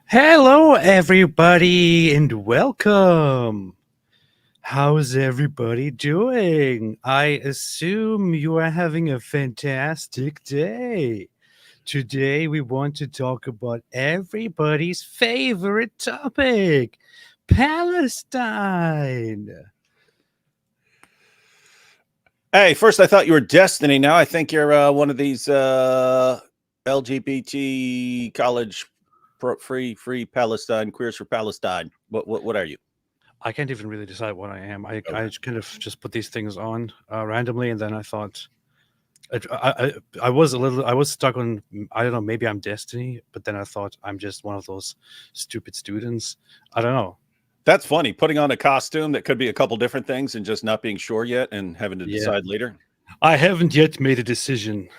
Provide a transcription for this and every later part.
Hello, everybody, and welcome. How's everybody doing? I assume you are having a fantastic day. Today, we want to talk about everybody's favorite topic, Palestine. Hey, first I thought you were Destiny. Now I think you're one of these LGBT college free Palestine queers for Palestine. What are you? I can't even really decide what I am. I Okay. kind of just put these things on randomly, and then I thought, I was stuck on, I don't know, maybe I'm Destiny, but then I thought I'm just one of those stupid students. I don't know. That's funny. Putting on a costume that could be a couple different things and just not being sure yet and having to Yeah. decide later. I haven't yet made a decision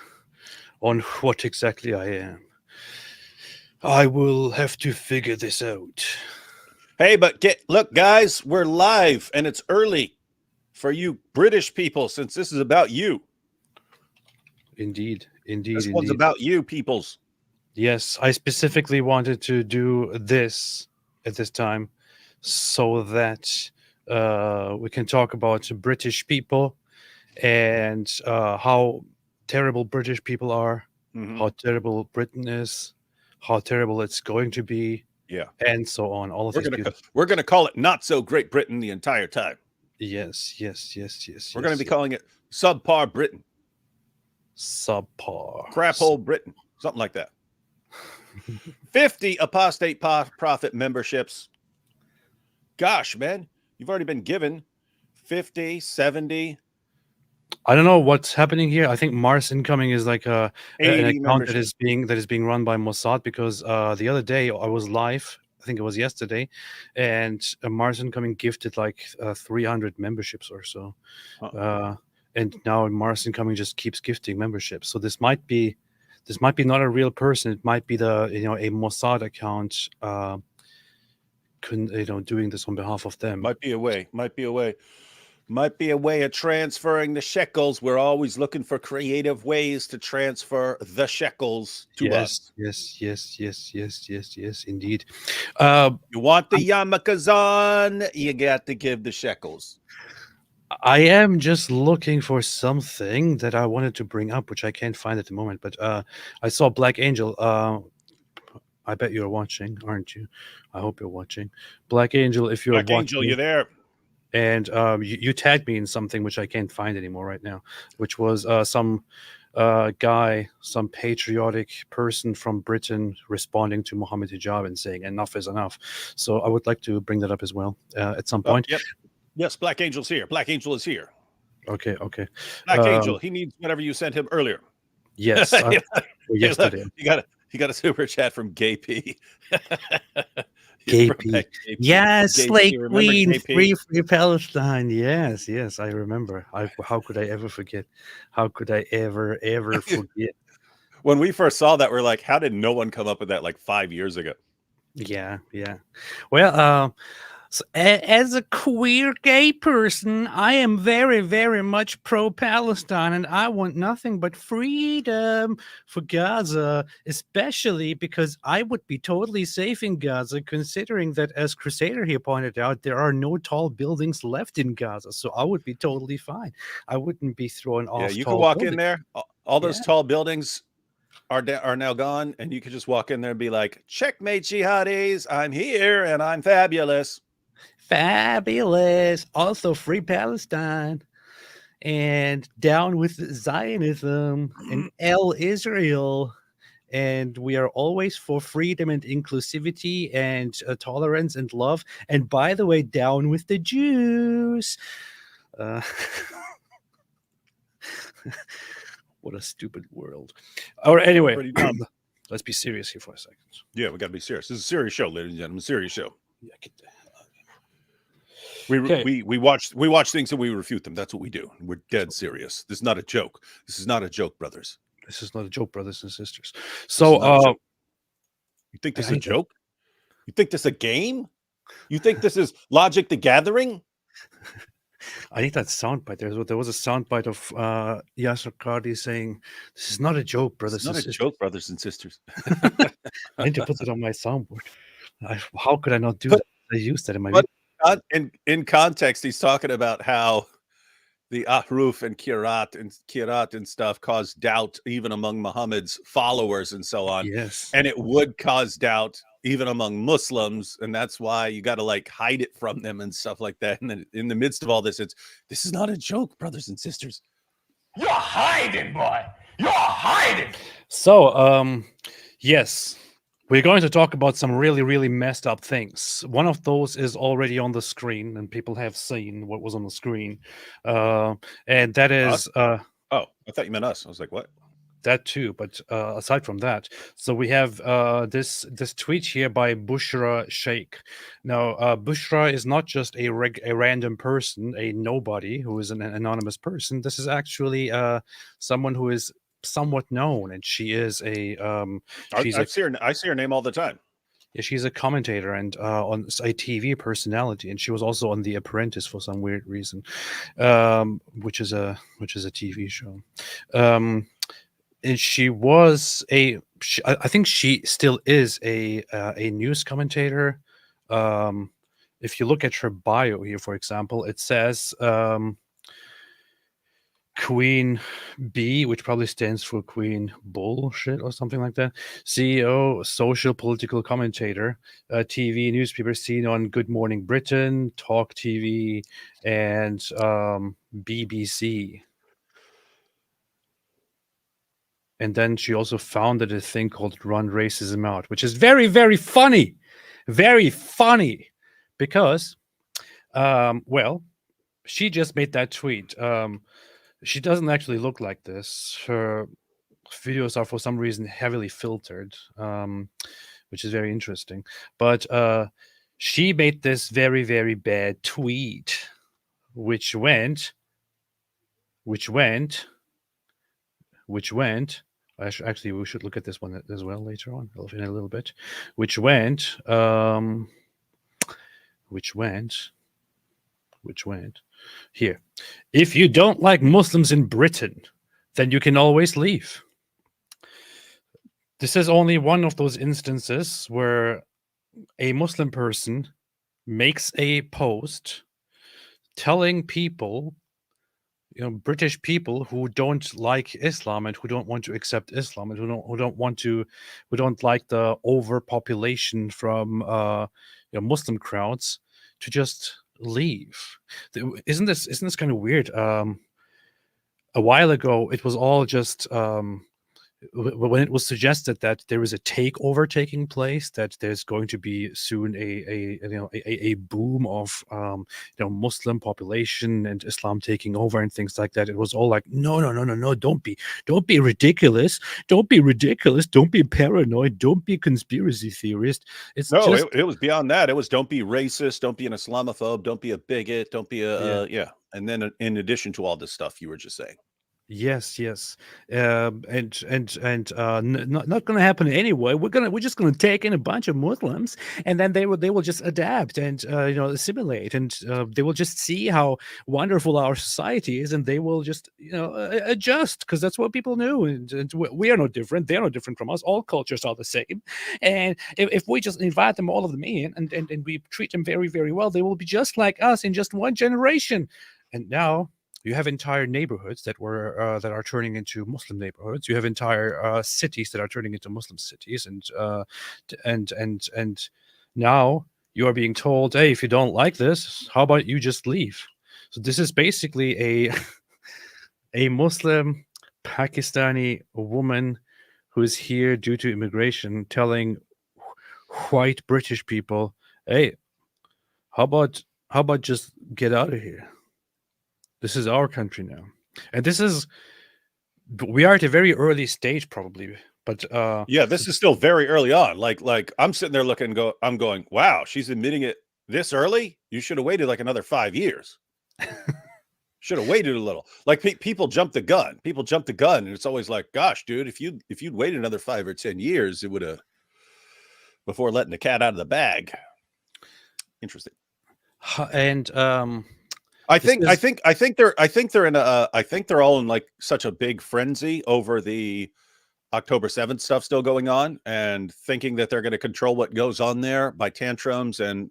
on what exactly I am. I will have to figure this out. Hey, but look, guys, we're live and it's early for you British people since this is about you. Indeed. This one's about you, peoples. Yes, I specifically wanted to do this at this time so that we can talk about British people and how terrible British people are, how terrible Britain is, how terrible it's going to be, Yeah. and so on. All of these beautiful. We're gonna call it not so great Britain the entire time. Yes. We're gonna be calling it subpar Britain. Subpar. Crap hole Britain. Something like that. 50 apostate prophet memberships. Gosh, man, you've already been given 50, 70, I don't know what's happening here. I think Mars Incoming is like an 80 account memberships. that is being run by Mossad, because the other day I was live. I think it was yesterday, and Mars Incoming gifted like 300 memberships or so, and now Mars Incoming just keeps gifting memberships. So this might be not a real person. It might be a Mossad account, doing this on behalf of them. Might be a way of transferring the shekels. We're always looking for creative ways to transfer the shekels to us. Yes, indeed. You want the yarmulkes on, you got to give the shekels. I am just looking for something that I wanted to bring up, which I can't find at the moment. But I saw Black Angel. I bet you're watching, aren't you? I hope you're watching. Black Angel, if you're Black watching. Angel, you there? And you tagged me in something which I can't find anymore right now, which was some guy, some patriotic person from Britain responding to Mohammed Hijab and saying enough is enough. So I would like to bring that up as well at some point. Yep. Yes, Black Angel's here. Black Angel is here. Okay. Black Angel, he needs whatever you sent him earlier. Yes, yesterday. You got a super chat from Gay P. Gay P. Yes, Slay Queen, free Palestine. Yes, I remember. How could I ever forget? How could I ever forget? When we first saw that, we're like, how did no one come up with that like 5 years ago? Yeah. Well, so as a queer gay person, I am very, very much pro-Palestine, and I want nothing but freedom for Gaza, especially because I would be totally safe in Gaza, considering that, as Crusader here pointed out, there are no tall buildings left in Gaza, so I would be totally fine. I wouldn't be thrown off. Yeah, you can walk in there. All those tall buildings are now gone, and you could just walk in there and be like, checkmate, jihadis, I'm here, and I'm fabulous. Fabulous. Also, free Palestine. And down with Zionism and El Israel. And we are always for freedom and inclusivity and tolerance and love. And by the way, down with the Jews. What a stupid world. All right, anyway, let's be serious here for a second. Yeah, we got to be serious. This is a serious show, ladies and gentlemen. Serious show. Yeah, get the hell out of here. We watch things and we refute them. That's what we do. We're dead serious. This is not a joke. This is not a joke, brothers. This is not a joke, brothers and sisters. So, you think this is a joke? You think this is a game? You think this is Logic the Gathering? I think that soundbite. There was a soundbite of Yasser Qadhi saying, "This is not a joke, brothers and sisters." Not a joke, brothers and sisters. I need to put it on my soundboard. How could I not do But, that? I used that in my but video. in context, he's talking about how the Ahruf and Kirat and stuff caused doubt even among Muhammad's followers and so on. Yes. And it would cause doubt even among Muslims. And that's why you got to like hide it from them and stuff like that. And then in the midst of all this, this is not a joke, brothers and sisters. You're hiding, boy. You're hiding. So, yes, we're going to talk about some really, really messed up things. One of those is already on the screen, and people have seen what was on the screen. And that is Oh, I thought you meant us. I was like, what? that too. But aside from that, so we have this tweet here by Bushra Sheikh. Now, Bushra is not just a random person, a nobody who is an anonymous person. This is actually someone who is somewhat known, and she is a I see her name all the time. yeah, she's a commentator and on a TV personality, and she was also on The Apprentice for some weird reason, which is a TV show. And she was I think she still is a news commentator. If you look at her bio here, for example, it says Queen B, which probably stands for Queen Bullshit or something like that. CEO, social political commentator, TV newspaper seen on Good Morning Britain, Talk TV, and BBC. And then she also founded a thing called Run Racism Out, which is very, very funny. Very funny. Because, well, she just made that tweet. She doesn't actually look like this. Her videos are for some reason heavily filtered, which is very interesting. But she made this very, very bad tweet, which went. Actually, we should look at this one as well later on, in a little bit. Which went here. If you don't like Muslims in Britain, then you can always leave. This is only one of those instances where a Muslim person makes a post telling people, British people who don't like Islam and who don't want to accept Islam and who don't like the overpopulation from Muslim crowds to just leave. Isn't this kind of weird? A while ago, it was all just when it was suggested that there is a takeover taking place, that there's going to be soon a boom of Muslim population and Islam taking over and things like that. It was all like, no, don't be ridiculous, don't be paranoid, don't be a conspiracy theorist. It's No, just it was beyond that. It was don't be racist, don't be an Islamophobe, don't be a bigot, don't be a yeah. And then in addition to all this stuff you were just saying. Yes, and not going to happen anyway. We're just going to take in a bunch of Muslims, and then they will just adapt and assimilate, and they will just see how wonderful our society is, and they will just adjust, because that's what people knew, and we are no different. They are no different from us. All cultures are the same, and if we just invite them, all of them in, and we treat them very, very well, they will be just like us in just one generation. And now you have entire neighborhoods that are turning into Muslim neighborhoods. You have entire cities that are turning into Muslim cities, and now you are being told, hey, if you don't like this, how about you just leave? So this is basically a Muslim Pakistani woman who is here due to immigration telling white British people, hey, how about just get out of here? This is our country now. And we are at a very early stage probably, but yeah, this is still very early on. Like I'm sitting there looking and I'm going, wow, she's admitting it this early? You should have waited like another 5 years. Should have waited a little. Like people jump the gun. And it's always like, gosh, dude, if you'd waited another 5 or 10 years, it would have, before letting the cat out of the bag. Interesting. And I think they're all in like such a big frenzy over the October 7th stuff still going on and thinking that they're going to control what goes on there by tantrums and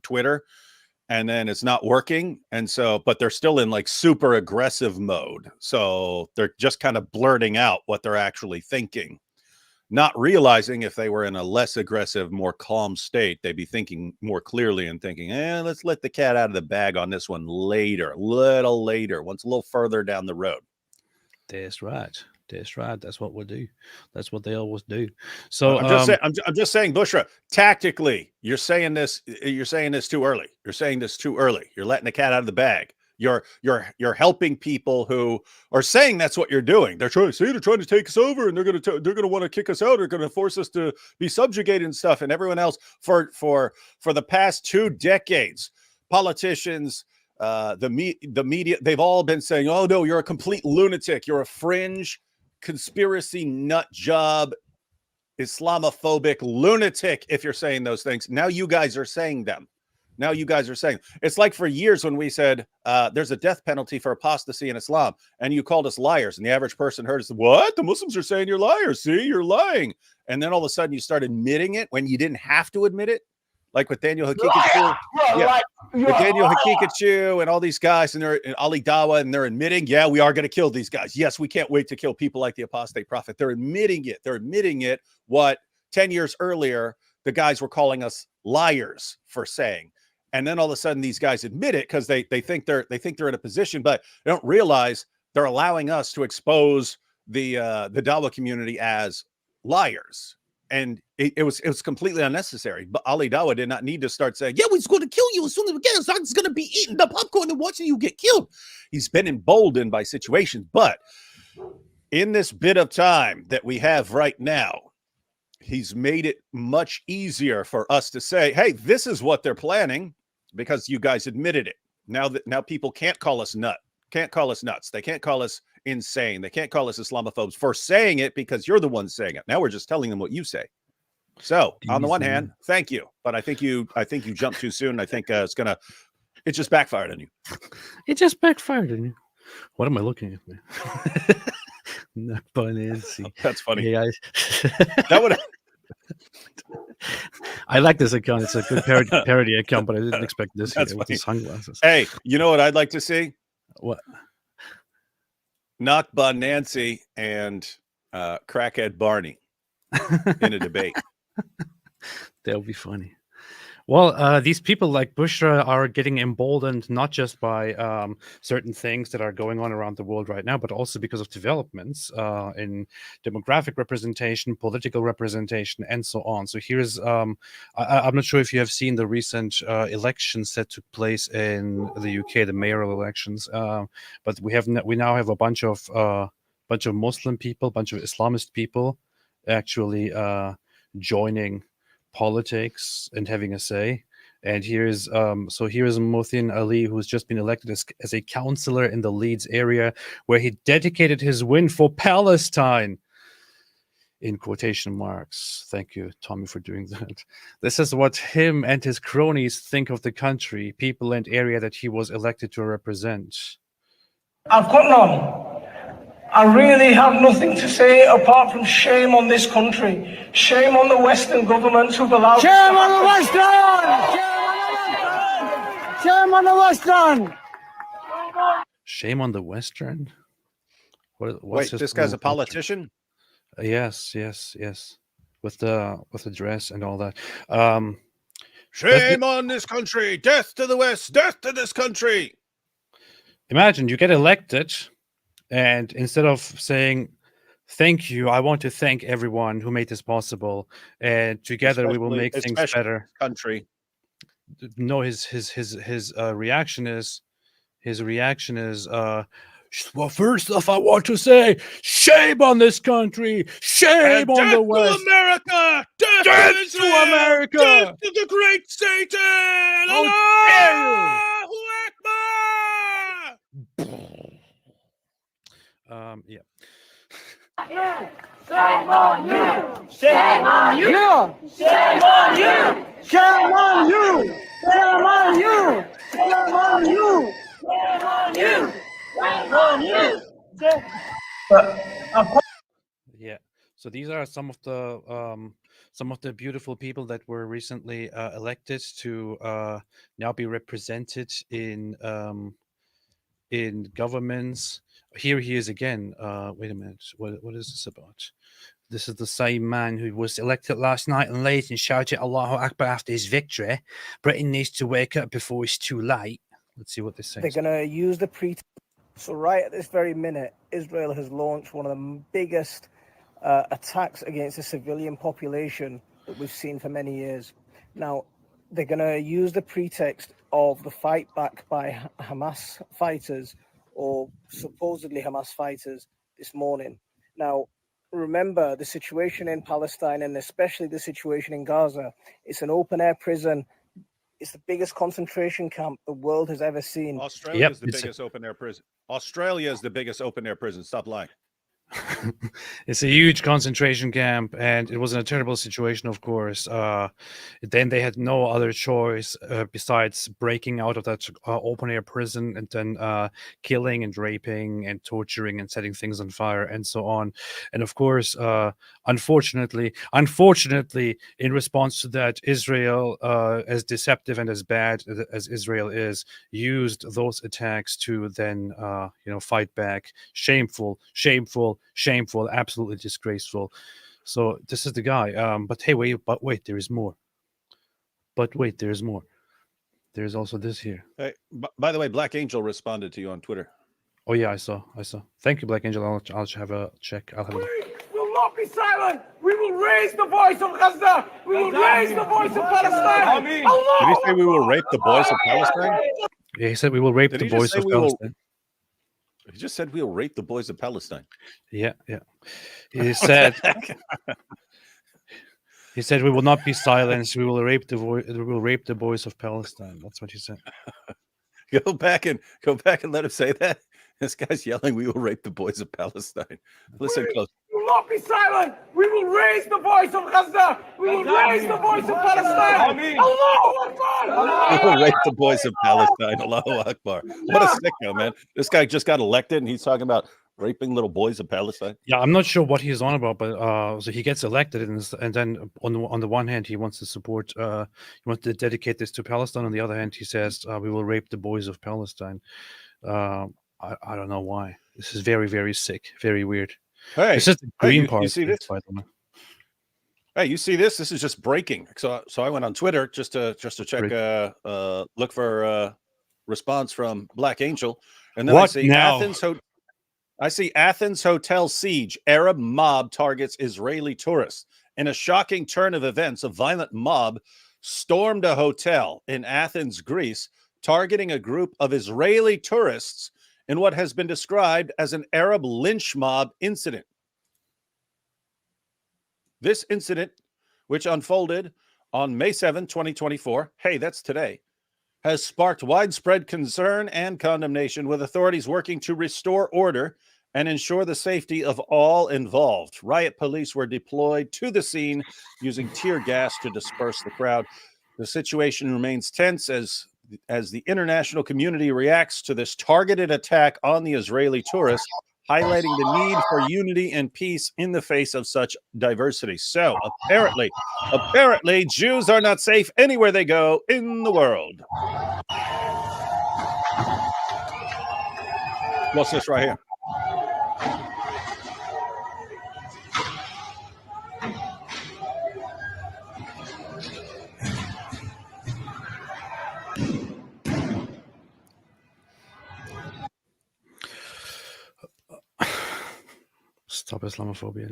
Twitter. And then it's not working. And so, but they're still in like super aggressive mode. So they're just kind of blurting out what they're actually thinking, not realizing if they were in a less aggressive, more calm state, they'd be thinking more clearly and thinking, let's let the cat out of the bag on this one later, little later, once a little further down the road. That's right. That's right. That's what we'll do. That's what they always do. So I'm just saying, Bushra, tactically, you're saying this too early. You're saying this too early. You're letting the cat out of the bag. You're helping people who are saying that's what you're doing. They're trying to take us over, and they're gonna want to kick us out. They're gonna force us to be subjugated and stuff. And everyone else for the past 2 decades, politicians, the media, they've all been saying, "Oh no, you're a complete lunatic. You're a fringe conspiracy nut job, Islamophobic lunatic." If you're saying those things, now you guys are saying them. Now you guys are saying, it's like for years when we said there's a death penalty for apostasy in Islam, and you called us liars, and the average person heard us, what? The Muslims are saying you're liars. See, you're lying. And then all of a sudden you start admitting it when you didn't have to admit it. Like with Daniel Hakikachu, with Daniel Hakikachu and all these guys, and they're in Ali Dawa, and they're admitting, yeah, we are going to kill these guys. Yes, we can't wait to kill people like the apostate prophet. They're admitting it. They're admitting it. What 10 years earlier, the guys were calling us liars for saying. And then all of a sudden, these guys admit it because they think they're in a position, but they don't realize they're allowing us to expose the Dawa community as liars. And it was completely unnecessary. But Ali Dawa did not need to start saying, yeah, we're going to kill you as soon as we get. It's going to be eating the popcorn and watching you get killed. He's been emboldened by situations. But in this bit of time that we have right now, he's made it much easier for us to say, hey, this is what they're planning, because you guys admitted it. Now people can't call us nuts. They can't call us insane. They can't call us Islamophobes for saying it, because you're the one saying it. Now we're just telling them what you say. So on the one hand, thank you, but I think you jumped too soon. I think it just backfired on you. It just backfired on you. What am I looking at, man? Not funny. That's funny. Hey, guys. That would. I like this account. It's a good parody account, but I didn't expect this here with the sunglasses. Hey, you know what I'd like to see? What? Nakba Nancy and Crackhead Barney in a debate. That would be funny. Well, these people like Bushra are getting emboldened not just by certain things that are going on around the world right now, but also because of developments in demographic representation, political representation, and so on. So here's, I'm not sure if you have seen the recent elections that took place in the UK, the mayoral elections, but we now have a bunch of Muslim people, bunch of Islamist people actually joining politics and having a say. And here's Mothin Ali, who's just been elected as a councillor in the Leeds area, where he dedicated his win for Palestine, in quotation marks. Thank you, Tommy, for doing that. This is what him and his cronies think of the country, people, and area that he was elected to represent. I've got none. I really have nothing to say apart from shame on this country. Shame on the Western governments who've allowed... Shame on the Western! Shame on the Western! Shame on the Western? Wait, this guy's a politician? Yes. With the dress and all that. Shame on this country! Death to the West! Death to this country! Imagine you get elected, and instead of saying, thank you, I want to thank everyone who made this possible, and together we will make things better. Country. No, his reaction is, well, first off, I want to say, shame on this country, shame on the West. To America! Death to America! Death to the great Satan! Allahu Akbar! Yeah. Shame on you! Shame on you! Shame on you! Shame on you! Shame on you! Shame on you! Shame on you! Shame on you! Yeah. So these are some of the beautiful people that were recently elected to now be represented in governments. Here he is again. Wait a minute. What is this about? This is the same man who was elected last night and late and shouted Allahu Akbar after his victory. Britain needs to wake up before it's too late. Let's see what this says. They're going to use the pretext. So right at this very minute, Israel has launched one of the biggest attacks against the civilian population that we've seen for many years. Now, they're going to use the pretext of the fight back by Hamas fighters, or supposedly Hamas fighters, this morning. Now, remember the situation in Palestine, and especially the situation in Gaza. It's an open-air prison. It's the biggest concentration camp the world has ever seen. Australia is the biggest open-air prison. Australia is the biggest open-air prison. Stop lying. It's a huge concentration camp, and it was in a terrible situation, of course. Then they had no other choice besides breaking out of that open-air prison and then killing and raping and torturing and setting things on fire and so on. And of course, unfortunately, in response to that, Israel, as deceptive and as bad as Israel is, used those attacks to then, fight back. Shameful, absolutely disgraceful. So this is the guy. But wait, there is more. There's also this here. Hey, by the way, Black Angel responded to you on Twitter. Oh yeah, I saw. Thank you, Black Angel. I'll have a check. We will not be silent. We will raise the voice of Gaza. We will raise the voice of Palestine. Did he say we will rape the boys of Palestine? Yeah, he said we will rape the boys of Palestine. He just said we'll rape the boys of Palestine. Yeah. He said we will not be silenced. We will rape the boys of Palestine. That's what he said. Go back and let him say that. This guy's yelling, "We will rape the boys of Palestine." Listen close. We will not be silent. We will raise the voice of Gaza. We will raise the voice of Palestine. Allahu Akbar. We will rape the boys of Palestine. Allahu Akbar. What a sicko, man. This guy just got elected and he's talking about raping little boys of Palestine. Yeah, I'm not sure what he's on about, but so he gets elected, and then on the one hand he wants to support, he wants to dedicate this to Palestine. On the other hand, he says we will rape the boys of Palestine. I don't know why. This is very, very sick, very weird. Hey, this is the Green Party. You see this? Hey, you see this? This is just breaking. So I went on Twitter just to check, look for response from Black Angel, and then what I see now? Athens hotel siege. Arab mob targets Israeli tourists. In a shocking turn of events, a violent mob stormed a hotel in Athens, Greece, targeting a group of Israeli tourists in what has been described as an Arab lynch mob incident. This incident, which unfolded on May 7, 2024, hey, that's today, has sparked widespread concern and condemnation, with authorities working to restore order and ensure the safety of all involved. Riot police were deployed to the scene using tear gas to disperse the crowd. The situation remains tense as the international community reacts to this targeted attack on the Israeli tourists, highlighting the need for unity and peace in the face of such diversity. So apparently, Jews are not safe anywhere they go in the world. What's this right here? Stop Islamophobia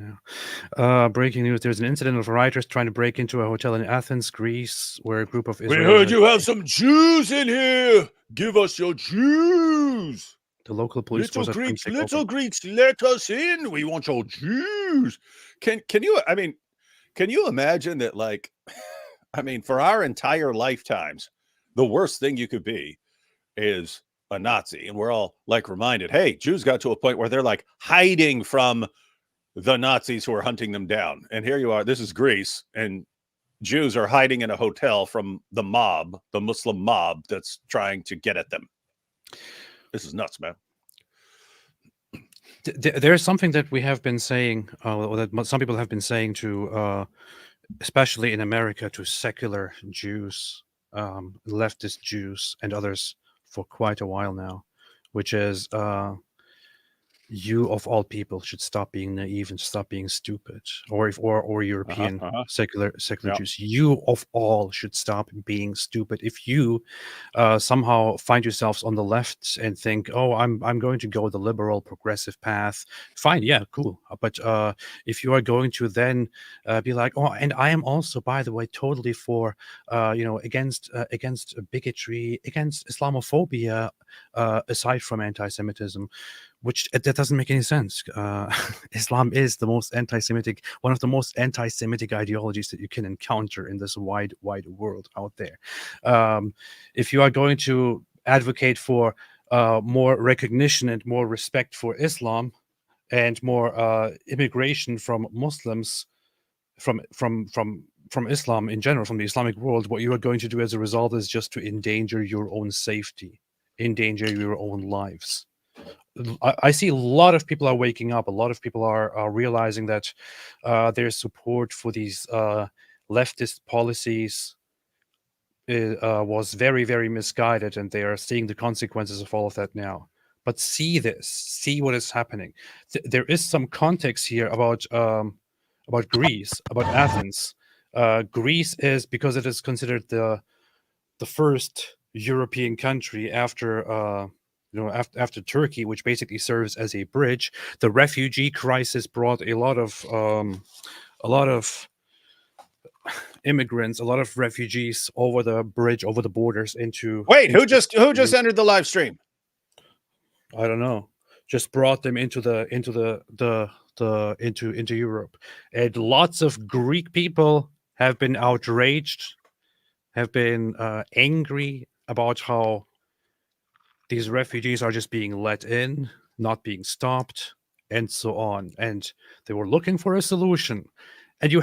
now. Breaking news. There's an incident of rioters trying to break into a hotel in Athens, Greece, where a group of We heard you have some Jews in here. Give us your Jews. The local police Little Greeks, let us in. We want your Jews. Can you imagine that, like, for our entire lifetimes, the worst thing you could be is a Nazi, and we're all like reminded, hey, Jews got to a point where they're like hiding from the Nazis who are hunting them down. And here you are, this is Greece, and Jews are hiding in a hotel from the mob, the Muslim mob that's trying to get at them. This is nuts, man. There's something that we have been saying, or that some people have been saying to, especially in America, to secular Jews, leftist Jews, and others for quite a while now, which is you of all people should stop being naive and stop being stupid, or European secular Yeah. Jews. You of all should stop being stupid. If you somehow find yourselves on the left and think, oh, I'm going to go the liberal progressive path, fine, yeah, cool. But if you are going to then be like, oh, and I am also, by the way, totally for against bigotry, against Islamophobia, aside from anti-Semitism, which that doesn't make any sense. Islam is the most anti-Semitic, one of the most anti-Semitic ideologies that you can encounter in this wide world out there. If you are going to advocate for more recognition and more respect for Islam and more immigration from Muslims, from Islam in general, from the Islamic world, what you are going to do as a result is just to endanger your own safety, endanger your own lives. I see a lot of people are waking up. A lot of people are realizing that their support for these leftist policies was very, very misguided, and they are seeing the consequences of all of that now. But see this, see what is happening. There is some context here about Greece, about Athens. Greece is, because it is considered the first European country after after Turkey, which basically serves as a bridge. The refugee crisis brought a lot of immigrants, a lot of refugees over the bridge, over the borders into. Wait, who just entered the live stream? I don't know. Just brought them into Europe, and lots of Greek people have been outraged, have been angry about how these refugees are just being let in, not being stopped, and so on. And they were looking for a solution. And you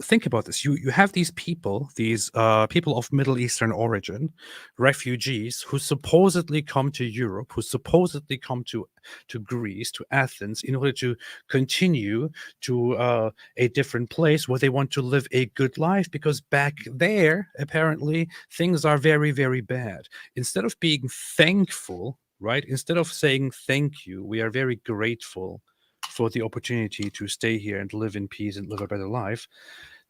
think about this. You have these people, people of Middle Eastern origin, refugees who supposedly come to Europe, who supposedly come to Greece, to Athens, in order to continue to a different place where they want to live a good life, because back there, apparently, things are very, very bad. Instead of being thankful, right? Instead of saying thank you, we are very grateful for the opportunity to stay here and live in peace and live a better life,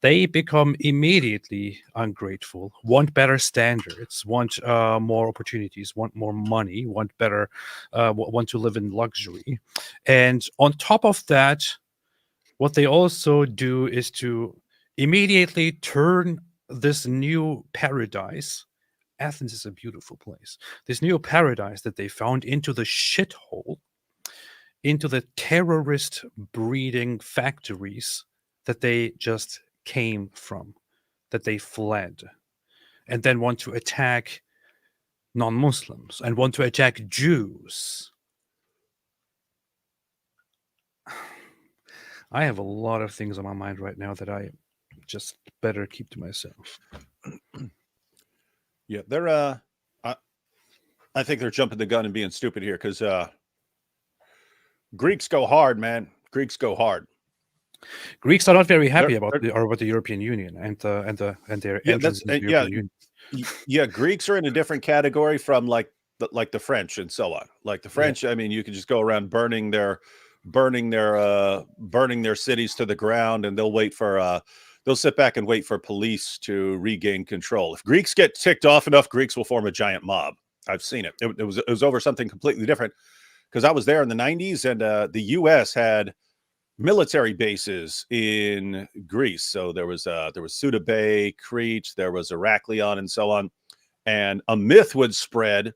they become immediately ungrateful, want better standards, want more opportunities, want more money, want to live in luxury. And on top of that, what they also do is to immediately turn this new paradise. Athens is a beautiful place. This new paradise that they found into the shithole, into the terrorist breeding factories that they just came from, that they fled, and then want to attack non-Muslims and want to attack Jews. I have a lot of things on my mind right now that I just better keep to myself. Yeah, they're I think they're jumping the gun and being stupid here, because Greeks go hard, man. Greeks go hard. Greeks are not very happy about the European Union and their entrance into the European Union. Yeah, Greeks are in a different category from like the French and so on. Like the French, I mean, you can just go around burning their cities to the ground, and they'll sit back and wait for police to regain control. If Greeks get ticked off enough, Greeks will form a giant mob. I've seen it. It was over something completely different, because I was there in the 90s, and the U.S. had military bases in Greece. So there was Suda Bay, Crete, there was Heraklion, and so on. And a myth would spread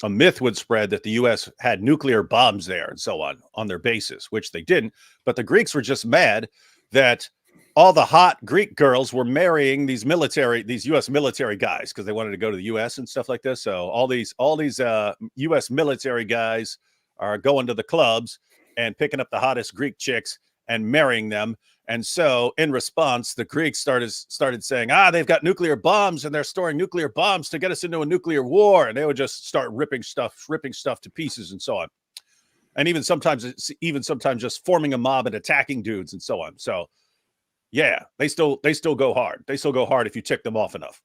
that the U.S. had nuclear bombs there and so on their bases, which they didn't. But the Greeks were just mad that all the hot Greek girls were marrying these U.S. military guys, because they wanted to go to the U.S. and stuff like this. So all these U.S. military guys are going to the clubs and picking up the hottest Greek chicks and marrying them. And so in response, the Greeks started saying, they've got nuclear bombs and they're storing nuclear bombs to get us into a nuclear war. And they would just start ripping stuff to pieces and so on. And even sometimes just forming a mob and attacking dudes and so on. So yeah, they still go hard. They still go hard if you tick them off enough.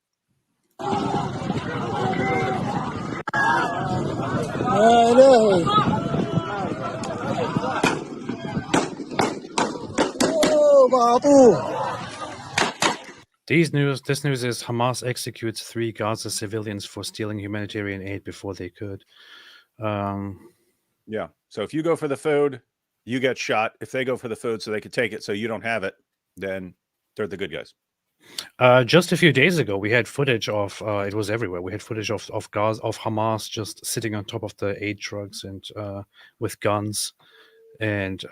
This news is Hamas executes 3 Gaza civilians for stealing humanitarian aid before they could. Yeah. So if you go for the food, you get shot. If they go for the food so they could take it so you don't have it, then they're the good guys. Just a few days ago, we had footage of it was everywhere. We had footage of Hamas just sitting on top of the aid trucks and with guns and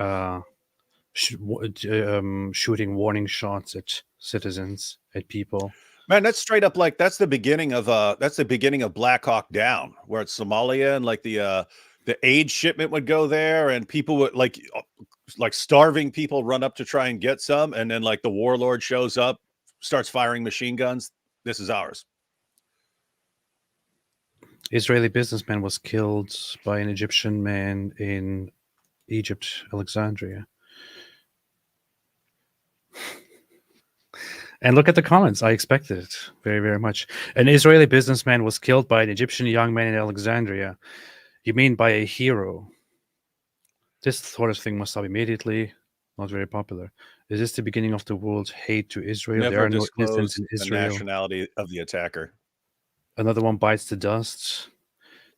shooting warning shots at citizens, at people. Man, that's straight up like that's the beginning of Black Hawk Down, where it's Somalia and like the aid shipment would go there and people would like starving people run up to try and get some, and then like the warlord shows up, starts firing machine guns. This is ours. Israeli businessman was killed by an Egyptian man in Egypt, Alexandria. And look at the comments. I expected it very, very much. An Israeli businessman was killed by an Egyptian young man in Alexandria. You mean by a hero? This sort of thing must stop immediately. Not very popular. Is this the beginning of the world's hate to Israel? Never there are no disclose innocents in the Israel. nationality of the attacker. Another one bites the dust.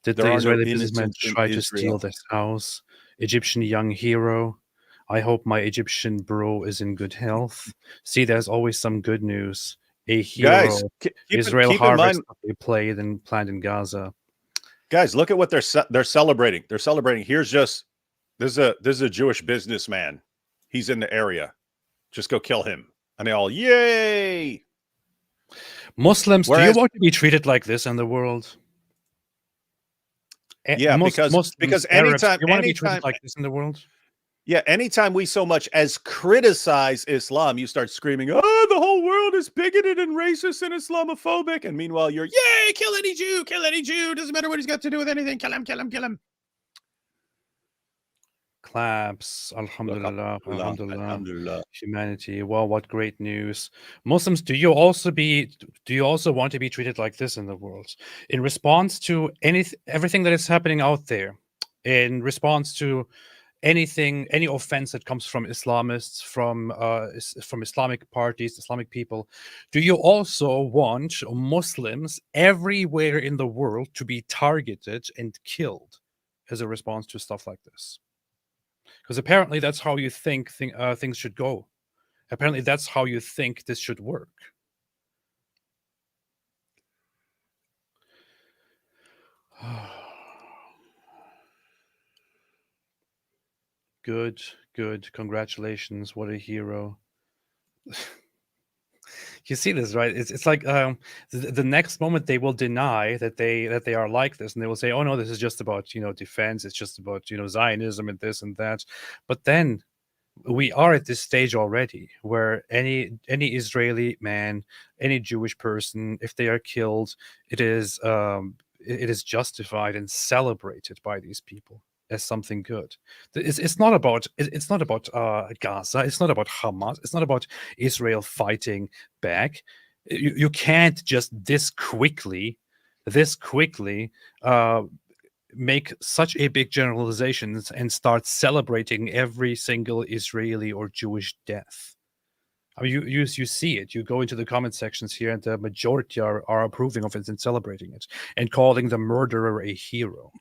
Did There the are no Israeli businessman innocents in try to Israel. steal this house? Egyptian young hero. I hope my Egyptian bro is in good health. See, there's always some good news. A hero. Guys, Israel keep in harvest mind, they played and planned in Gaza. guys, look at what they're celebrating. They're celebrating. Here's just this is a Jewish businessman. He's in the area. Just go kill him. And they all, yay! Muslims, Whereas, do you want to be treated like this in the world? Yeah, Muslims, because Arabs, anytime you want to be treated like this in the world? Yeah, anytime we so much as criticize Islam, you start screaming, "Oh, the whole world is bigoted and racist and Islamophobic." And meanwhile, you're, "Yay, kill any Jew, doesn't matter what he's got to do with anything, kill him, kill him, kill him." Claps. Alhamdulillah. Alhamdulillah. Alhamdulillah. Humanity. Wow, what great news. Muslims, do you also want to be treated like this in the world? In response to everything that is happening out there, in response to any offense that comes from Islamists, from Islamic parties, Islamic people, do you also want Muslims everywhere in the world to be targeted and killed as a response to stuff like this? Because apparently that's how you think things should go. Apparently that's how you think this should work. Good. Congratulations. What a hero. You see this, right? It's like the next moment they will deny that they are like this, and they will say, "Oh no, this is just about defense. It's just about Zionism and this and that." But then we are at this stage already where any Israeli man, any Jewish person, if they are killed, it is justified and celebrated by these people as something good. It's not about Gaza. It's not about Hamas. It's not about Israel fighting back. You can't just this quickly make such a big generalization and start celebrating every single Israeli or Jewish death. I mean, you see it. You go into the comment sections here, and the majority are approving of it and celebrating it and calling the murderer a hero.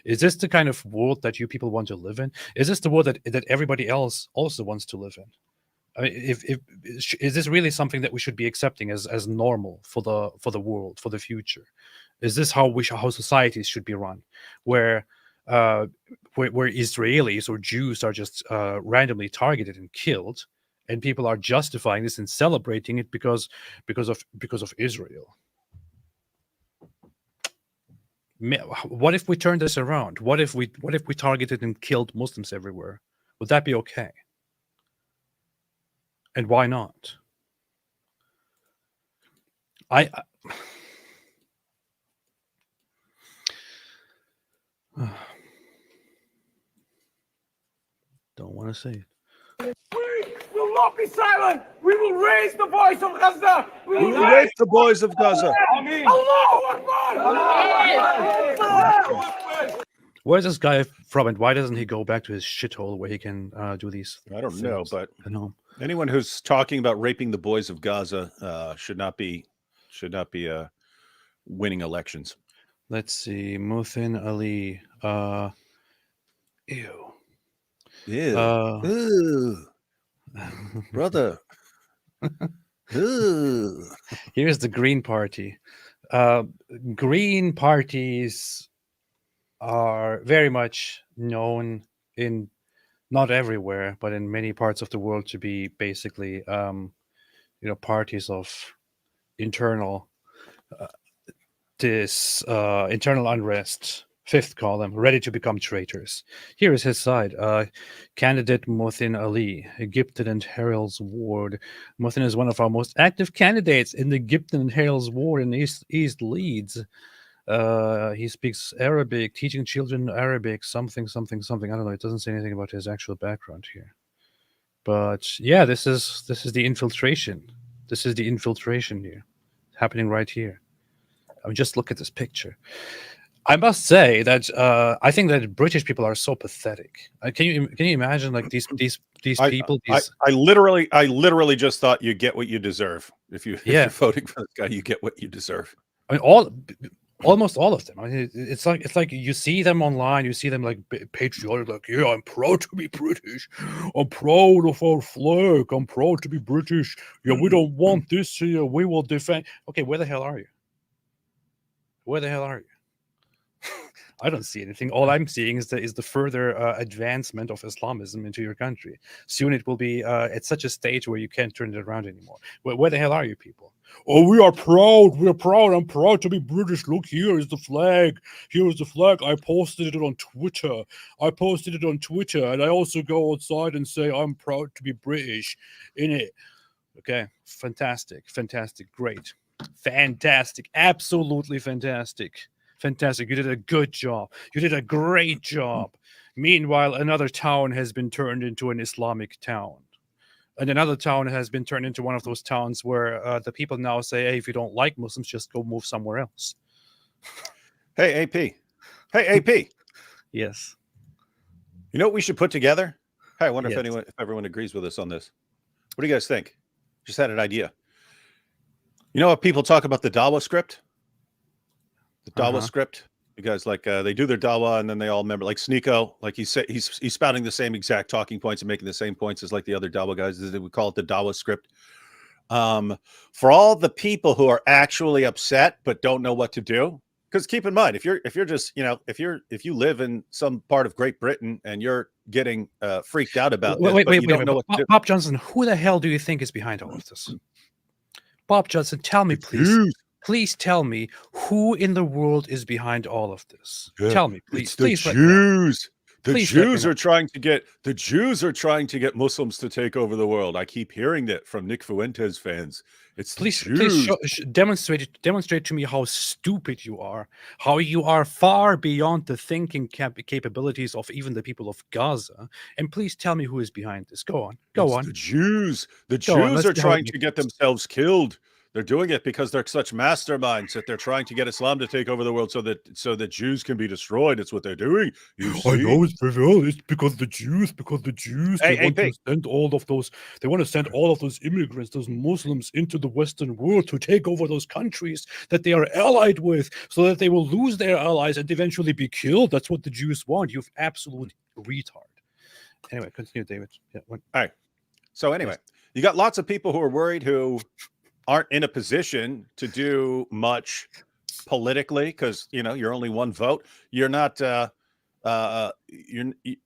Is this the kind of world that you people want to live in? Is this the world that everybody else also wants to live in? I mean, is this really something that we should be accepting as normal for the world, for the future? Is this how societies should be run, where Israelis or Jews are just randomly targeted and killed, and people are justifying this and celebrating it because of Israel? What if we turn this around? What if we targeted and killed Muslims everywhere? Would that be okay? And why not? want to say it. We will not be silent. We will raise the voice of Gaza. We We will raise the boys of Gaza. Allahu Akbar. Allahu Akbar. Where's this guy from, and why doesn't he go back to his shithole where he can do these? I don't know, things but at home? anyone who's talking about raping the boys of Gaza should not be winning elections. Let's see, Muthin Ali. Ew. Yeah. Ooh. Brother. Ooh. Here's the Green Party. Green parties are very much known in, not everywhere, but in many parts of the world, to be basically, parties of internal internal unrest. Fifth column, ready to become traitors. Here is his side. Candidate Muthin Ali, Gipton and Harrell's ward. Muthin is one of our most active candidates in the Gipton and Harrell's ward in East Leeds. He speaks Arabic, teaching children Arabic, something. I don't know. It doesn't say anything about his actual background here. But yeah, this is the infiltration. This is the infiltration here, happening right here. I mean, just look at this picture. I must say that I think that British people are so pathetic. Can you imagine, like, these people? I literally just thought you get what you deserve. If you're voting for this guy, you get what you deserve. I mean, almost all of them. I mean, it's like you see them online. You see them like patriotic, like, yeah, I'm proud to be British. I'm proud of our flag. I'm proud to be British. Yeah, we don't want this here. We will defend. Okay, where the hell are you? Where the hell are you? I don't see anything. All I'm seeing is the further advancement of Islamism into your country. Soon it will be at such a stage where you can't turn it around anymore. Where the hell are you people? Oh, we are proud. We're proud. I'm proud to be British. Look, here is the flag. Here is the flag. I posted it on Twitter. And I also go outside and say I'm proud to be British in it. Okay, fantastic, great, fantastic, absolutely fantastic. Fantastic. You did a good job. You did a great job. Meanwhile, another town has been turned into an Islamic town. And another town has been turned into one of those towns where the people now say, hey, if you don't like Muslims, just go move somewhere else. Hey, AP. Yes. You know what we should put together? Hey, I wonder Yes. if everyone agrees with us on this. What do you guys think? Just had an idea. You know what people talk about the Dawa script? The Dawa script, because like they do their Dawa and then they all remember, like Sneeko, like he's spouting the same exact talking points and making the same points as like the other Dawa guys. We call it the Dawa script. For all the people who are actually upset but don't know what to do, because keep in mind, if you're just, if you live in some part of Great Britain and you're getting freaked out about this, but you don't know what to do. Bob Johnson, who the hell do you think is behind all of this? Bob Johnson, tell me, please. Please tell me who in the world is behind all of this. Yeah, tell me, please. It's the Please Jews. The Please let me Jews know. the Jews are trying to get Muslims to take over the world. I keep hearing that from Nick Fuentes fans. It's the Please Jews. demonstrate to me how stupid you are, how you are far beyond the thinking capabilities of even the people of Gaza. And please tell me who is behind this. Go on. It's the Jews. The Go on, Jews let's are see how trying it to get themselves killed. They're doing it because they're such masterminds that they're trying to get Islam to take over the world so that Jews can be destroyed. It's what they're doing. I know it's very well. It's because the Jews. Hey, They want Pig. to send all of those. They want to send all of those immigrants, those Muslims, into the Western world to take over those countries that they are allied with, so that they will lose their allies and eventually be killed. That's what the Jews want. You absolute retard. Anyway, continue, David. Yeah. All right. So anyway, you got lots of people who are worried who aren't in a position to do much politically because you're only one vote. You're not you're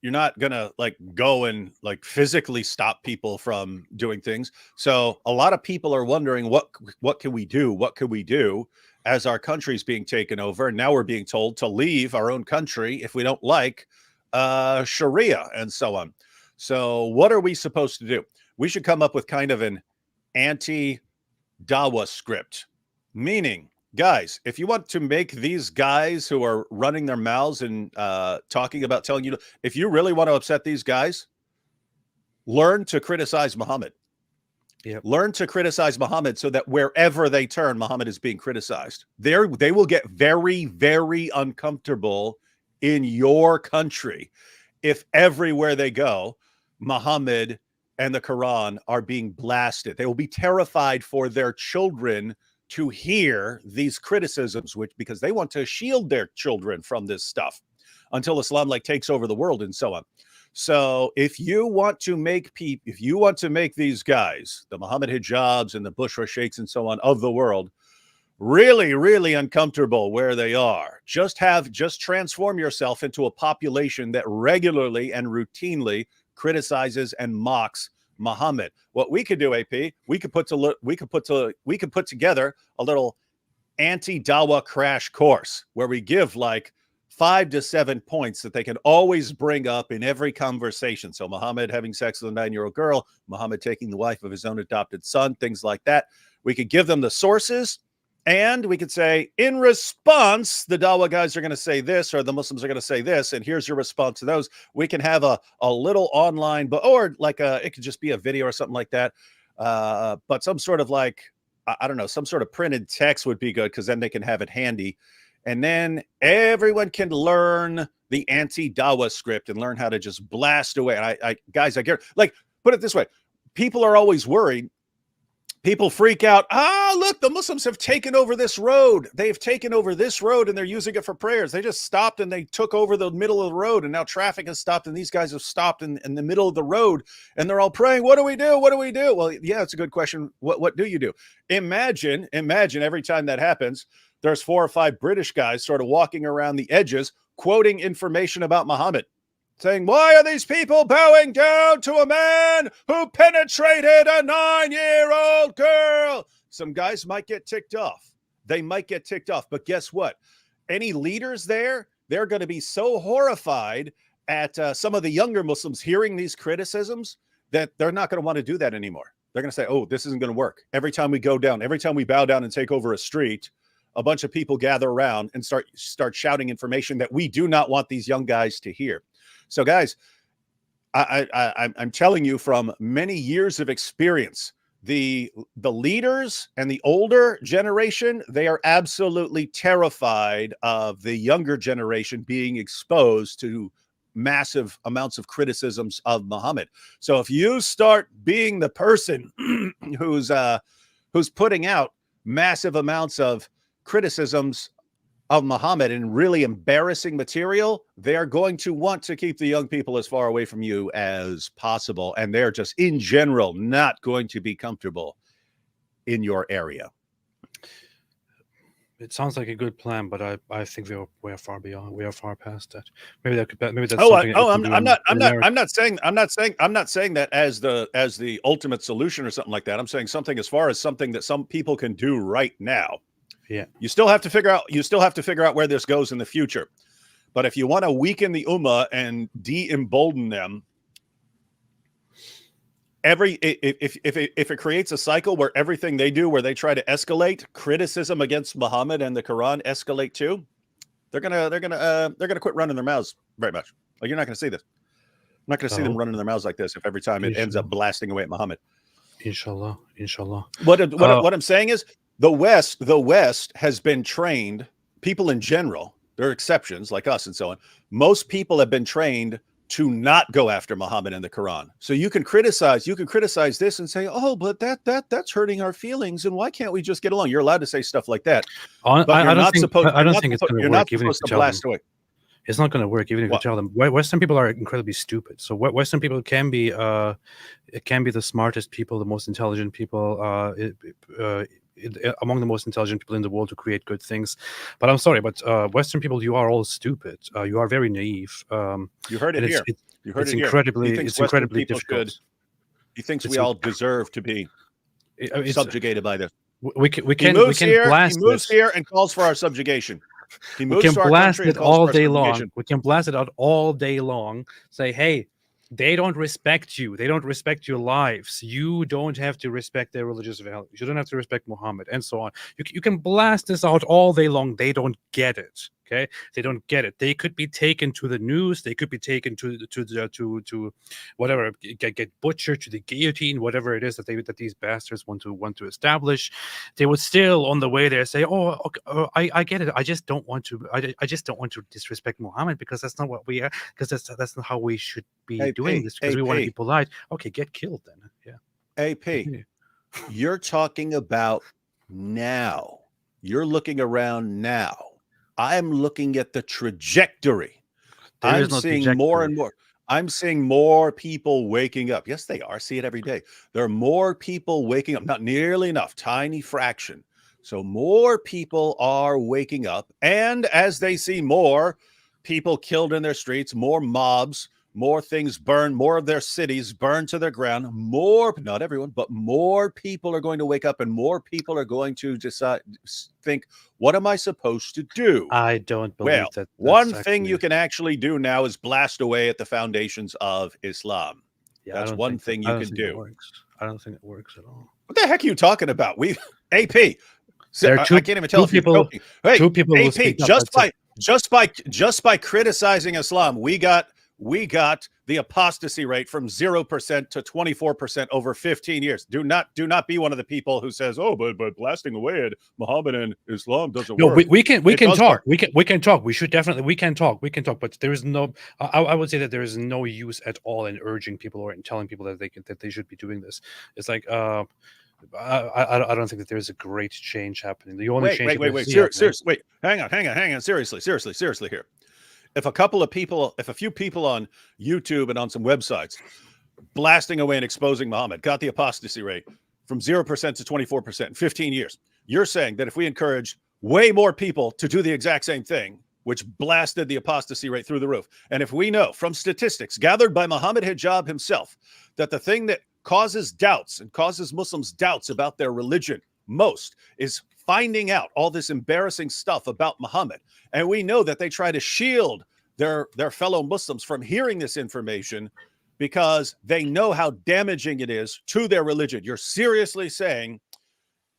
not gonna like go and like physically stop people from doing things. So a lot of people are wondering what can we do? What can we do as our country's being taken over? And now we're being told to leave our own country if we don't like Sharia and so on. So what are we supposed to do? We should come up with kind of an anti-Dawa script, meaning, guys, if you want to make these guys who are running their mouths and talking about telling you, if you really want to upset these guys, learn to criticize Muhammad. Yep. Learn to criticize Muhammad so that wherever they turn, Muhammad is being criticized. They will get very, very uncomfortable in your country if everywhere they go, Muhammad and the Quran are being blasted. They will be terrified for their children to hear these criticisms, because they want to shield their children from this stuff until Islam takes over the world and so on. So if you want to make these guys, the Muhammad hijabs and the Bushra sheikhs and so on of the world, really, really uncomfortable where they are, just transform yourself into a population that regularly and routinely criticizes and mocks Muhammad. What we could do, AP, we could put together a little anti-Dawah crash course where we give 5 to 7 points that they can always bring up in every conversation. So Muhammad having sex with a 9-year-old girl, Muhammad taking the wife of his own adopted son, things like that. We could give them the sources, and we could say, in response, the Dawah guys are going to say this, or the Muslims are going to say this, and here's your response to those. We can have a little online, or it could just be a video or something like that. But some sort of I don't know, some sort of printed text would be good, because then they can have it handy. And then everyone can learn the anti-Dawah script and learn how to just blast away. And I get put it this way. People are always worried. People freak out. Look, the Muslims have taken over this road. They've taken over this road and they're using it for prayers. They just stopped and they took over the middle of the road, and now traffic has stopped and these guys have stopped in the middle of the road and they're all praying. What do we do? What do we do? Well, yeah, it's a good question. What do you do? Imagine every time that happens, there's 4 or 5 British guys sort of walking around the edges, quoting information about Muhammad, saying, why are these people bowing down to a man who penetrated a 9-year-old girl? Some guys might get ticked off. They might get ticked off. But guess what? Any leaders there, they're going to be so horrified at some of the younger Muslims hearing these criticisms that they're not going to want to do that anymore. They're going to say, oh, this isn't going to work. Every time we bow down and take over a street, a bunch of people gather around and start shouting information that we do not want these young guys to hear. So guys, I'm telling you from many years of experience, the leaders and the older generation, they are absolutely terrified of the younger generation being exposed to massive amounts of criticisms of Muhammad. So if you start being the person who's putting out massive amounts of criticisms of Muhammad and really embarrassing material, they are going to want to keep the young people as far away from you as possible. And they're just in general not going to be comfortable in your area. It sounds like a good plan, but I think we're far beyond. We are far past that. Maybe that's I'm not saying that as the ultimate solution or something like that. I'm saying something as far as something that some people can do right now. Yeah. You still have to figure out where this goes in the future. But if you want to weaken the Ummah and de-embolden them, if it creates a cycle where everything they do, where they try to escalate criticism against Muhammad and the Quran, escalate too, they're gonna quit running their mouths very much. Like, you're not gonna see this. I'm not gonna see them running their mouths like this if every time it ends up blasting away at Muhammad. Inshallah. What I'm saying is, the West has been trained, people in general, there are exceptions like us and so on. Most people have been trained to not go after Muhammad and the Quran. So you can criticize this and say, oh, but that's hurting our feelings, and why can't we just get along? You're allowed to say stuff like that. I don't think it's going to work. Even if you tell them. It's not going to work even if you tell them. Western people are incredibly stupid. So Western people can be the smartest people, the most intelligent people, among the most intelligent people in the world to create good things. But I'm sorry, but Western people, you are all stupid. You are very naive. You heard it here. It's incredibly difficult. He thinks we all deserve to be subjugated by this. We can blast. He moves here and calls for our subjugation. We can blast it all day long. We can blast it out all day long. Say, hey, they don't respect you. They don't respect your lives. You don't have to respect their religious values. You don't have to respect Muhammad, and so on. You can blast this out all day long. They don't get it. Okay, they don't get it. They could be taken to the news. They could be taken to whatever, get butchered, to the guillotine, whatever it is that these bastards want to establish. They would still on the way there say, "Oh, okay, I get it. I just don't want to. I just don't want to disrespect Muhammad because that's not what we are. Because that's not how we should be doing this. Because we want to be polite. Okay, get killed then. Yeah." AP, you're talking about now. You're looking around now. I'm looking at the trajectory. I'm seeing more and more. I'm seeing more people waking up. Yes, they are. See it every day. There are more people waking up. Not nearly enough. Tiny fraction. So more people are waking up. And as they see more people killed in their streets, more mobs, more things burned, more of their cities burned to the ground, more, not everyone, but more people are going to wake up, and more people are going to decide, think, what am I supposed to do? I don't believe that. One thing you can actually do now is blast away at the foundations of Islam. Yeah, that's one thing you can do. I don't think it works at all. What the heck are you talking about? AP. There are two, I can't even tell if people, you're joking. Hey, two people AP, just by criticizing Islam, we got the apostasy rate from 0% to 24% over 15 years. Do not be one of the people who says, "Oh, but blasting away at Muhammad and Islam doesn't work." No, we can talk. We can talk. We should definitely we can talk. But there is no. I would say that there is no use at all in urging people or in telling people that they should be doing this. It's like I don't think that there is a great change happening. The only change. Wait. Seriously. Wait. Hang on. Seriously here. If a few people on YouTube and on some websites blasting away and exposing Muhammad got the apostasy rate from 0% to 24% in 15 years, you're saying that if we encouraged way more people to do the exact same thing, which blasted the apostasy rate through the roof, and if we know from statistics gathered by Muhammad Hijab himself that the thing that causes doubts and causes Muslims doubts about their religion most is finding out all this embarrassing stuff about Muhammad, and we know that they try to shield their fellow Muslims from hearing this information because they know how damaging it is to their religion. You're seriously saying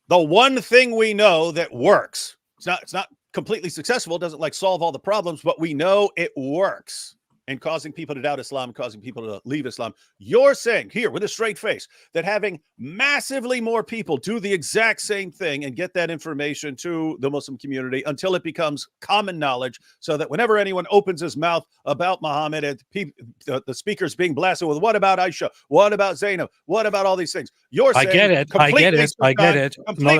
the one thing we know that works, it's not completely successful, doesn't like solve all the problems, but we know it works in causing people to doubt Islam, causing people to leave Islam. You're saying here with a straight face that having massively more people do the exact same thing and get that information to the Muslim community until it becomes common knowledge, so that whenever anyone opens his mouth about Muhammad and the speakers being blasted with, what about Aisha? What about Zainab? What about all these things? You're saying, I get it. Complete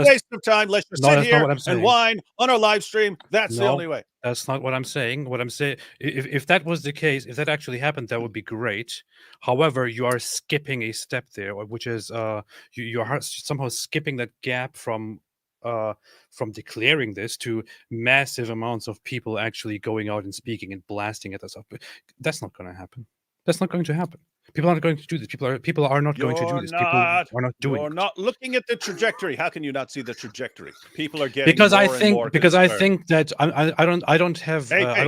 waste of time. Let's just sit here and whine on our live stream. That's the only way. That's not what I'm saying. What I'm saying, if that was the case, if that actually happened, that would be great. However, you are skipping a step there, which is you are somehow skipping that gap from declaring this to massive amounts of people actually going out and speaking and blasting at us. That's not going to happen. That's not going to happen. People aren't going to do this. People are not going to do this. People are not doing it. You're not looking at the trajectory. How can you not see the trajectory? People are getting because I think that I don't have faith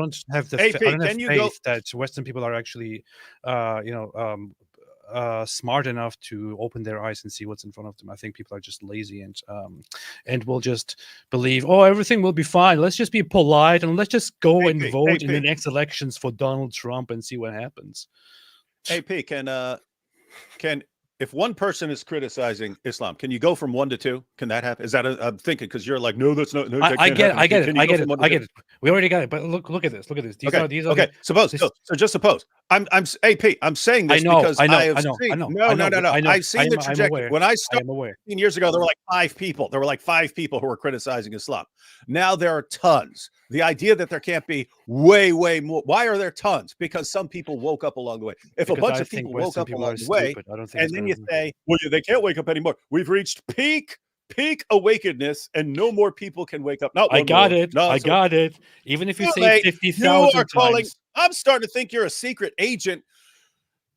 that Western people are actually smart enough to open their eyes and see what's in front of them. I think people are just lazy and will just believe, oh, everything will be fine. Let's just be polite and let's just go and vote in the next elections for Donald Trump and see what happens. AP, can if one person is criticizing Islam, can you go from 1 to 2? Can that happen? Is that I'm thinking because you're like, no, that's not. No, I get it. We already got it. But look at this. These are okay. So just suppose. I'm AP. I'm saying this because I have seen. No. I've seen the trajectory. When I started 15 years ago, there were like 5 people. There were like 5 people who were criticizing Islam. Now there are tons. The idea that there can't be way more. Why are there tons? Because some people woke up along the way. If a bunch of people woke up along the way, and then you say, well, they can't wake up anymore. We've reached peak awakeness, and no more people can wake up. I got it. Even if you say 50,000 times. I'm starting to think you're a secret agent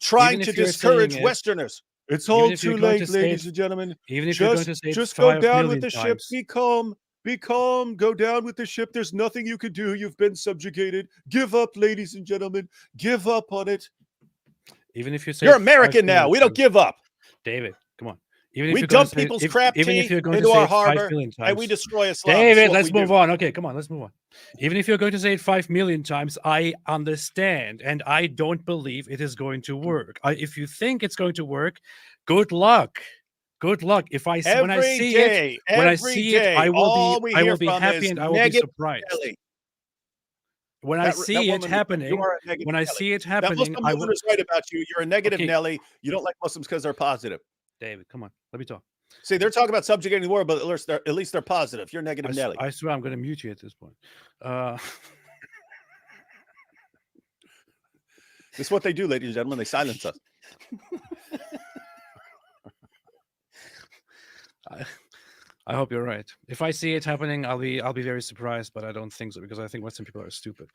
trying to discourage Westerners. It's all too late, ladies and gentlemen. Even if you're going to say just go down with the ship. Be calm. Go down with the ship. There's nothing you can do. You've been subjugated. Give up, ladies and gentlemen. Give up on it. Even if you say you're American now, we don't give up. David, come on. We dump people's crap tea into our harbor and we destroy Islam. David, let's move on. Okay, come on, let's move on. Even if you're going to say it 5 million times, I understand, and I don't believe it is going to work. If you think it's going to work, good luck. Good luck. When I Every see day, it, when I see it, I all we will hear be from happy is and I will be negative surprised. Nelly. When I see it woman, happening, you are a negative when I Nelly. see it That happening, Muslim I woman will. is right about you. You're a negative Okay, Nelly. You don't like Muslims because they're positive. David, come on, let me talk. See, they're talking about subjugating the world, but at least they're positive. You're negative Nelly. I swear I'm going to mute you at this point. This is what they do, ladies and gentlemen. They silence us. I hope you're right. If I see it happening, I'll be very surprised, but I don't think so because I think Western people are stupid.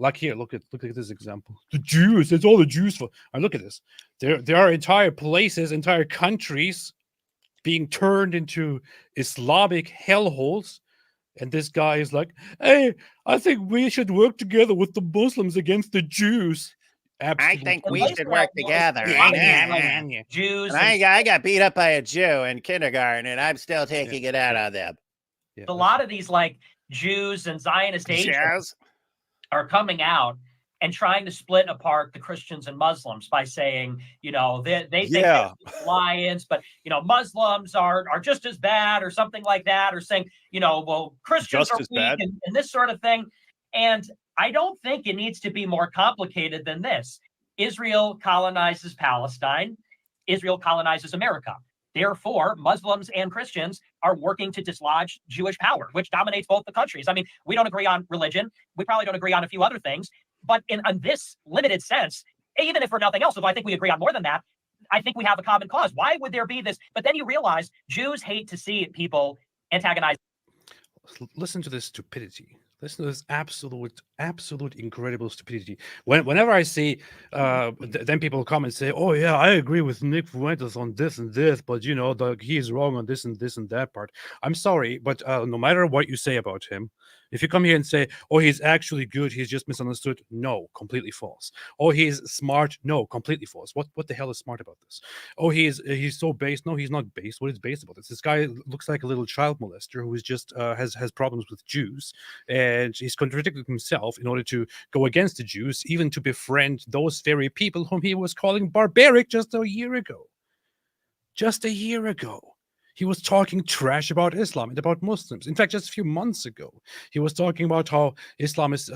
Like here, look at this example. The Jews, it's all the Jews for. And look at this. There are entire places, entire countries being turned into Islamic hellholes. And this guy is like, hey, I think we should work together with the Muslims against the Jews. Absolutely. I think The we place should where work I was, together. a Yeah, lot of yeah, these, like, yeah, yeah. Jews And and I got beat up by a Jew in kindergarten, and I'm still taking it out on them. Yeah, a lot of these like Jews and Zionist agents Jews? are coming out and trying to split apart the Christians and Muslims by saying, you know, they think Yeah. they're alliance, but you know, Muslims are just as bad or something like that, or saying, you know, well, Christians Just are as weak bad. and this sort of thing. And I don't think it needs to be more complicated than this. Israel colonizes Palestine. Israel colonizes America. Therefore, Muslims and Christians are working to dislodge Jewish power, which dominates both the countries. I mean, we don't agree on religion. We probably don't agree on a few other things. But in this limited sense, even if for nothing else, although I think we agree on more than that, I think we have a common cause. Why would there be this? But then you realize Jews hate to see people antagonize. Listen to this stupidity. Listen to this absolute incredible stupidity. Whenever I see, then people come and say, "Oh yeah, I agree with Nick Fuentes on this and this, but you know, he's wrong on this and this and that part." I'm sorry, but no matter what you say about him, if you come here and say, "Oh, he's actually good, he's just misunderstood," no, completely false. Oh, he's smart, no, completely false. What the hell is smart about this? Oh, he's so based. No, he's not based. What is based about this? This guy looks like a little child molester who is just has problems with Jews, and he's contradicted himself in order to go against the Jews, even to befriend those very people whom he was calling barbaric just a year ago. Just a year ago. He was talking trash about Islam and about Muslims. In fact, just a few months ago, he was talking about how Islam is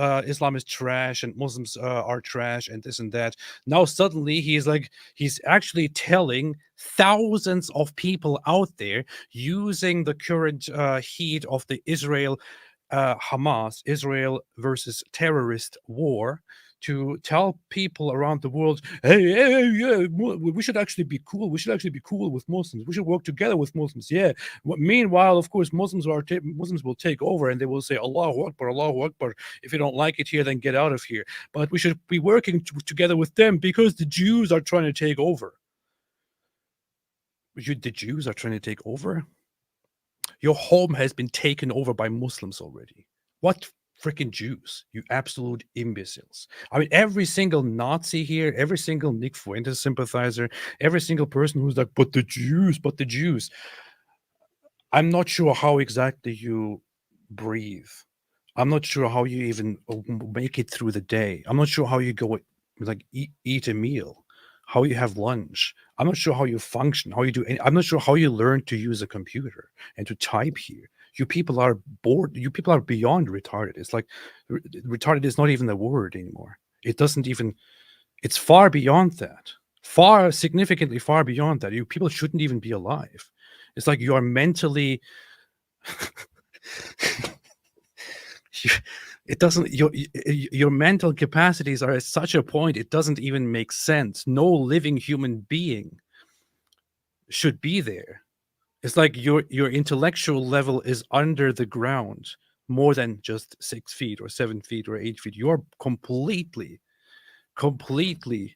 trash and Muslims are trash and this and that. Now suddenly he's actually telling thousands of people out there using the current heat of the Israel versus terrorist war, to tell people around the world, hey, yeah, we should actually be cool. We should actually be cool with Muslims. We should work together with Muslims. Yeah. Meanwhile, of course, Muslims will take over and they will say, Allahu Akbar, Allahu Akbar. If you don't like it here, then get out of here. But we should be working together with them because the Jews are trying to take over. The Jews are trying to take over? Your home has been taken over by Muslims already. What freaking Jews, you absolute imbeciles. I mean, every single Nazi here, every single Nick Fuentes sympathizer, every single person who's like, but the Jews. I'm not sure how exactly you breathe. I'm not sure how you even make it through the day. I'm not sure how you go, like, eat a meal, how you have lunch. I'm not sure how you function, how you do. I'm not sure how you learn to use a computer and to type here. You people are bored. You people are beyond retarded. It's like retarded is not even a word anymore. It doesn't even. It's far beyond that. Significantly far beyond that. You people shouldn't even be alive. It's like you are mentally. It doesn't. Your mental capacities are at such a point. It doesn't even make sense. No living human being should be there. It's like your intellectual level is under the ground more than just 6 feet or 7 feet or 8 feet. You're completely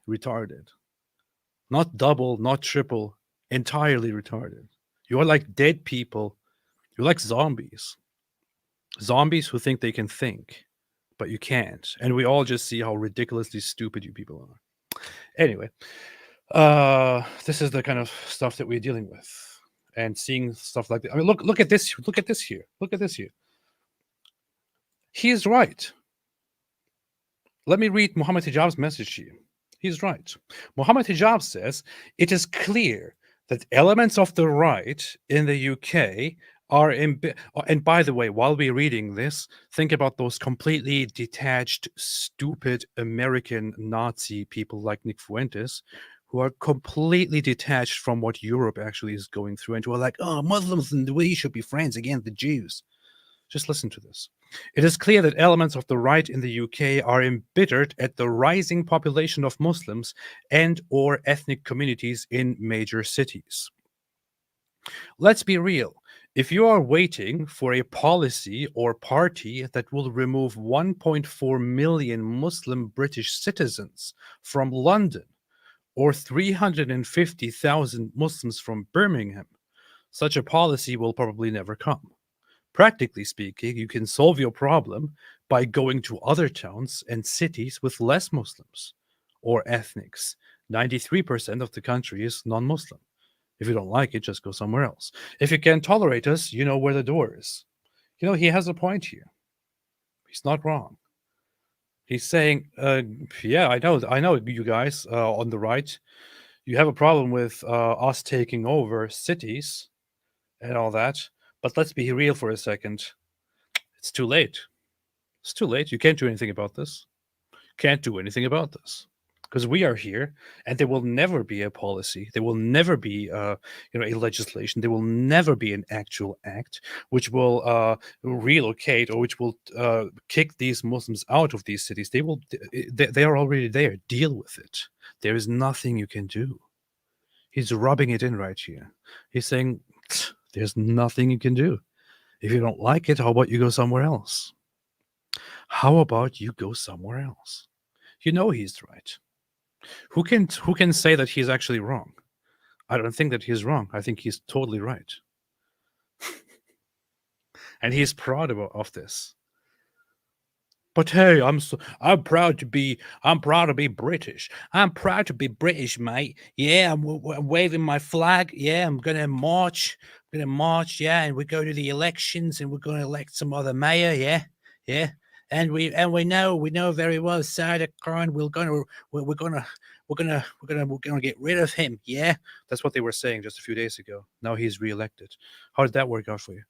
retarded. Not double, not triple, entirely retarded. You're like dead people. You're like zombies. Zombies who think they can think, but you can't. And we all just see how ridiculously stupid you people are. Anyway, this is the kind of stuff that we're dealing with. And seeing stuff like that. I mean, look at this. Look at this here. Look at this here. He is right. Let me read Muhammad Hijab's message to you. He's right. Muhammad Hijab says, it is clear that elements of the right in the UK are and by the way, while we're reading this, think about those completely detached, stupid American Nazi people like Nick Fuentes, who are completely detached from what Europe actually is going through, and who are like, oh, Muslims and we should be friends against the Jews. Just listen to this. It is clear that elements of the right in the UK are embittered at the rising population of Muslims and or ethnic communities in major cities. Let's be real. If you are waiting for a policy or party that will remove 1.4 million Muslim British citizens from London or 350,000 Muslims from Birmingham, such a policy will probably never come. Practically speaking, you can solve your problem by going to other towns and cities with less Muslims or ethnics. 93% of the country is non-Muslim. If you don't like it, just go somewhere else. If you can't tolerate us, you know where the door is. You know, he has a point here. He's not wrong. He's saying, yeah, I know you guys on the right, you have a problem with us taking over cities and all that. But let's be real for a second. It's too late. It's too late. You can't do anything about this. Can't do anything about this. Because we are here, and there will never be a policy. There will never be, a legislation. There will never be an actual act which will relocate or which will kick these Muslims out of these cities. They are already there. Deal with it. There is nothing you can do. He's rubbing it in right here. He's saying, there's nothing you can do. If you don't like it, how about you go somewhere else? How about you go somewhere else? You know he's right. Who can say that he's actually wrong? I don't think that he's wrong. I think he's totally right. And he's proud of this. But hey, I'm proud to be British. I'm proud to be British, mate. Yeah, I'm waving my flag. Yeah, I'm gonna march. Yeah, and we go to the elections, and we're gonna elect some other mayor. Yeah. And we know very well Sadat Khan. We're gonna get rid of him. Yeah, that's what they were saying just a few days ago. Now he's reelected. How did that work out for you?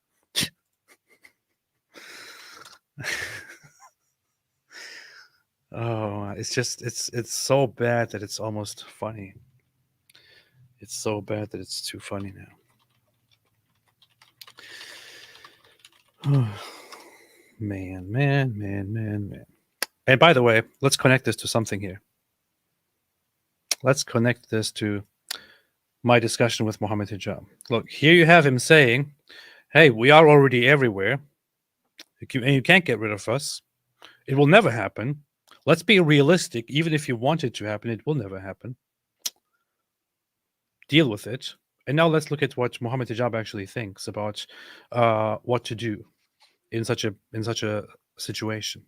Oh, it's so bad that it's almost funny. It's so bad that it's too funny now. Man. And by the way, let's connect this to something here. Let's connect this to my discussion with Muhammad Hijab. Look, here you have him saying, hey, we are already everywhere, and you can't get rid of us. It will never happen. Let's be realistic. Even if you want it to happen, it will never happen. Deal with it. And now let's look at what Muhammad Hijab actually thinks about what to do in such a situation.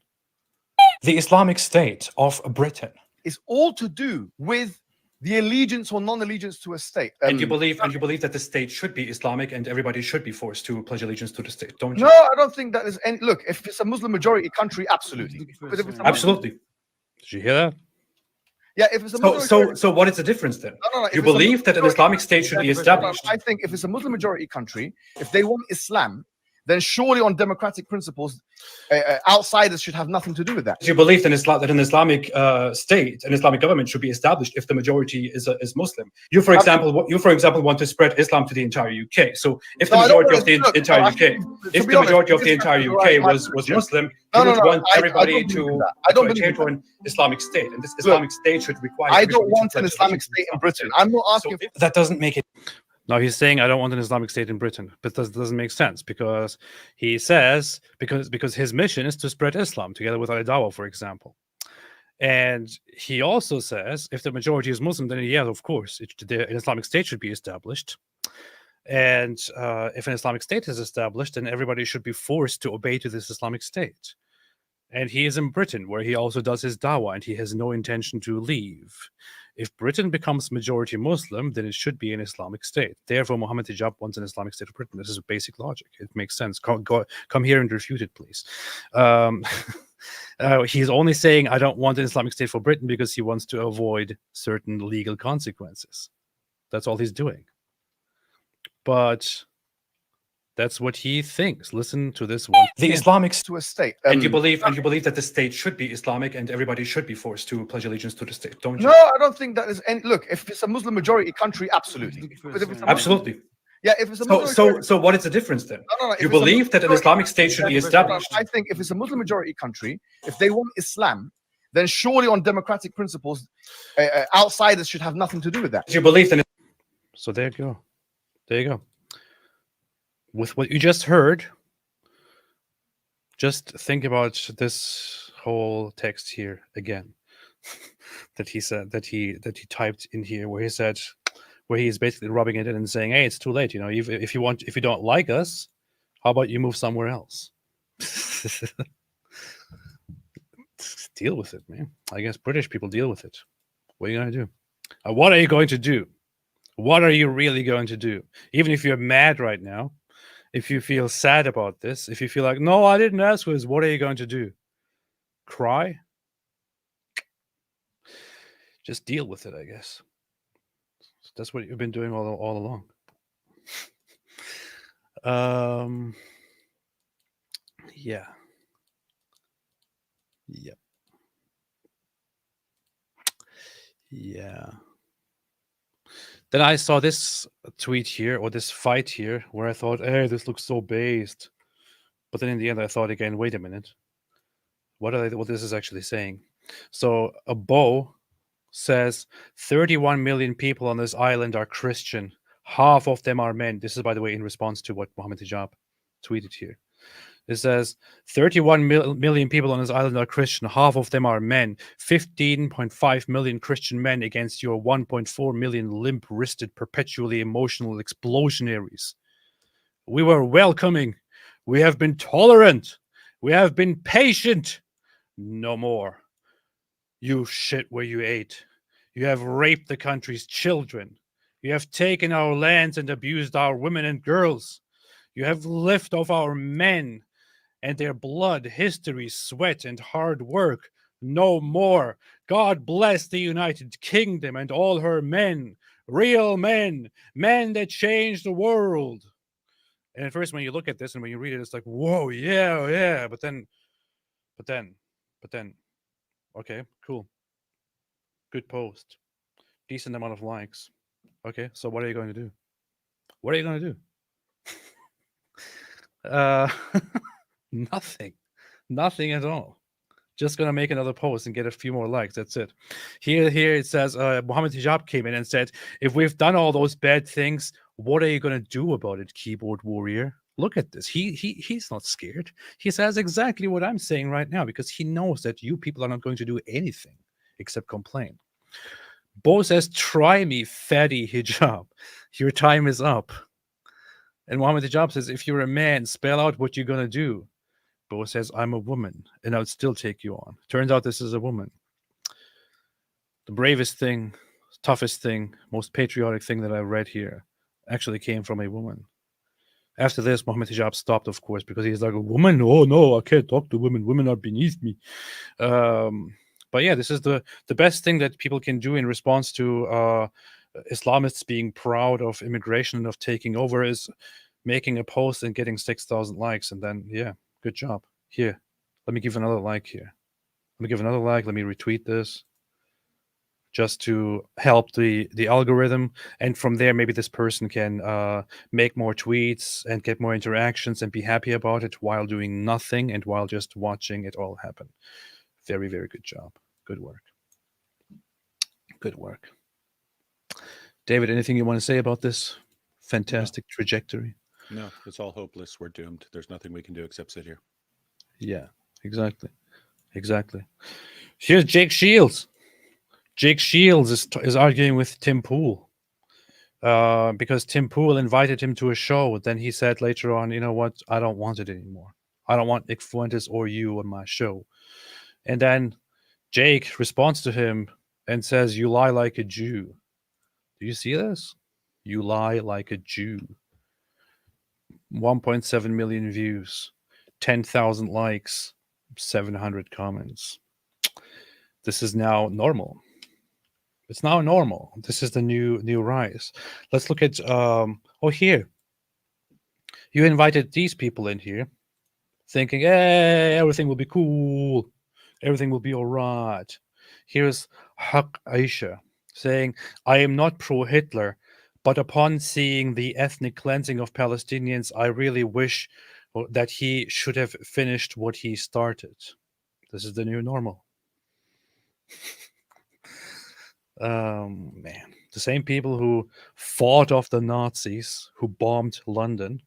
The Islamic State of Britain is all to do with the allegiance or non-allegiance to a state. And you believe that the state should be Islamic and everybody should be forced to pledge allegiance to the state, don't you? No, I don't think that is any. Look, if it's a Muslim majority country, absolutely. But if it's a absolutely. Did you hear that? Yeah, if it's a Muslim so what is the difference then? No, you believe that an Islamic state should be established? I think if it's a Muslim majority country, if they want Islam, then surely on democratic principles, outsiders should have nothing to do with that. You believe that an Islamic state, an Islamic government should be established if the majority is Muslim. You, for example, want to spread Islam to the entire UK. So if the majority of the entire UK, if the majority of the entire UK was Muslim, you would want everybody to adhere to an Islamic state, and this Islamic state should require. I don't want an Islamic state in Britain. I'm not asking. That doesn't make it. Now he's saying I don't want an Islamic state in Britain, but that doesn't make sense because he says because his mission is to spread Islam together with Al-Dawa, for example. And he also says if the majority is Muslim, then yeah, of course, an Islamic state should be established. And if an Islamic state is established, then everybody should be forced to obey to this Islamic state. And he is in Britain, where he also does his dawah, and he has no intention to leave. If Britain becomes majority Muslim, then it should be an Islamic state. Therefore, Mohammed Hijab wants an Islamic state of Britain. This is basic logic. It makes sense. Come here and refute it, please. He's only saying, I don't want an Islamic state for Britain because he wants to avoid certain legal consequences. That's all he's doing. But that's what he thinks. Listen to this one. The Islamic To a state. and you believe that the state should be Islamic and everybody should be forced to pledge allegiance to the state, don't you? No, I don't think that is. And look, if it's a Muslim majority country, absolutely. But if it's a Muslim- Absolutely. yeah, if it's a So, Muslim so, majority, so what is the difference then? no, if You it's a believe Muslim that an majority- Islamic state should be established. I think if it's a Muslim majority country, if they want Islam, then surely on democratic principles, outsiders should have nothing to do with that. You believe that So there you go. There you go. With what you just heard, just think about this whole text here again that he said that he typed in here, where he said, where he is basically rubbing it in and saying, hey, it's too late, you know, if you don't like us, how about you move somewhere else? Deal with it, man. I guess British people deal with it. What are you going to do? What are you going to do? What are you really going to do? Even if you're mad right now, if you feel sad about this, if you feel like, no, I didn't ask for this, what are you going to do? Cry? Just deal with it, I guess. That's what you've been doing all along. Yeah. Yep. Yeah. Then I saw this tweet here, or this fight here, where I thought, hey, this looks so based. But then in the end, I thought again, wait a minute. What this is actually saying? So a Bo says 31 million people on this island are Christian. Half of them are men. This is, by the way, in response to what Mohammed Hijab tweeted here. It says 31 million people on this island are Christian. Half of them are men. 15.5 million Christian men against your 1.4 million limp-wristed, perpetually emotional explosionaries. We were welcoming. We have been tolerant. We have been patient. No more. You shit where you ate. You have raped the country's children. You have taken our lands and abused our women and girls. You have lived off our men and their blood, history, sweat, and hard work. No more. God bless the United Kingdom and all her men, real men, men that change the world. And at first, when you look at this and when you read it, it's like, whoa, yeah. But then, okay, cool. Good post. Decent amount of likes. Okay, so what are you going to do? What are you going to do? Nothing at all. Just gonna make another post and get a few more likes. That's it. Here it says Mohammed Hijab came in and said, if we've done all those bad things, what are you gonna do about it, keyboard warrior? Look at this. He's not scared. He says exactly what I'm saying right now, because he knows that you people are not going to do anything except complain. Bo says, try me, fatty Hijab. Your time is up. And Mohammed Hijab says, if you're a man, spell out what you're gonna do. Bo says, I'm a woman, and I would still take you on. Turns out this is a woman. The bravest thing, toughest thing, most patriotic thing that I read here actually came from a woman. After this, Mohammed Hijab stopped, of course, because he's like, a woman? Oh, no, I can't talk to women. Women are beneath me. But yeah, this is the best thing that people can do in response to Islamists being proud of immigration and of taking over, is making a post and getting 6,000 likes. And then, yeah. Good job. Here, let me give another like here. Let me give another like. Let me retweet this just to help the algorithm. And from there, maybe this person can make more tweets and get more interactions and be happy about it while doing nothing and while just watching it all happen. Very, very good job. Good work. Good work. David, anything you want to say about this fantastic trajectory? No, it's all hopeless. We're doomed. There's nothing we can do except sit here. Yeah, exactly. Here's Jake Shields. Jake Shields is arguing with Tim Pool because Tim Pool invited him to a show. Then he said later on, you know what? I don't want it anymore. I don't want Nick Fuentes or you on my show. And then Jake responds to him and says, "You lie like a Jew." Do you see this? You lie like a Jew. 1.7 million views, 10,000 likes, 700 comments. This is now normal. It's now normal. This is the new rise. Let's look at here. You invited these people in here thinking, hey, everything will be cool. Everything will be all right. Here's Haq Aisha saying, I am not pro-Hitler, but upon seeing the ethnic cleansing of Palestinians, I really wish that he should have finished what he started. This is the new normal. Man, the same people who fought off the Nazis, who bombed London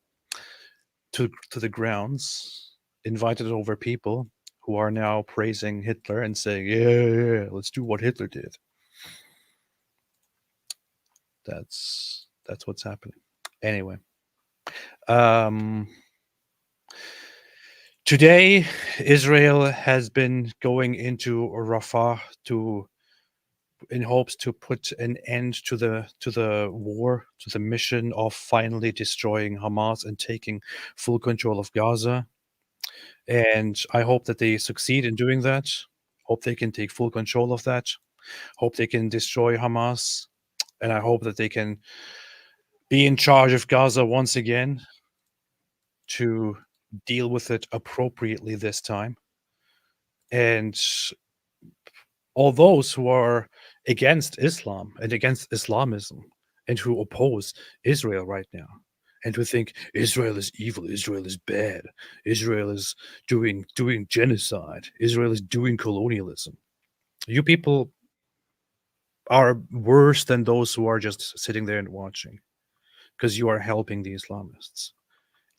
to the grounds, invited over people who are now praising Hitler and saying, yeah, let's do what Hitler did. That's what's happening. Anyway, today Israel has been going into Rafah in hopes to put an end to the war, to the mission of finally destroying Hamas and taking full control of Gaza. And I hope that they succeed in doing that. Hope they can take full control of that. Hope they can destroy Hamas. And I hope that they can be in charge of Gaza once again to deal with it appropriately this time. And all those who are against Islam and against Islamism and who oppose Israel right now and who think Israel is evil, Israel is bad, Israel is doing genocide, Israel is doing colonialism. You people are worse than those who are just sitting there and watching, because you are helping the Islamists.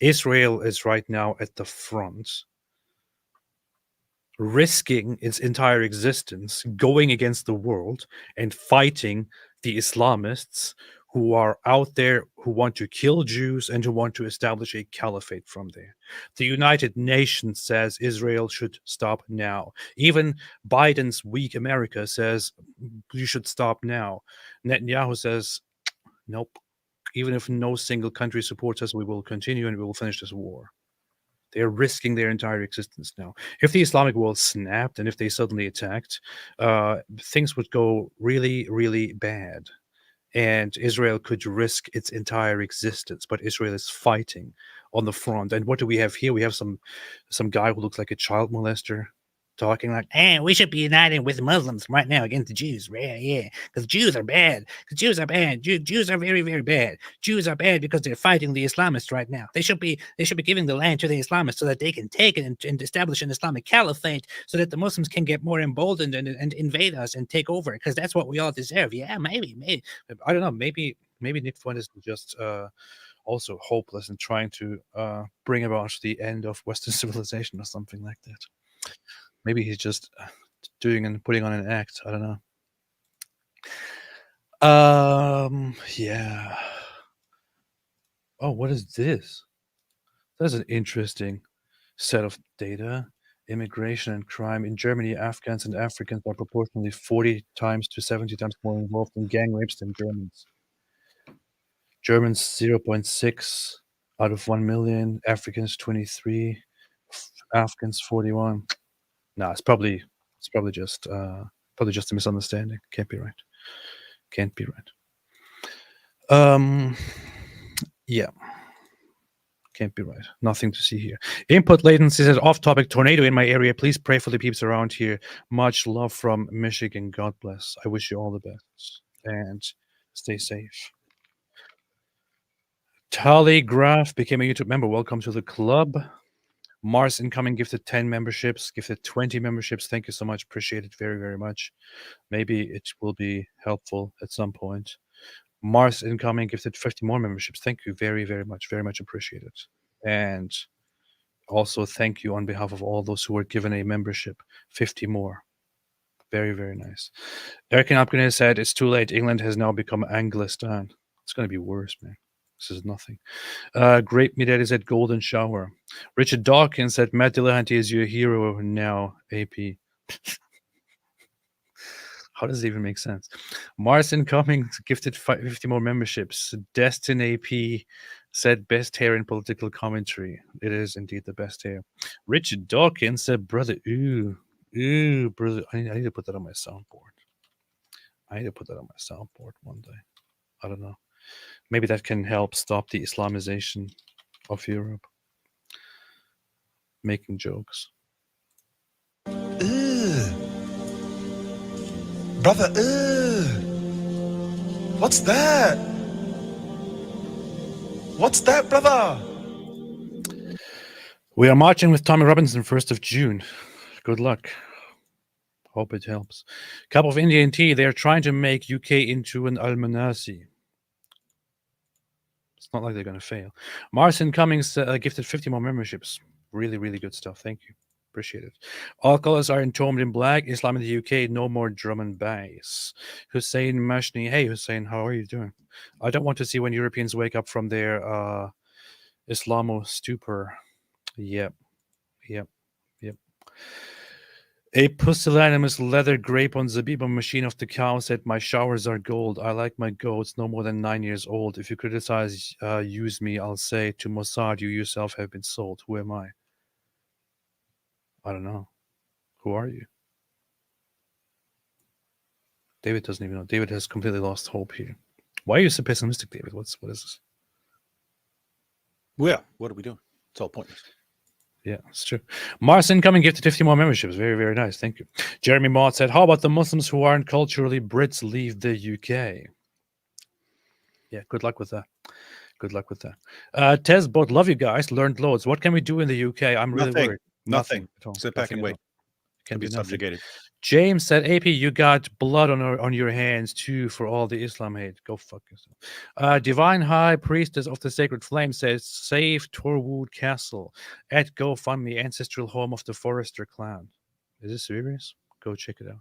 Israel is right now at the front, risking its entire existence, going against the world and fighting the Islamists who are out there, who want to kill Jews and who want to establish a caliphate from there. The United Nations says Israel should stop now. Even Biden's weak America says you should stop now. Netanyahu says, nope. Even if no single country supports us, we will continue and we will finish this war. They're risking their entire existence now. If the Islamic world snapped and if they suddenly attacked, things would go really, really bad. And Israel could risk its entire existence. But Israel is fighting on the front. And what do we have here? We have some guy who looks like a child molester talking like, we should be united with Muslims right now against the Jews. Yeah, because Jews are bad. Because Jews are bad. Jews are very, very bad. Jews are bad because they're fighting the Islamists right now. They should be giving the land to the Islamists so that they can take it and establish an Islamic caliphate so that the Muslims can get more emboldened and invade us and take over, because that's what we all deserve. Yeah, maybe. I don't know. Maybe Nick Fuentes is just also hopeless and trying to bring about the end of Western civilization or something like that. Maybe he's just doing and putting on an act. I don't know. Yeah. Oh, what is this? That's an interesting set of data. Immigration and crime. In Germany, Afghans and Africans are proportionally 40 times to 70 times more involved in gang rapes than Germans. Germans 0.6 out of 1 million. Africans 23. Afghans 41. No, it's probably just a misunderstanding. Can't be right. Yeah. Can't be right. Nothing to see here. Input latency says off-topic tornado in my area. Please pray for the peeps around here. Much love from Michigan. God bless. I wish you all the best and stay safe. Tallygraph became a YouTube member. Welcome to the club. Mars Incoming gifted 10 memberships, gifted 20 memberships. Thank you so much. Appreciate it very, very much. Maybe it will be helpful at some point. Mars Incoming gifted 50 more memberships. Thank you very, very much. Very much appreciated. And also thank you on behalf of all those who were given a membership. 50 more. Very, very nice. Eric Apkiner said, it's too late. England has now become Anglistan. It's going to be worse, man. This is nothing. Great Me Daddy said Golden Shower. Richard Dawkins said Matt Dillahunty is your hero now, AP. How does it even make sense? Mars Incoming gifted 50 more memberships. Destin AP said best hair in political commentary. It is indeed the best hair. Richard Dawkins said, brother, ooh, brother. I need to put that on my soundboard. One day. I don't know. Maybe that can help stop the Islamization of Europe. Making jokes. Brother, what's that? What's that, brother? We are marching with Tommy Robinson 1st of June. Good luck. Hope it helps. Cup of Indian tea. They are trying to make UK into an Almanasi. It's not like they're going to fail. Marcin Cummings gifted 50 more memberships. Really, really good stuff. Thank you. Appreciate it. All colors are entombed in black. Islam in the UK. No more drum and bass. Hussein Mashni. Hey, Hussein, how are you doing? I don't want to see when Europeans wake up from their Islamo stupor. Yep. A pusillanimous leather grape on Zabiba machine of the cow said, my showers are gold. I like my goats no more than 9 years old. If you criticize, use me, I'll say to Mossad, you yourself have been sold. Who am I? I don't know. Who are you? David doesn't even know. David has completely lost hope here. Why are you so pessimistic, David? What is this? Well, what are we doing? It's all pointless. Yeah, it's true. Mars Incoming gifted 50 more memberships. Very, very nice. Thank you. Jeremy Mott said, how about the Muslims who aren't culturally Brits leave the UK? Yeah, good luck with that. Tesbot, love you guys. Learned loads. What can we do in the UK? I'm really worried. Nothing. At all. Sit back and wait. Can be do nothing. subjugated. James said, AP, you got blood on your hands too for all the Islam hate. Go fuck yourself. Divine High Priestess of the Sacred Flame says, save Torwood Castle at GoFundMe, ancestral home of the Forrester clan. Is this serious? Go check it out.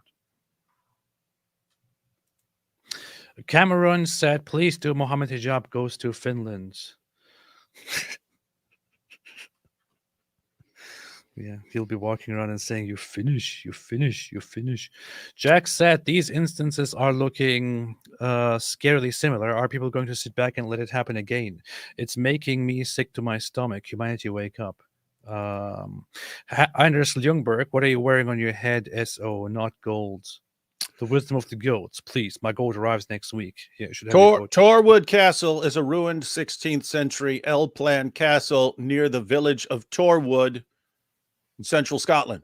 Cameron said, please do Mohammed Hijab goes to Finland. Yeah, he'll be walking around and saying, you finish. Jack said, these instances are looking scarily similar. Are people going to sit back and let it happen again? It's making me sick to my stomach. Humanity, wake up. Anders Ljungberg, what are you wearing on your head? SO, not gold. The wisdom of the goats, please. My goat arrives next week. Yeah, should have Torwood Castle is a ruined 16th century L-plan castle near the village of Torwood in central Scotland.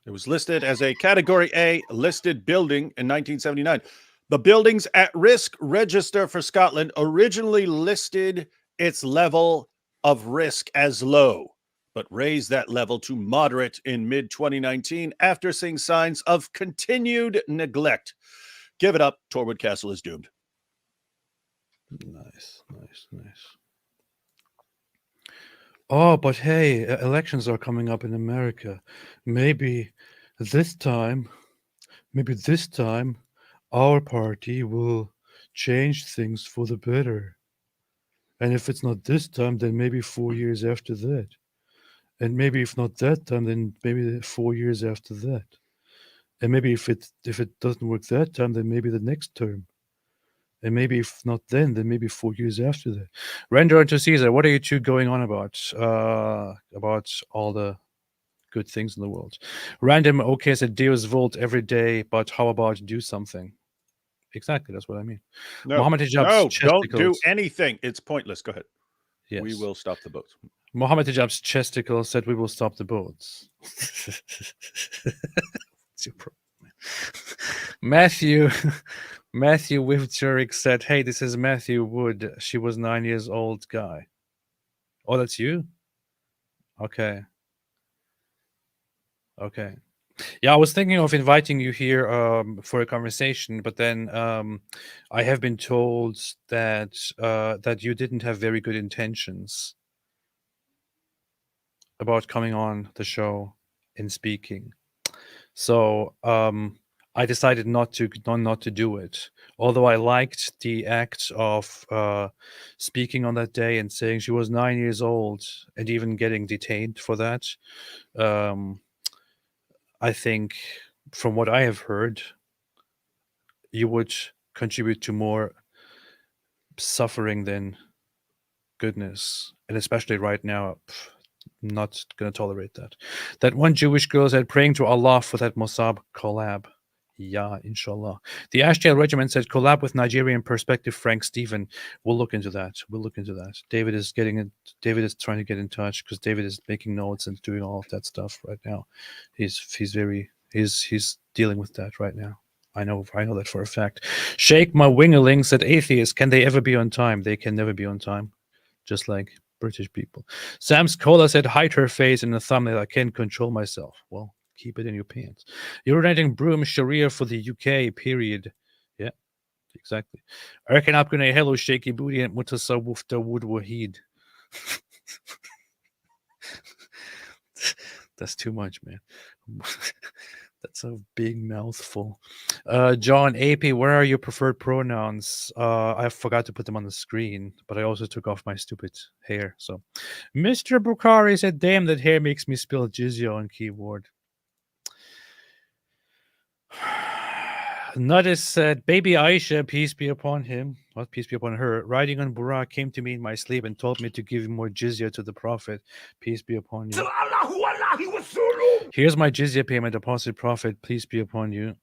It was listed as a Category A listed building in 1979. The Buildings at Risk Register for Scotland originally listed its level of risk as low, but raised that level to moderate in mid-2019 after seeing signs of continued neglect. Give it up. Torwood Castle is doomed. Nice. Oh, but hey, elections are coming up in America. Maybe this time, our party will change things for the better. And if it's not this time, then maybe 4 years after that. And maybe if not that time, then maybe 4 years after that. And maybe if it doesn't work that time, then maybe the next term. And maybe if not then maybe 4 years after that. Render unto Caesar, what are you two going on about? About all the good things in the world. Random OK said Deus Vult every day, but how about do something? Exactly, that's what I mean. No, Mohammed Hijab's don't do anything. It's pointless. Go ahead. Yes. We will stop the boats. Mohammed Hijab's chesticle said we will stop the boats. What's your problem? Matthew Wivturik said, hey, this is Matthew Wood. She was 9 years old guy. Oh, that's you? Okay. Yeah, I was thinking of inviting you here for a conversation, but then I have been told that that you didn't have very good intentions about coming on the show and speaking. So I decided not to do it. Although I liked the act of speaking on that day and saying she was 9 years old and even getting detained for that. I think from what I have heard, you would contribute to more suffering than goodness. And especially right now, not going to tolerate that. That one Jewish girl said, praying to Allah for that Mossad collab. Yeah, inshallah. The Ashdale Regiment said, collab with Nigerian perspective Frank Stephen. We'll look into that. We'll look into that. David is trying to get in touch because David is making notes and doing all of that stuff right now. He's dealing with that right now. I know that for a fact. Shake my wingerling said, atheists, can they ever be on time? They can never be on time. Just like British people. Sam's Cola said, hide her face in the thumbnail. I can't control myself. Well, keep it in your pants. You're writing broom Sharia for the UK, period. Yeah, exactly. I reckon I'm gonna hello shaky booty and mutasawwuf Dawood Wahid. That's too much, man. That's a big mouthful. John AP, where are your preferred pronouns? I forgot to put them on the screen, but I also took off my stupid hair. So, Mr. Bukhari said, damn, that hair makes me spill jizya on keyboard. Nudis said, baby Aisha, peace be upon him, what peace be upon her, riding on Burak, came to me in my sleep and told me to give more jizya to the Prophet. Peace be upon you. Here's my jizya payment, Apostate Prophet, peace be upon you.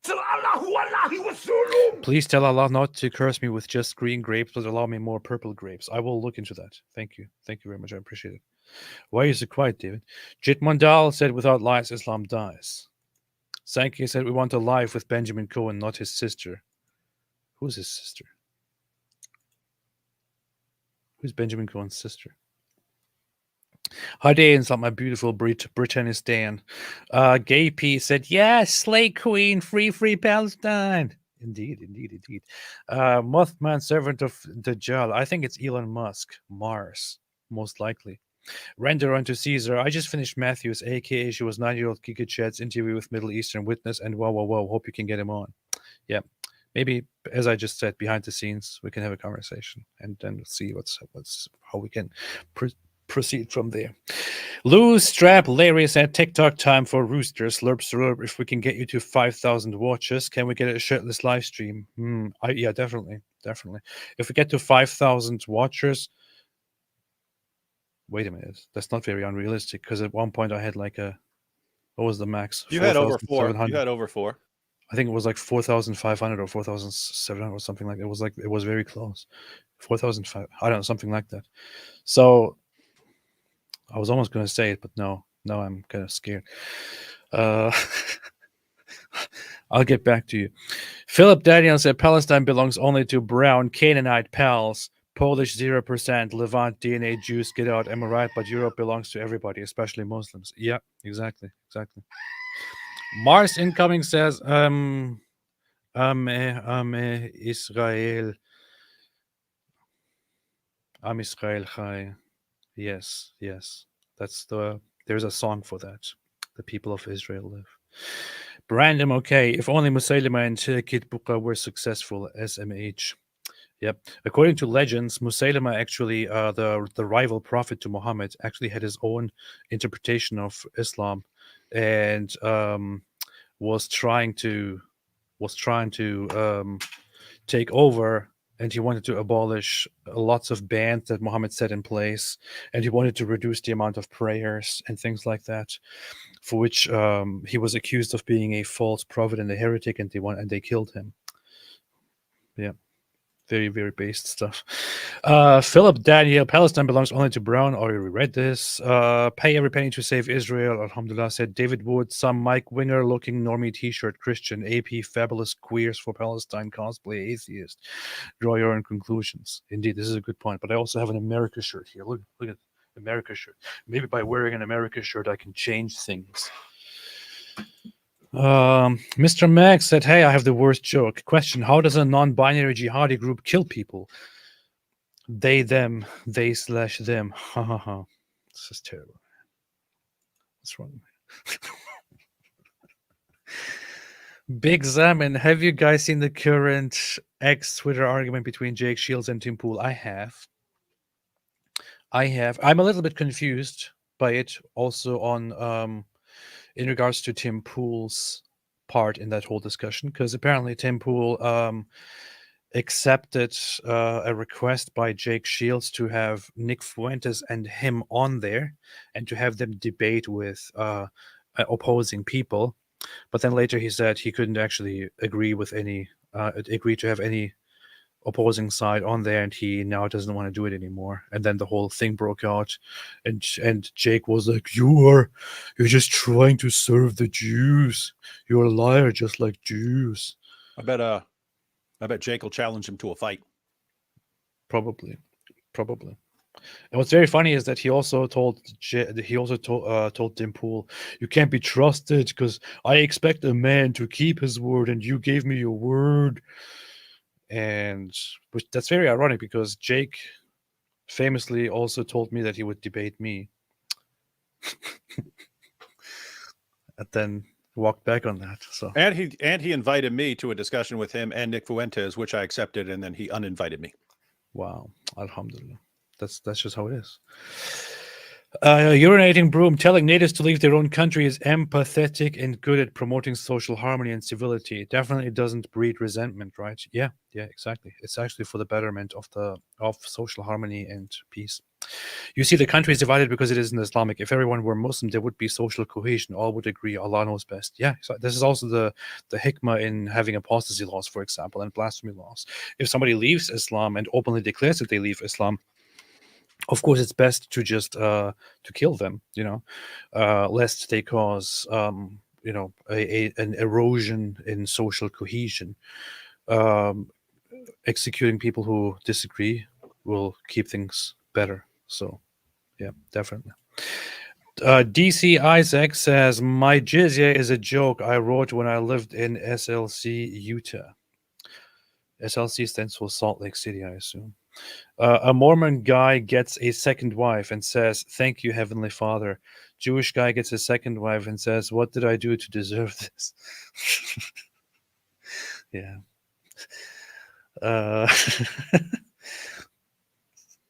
Please tell Allah not to curse me with just green grapes, but allow me more purple grapes. I will look into that. Thank you. Thank you very much. I appreciate it. Why is it quiet, David? Jit Mondal said, without lies, Islam dies. Sankey said, we want a life with Benjamin Cohen, not his sister. Who's his sister? Who's Benjamin Cohen's sister? Hi, Dan. It's not my beautiful Britannic Dan. Gay P said, yes, slay queen, free Palestine. Indeed. Mothman, servant of Dajjal. I think it's Elon Musk. Mars, most likely. Render unto Caesar. I just finished Matthews, aka she was 9-year-old Kika Chad's interview with Middle Eastern Witness, and whoa. Hope you can get him on. Yeah, maybe as I just said, behind the scenes, we can have a conversation and then see how we can proceed from there. Lou Strap Larry said, TikTok time for Rooster slurp. If we can get you to 5,000 watches, can we get a shirtless live stream? Yeah, definitely. If we get to 5,000 watchers. Wait a minute, that's not very unrealistic because at one point I had like what was the max? You had over 4. You had over 4. I think it was like 4,500 or 4,700 or something like that. It was very close. 4,500, I don't know, something like that. So I was almost going to say it, but no, I'm kind of scared. I'll get back to you. Philip Daniel said Palestine belongs only to brown Canaanite pals. Polish 0%, Levant DNA Jews get out. Am I right? But Europe belongs to everybody, especially Muslims. Yeah, exactly. Mars incoming says, Israel. Israel Chai. Yes. There's a song for that. The people of Israel live. Brandon, okay. If only Musaylima and Kid Buqa were successful, SMH. Yep. According to legends, Musaylima actually, the rival prophet to Muhammad, actually had his own interpretation of Islam, and was trying to take over, and he wanted to abolish lots of bans that Muhammad set in place, and he wanted to reduce the amount of prayers and things like that, for which he was accused of being a false prophet and a heretic, and they killed him. Yeah. Very, very based stuff. Philip Daniel, Palestine belongs only to Brown. Already read this. Pay every penny to save Israel. Alhamdulillah, said David Wood. Some Mike Winger looking normie t-shirt. Christian. AP, fabulous queers for Palestine cosplay. Atheist. Draw your own conclusions. Indeed, this is a good point. But I also have an America shirt here. Look at America shirt. Maybe by wearing an America shirt, I can change things. Mr. Max said, hey, I have the worst joke. Question, how does a non-binary jihadi group kill people? They, them, they / them. Ha ha ha. This is terrible. What's wrong? Big Zaman, have you guys seen the current X-Twitter argument between Jake Shields and Tim Pool? I have. I'm a little bit confused by it also on in regards to Tim Pool's part in that whole discussion, because apparently Tim Pool accepted a request by Jake Shields to have Nick Fuentes and him on there and to have them debate with opposing people. But then later he said he couldn't actually agree to have any opposing side on there, and he now doesn't want to do it anymore. And then the whole thing broke out, and Jake was like, you're just trying to serve the Jews. You're a liar, just like Jews. I bet Jake will challenge him to a fight. Probably. And what's very funny is that he also told told Tim Pool, you can't be trusted because I expect a man to keep his word, and you gave me your word. And that's very ironic because Jake famously also told me that he would debate me, and then walked back on that. So and he invited me to a discussion with him and Nick Fuentes, which I accepted, and then he uninvited me. wow, alhamdulillah. That's just how it is. Urinating Broom, telling natives to leave their own country is empathetic and good at promoting social harmony and civility. It definitely doesn't breed resentment, right? Yeah, exactly. It's actually for the betterment of social harmony and peace. You see, the country is divided because it isn't Islamic. If everyone were Muslim, there would be social cohesion. All would agree. Allah knows best. Yeah, so this is also the hikmah in having apostasy laws, for example, and blasphemy laws. If somebody leaves Islam and openly declares that they leave Islam, of course, it's best to just to kill them, lest they cause an erosion in social cohesion. Executing people who disagree will keep things better. So, yeah, definitely. DC Isaac says, my jizya is a joke I wrote when I lived in SLC, Utah. SLC stands for Salt Lake City, I assume. A Mormon guy gets a second wife and says, thank you, Heavenly Father. Jewish guy gets a second wife and says, what did I do to deserve this? Yeah.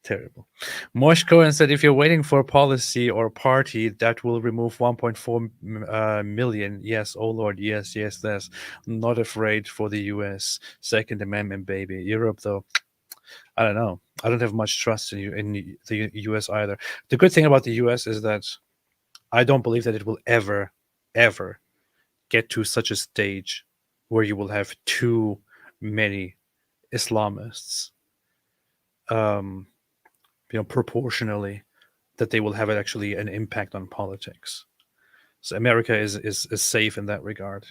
Terrible. Mosh Cohen said, if you're waiting for a policy or a party that will remove 1.4 million, yes, oh Lord, yes. Not afraid for the US. Second Amendment, baby. Europe, though, I don't know. I don't have much trust in the US either. The good thing about the US is that I don't believe that it will ever get to such a stage where you will have too many Islamists, proportionally, that they will have actually an impact on politics. So America is safe in that regard.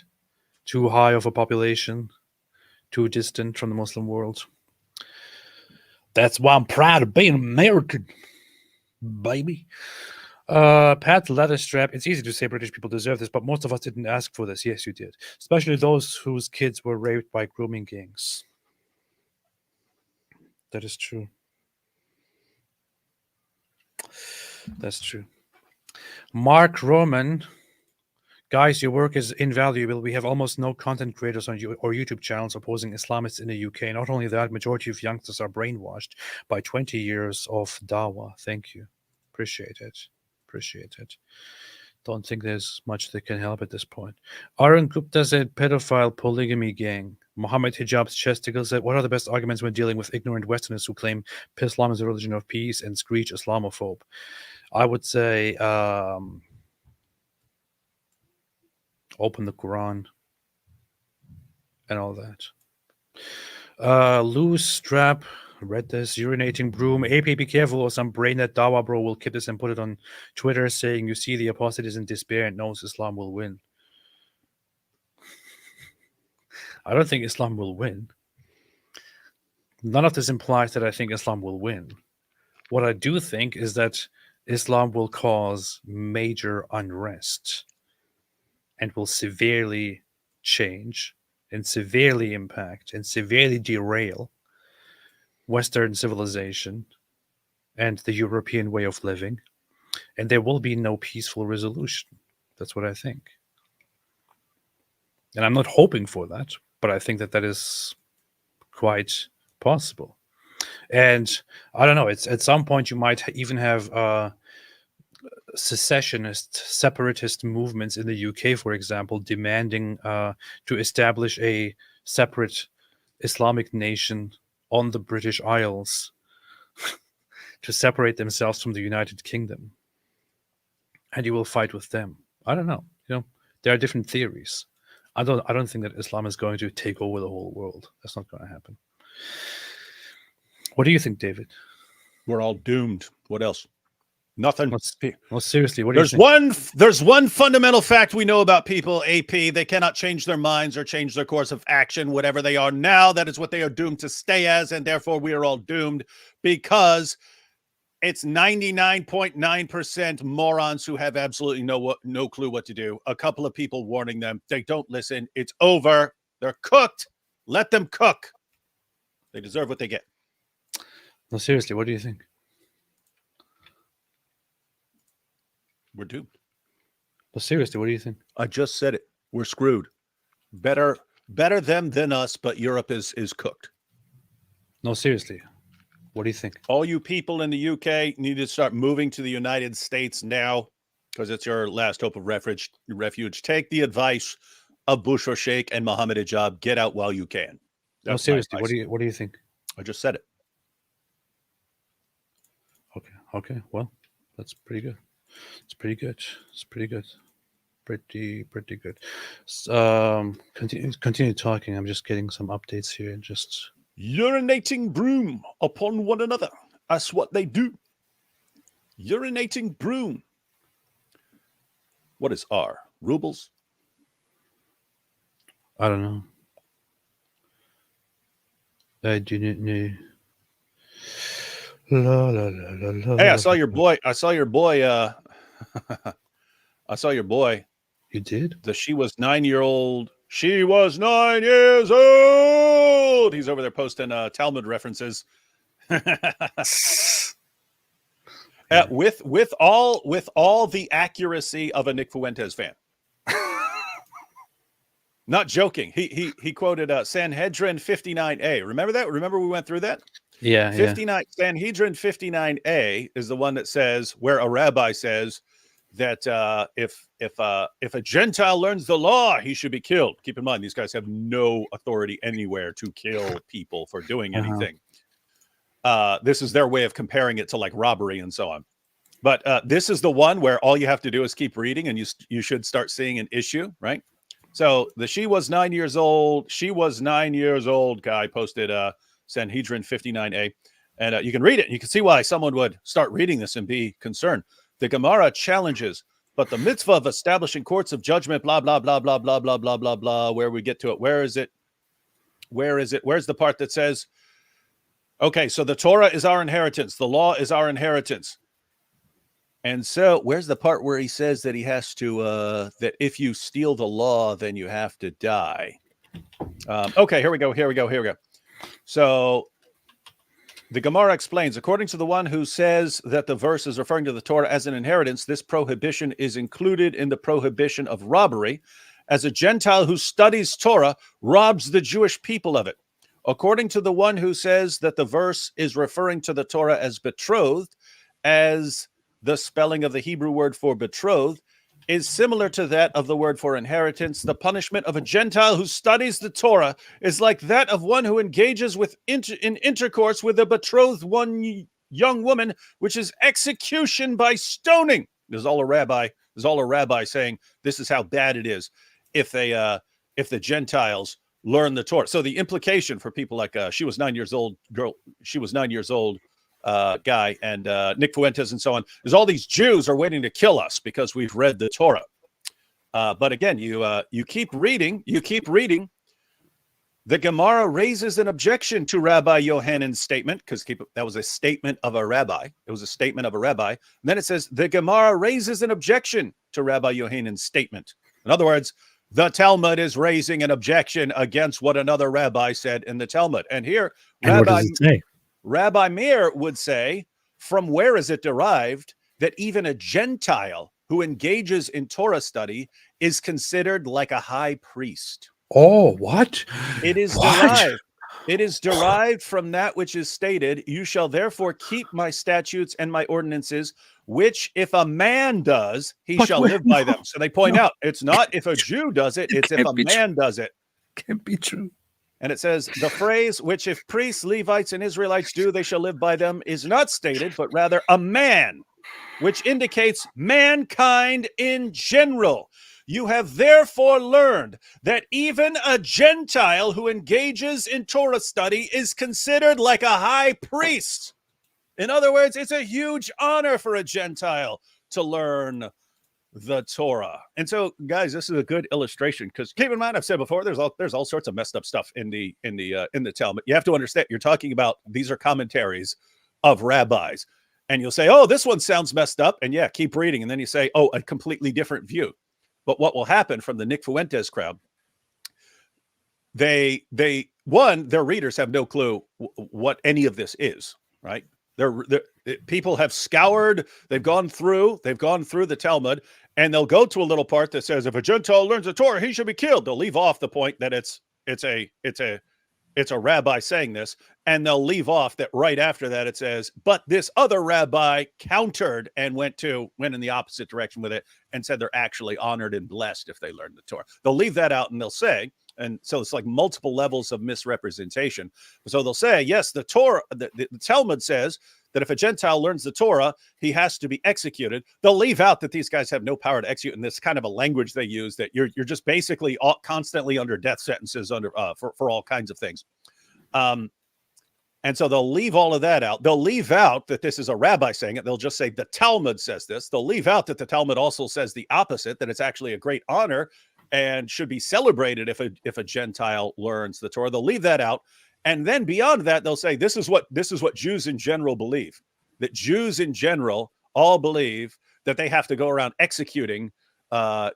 Too high of a population, too distant from the Muslim world. That's why I'm proud of being American, baby. Pat Leatherstrap, it's easy to say British people deserve this, but most of us didn't ask for this. Yes, you did. Especially those whose kids were raped by grooming gangs. That is true. That's true. Mark Roman, guys, your work is invaluable. We have almost no content creators on or YouTube channels opposing Islamists in the UK. Not only that, majority of youngsters are brainwashed by 20 years of dawah. Thank you. Appreciate it. Don't think there's much that can help at this point. Arun Gupta said, pedophile polygamy gang. Mohammed Hijab's Chesticle said, what are the best arguments when dealing with ignorant Westerners who claim Islam is a religion of peace and screech Islamophobe? I would say open the Quran and all that. Loose strap, read this, urinating broom. AP, be careful, or some brain that Dawa bro will kid this and put it on Twitter saying, you see, the apostate is in despair and knows Islam will win. I don't think Islam will win. None of this implies that I think Islam will win. What I do think is that Islam will cause major unrest and will severely change and severely impact and severely derail Western civilization and the European way of living. And there will be no peaceful resolution. That's what I think. And I'm not hoping for that, but I think that that is quite possible. And I don't know, it's at some point you might even have secessionist, separatist movements in the UK, for example, demanding to establish a separate Islamic nation on the British Isles to separate themselves from the United Kingdom. And you will fight with them. I don't know. There are different theories. I don't think that Islam is going to take over the whole world. That's not going to happen. What do you think, David? We're all doomed. What else? Nothing. Well, seriously, what do you think? There's one fundamental fact we know about people, AP. They cannot change their minds or change their course of action. Whatever they are now, that is what they are doomed to stay as, and therefore we are all doomed because it's 99.9% morons who have absolutely no clue what to do. A couple of people warning them. They don't listen. It's over. They're cooked. Let them cook. They deserve what they get. No, seriously, what do you think? We're doomed. But seriously, what do you think? I just said it. We're screwed. Better them than us, but Europe is cooked. No, seriously. What do you think? All you people in the UK need to start moving to the United States now because it's your last hope of refuge. Take the advice of Bushra Sheikh and Mohammed Hijab. Get out while you can. No, seriously, what do you think? I just said it. Okay. Well, that's pretty good. It's pretty good. Pretty good. Continue talking. I'm just getting some updates here and just urinating broom upon one another. That's what they do. Urinating broom. What is R? Rubles? I don't know. I do not know. Hey, I saw your boy. I saw your boy. You did? She was 9-year-old. She was 9 years old. He's over there posting Talmud references. With all the accuracy of a Nick Fuentes fan. Not joking. He quoted Sanhedrin 59a. Remember that? Remember we went through that? Yeah. 59 Sanhedrin 59a is the one that says where a rabbi says that if a Gentile learns the law, he should be killed. Keep in mind, these guys have no authority anywhere to kill people for doing anything. This is their way of comparing it to like robbery and so on. But this is the one where all you have to do is keep reading, and you should start seeing an issue, right? So the she was 9 years old guy posted Sanhedrin 59a, and you can read it. You can see why someone would start reading this and be concerned. The Gemara challenges, but the mitzvah of establishing courts of judgment, blah, blah, blah, blah, blah, blah, blah, blah, blah, where we get to it. Where is it? Where's the part that says, okay, so the Torah is our inheritance. The law is our inheritance. And so where's the part where he says that he has to, that if you steal the law, then you have to die? Okay, here we go. So the Gemara explains, according to the one who says that the verse is referring to the Torah as an inheritance, this prohibition is included in the prohibition of robbery, as a Gentile who studies Torah robs the Jewish people of it. According to the one who says that the verse is referring to the Torah as betrothed, as the spelling of the Hebrew word for betrothed is similar to that of the word for inheritance, the punishment of a Gentile who studies the Torah is like that of one who engages in intercourse with a betrothed young woman, which is execution by stoning. There's all a rabbi saying this is how bad it is if the Gentiles learn the Torah. So the implication for people like she was 9 years old guy and Nick Fuentes and so on is all these Jews are waiting to kill us because we've read the Torah. But again, you keep reading. The Gemara raises an objection to Rabbi Yohanan's statement, because that was a statement of a rabbi. It was a statement of a rabbi. And then it says the Gemara raises an objection to Rabbi Yohanan's statement. In other words, the Talmud is raising an objection against what another rabbi said in the Talmud. And here, what does it say? Rabbi Meir would say, from where is it derived that even a Gentile who engages in Torah study is considered like a high priest? Oh, what? It is derived. It is derived from that which is stated, you shall therefore keep my statutes and my ordinances, which if a man does, he But shall where- live by no, them. So they point no. out it's not if a Jew does it, it's if can't a be true. man does it. Can't be true. And it says the phrase, which if priests, Levites, and Israelites do, they shall live by them, is not stated, but rather a man, which indicates mankind in general. You have therefore learned that even a Gentile who engages in Torah study is considered like a high priest. In other words, it's a huge honor for a Gentile to learn the Torah. And so, guys, this is a good illustration because keep in mind, I've said before, there's all sorts of messed up stuff in the Talmud. You have to understand, you're talking about these are commentaries of rabbis, and you'll say, "Oh, this one sounds messed up," and yeah, keep reading, and then you say, "Oh, a completely different view." But what will happen from the Nick Fuentes crowd? Their readers have no clue what any of this is, right? People have scoured, they've gone through the Talmud, and they'll go to a little part that says if a Gentile learns the Torah, he should be killed. They'll leave off the point that it's a rabbi saying this, and they'll leave off that right after that it says, but this other rabbi countered and went in the opposite direction with it and said they're actually honored and blessed if they learn the Torah. They'll leave that out and they'll say, and so it's like multiple levels of misrepresentation. So they'll say, yes, the Torah, the Talmud says that if a Gentile learns the Torah, he has to be executed. They'll leave out that these guys have no power to execute, and this kind of a language they use that you're just basically constantly under death sentences for all kinds of things. And so they'll leave all of that out. They'll leave out that this is a rabbi saying it. They'll just say the Talmud says this. They'll leave out that the Talmud also says the opposite, that it's actually a great honor and should be celebrated if a Gentile learns the Torah. They'll leave that out. And then beyond that, they'll say this is what Jews in general believe, that Jews in general all believe that they have to go around executing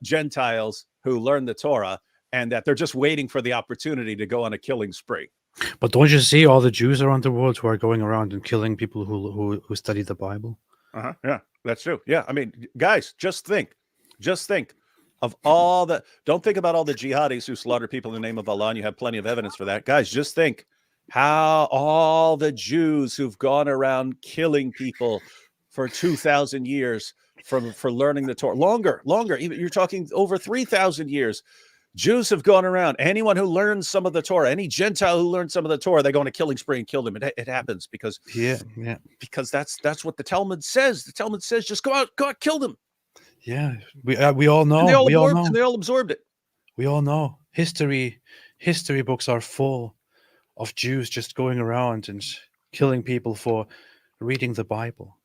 Gentiles who learn the Torah, and that they're just waiting for the opportunity to go on a killing spree. But don't you see all the Jews around the world who are going around and killing people who study the Bible? Yeah, that's true. Yeah, I mean, guys, just think of all the. Don't think about all the jihadis who slaughter people in the name of Allah, and you have plenty of evidence for that. Guys, just think how all the Jews who've gone around killing people for 2,000 years for learning the Torah, longer. Even you're talking over 3,000 years. Jews have gone around. Anyone who learns some of the Torah, any Gentile who learns some of the Torah, they go on a killing spree and kill them. It happens because because that's what the Talmud says. The Talmud says just go out, kill them. Yeah, we all know. And they all absorbed it. We all know. History books are full of Jews just going around and killing people for reading the Bible,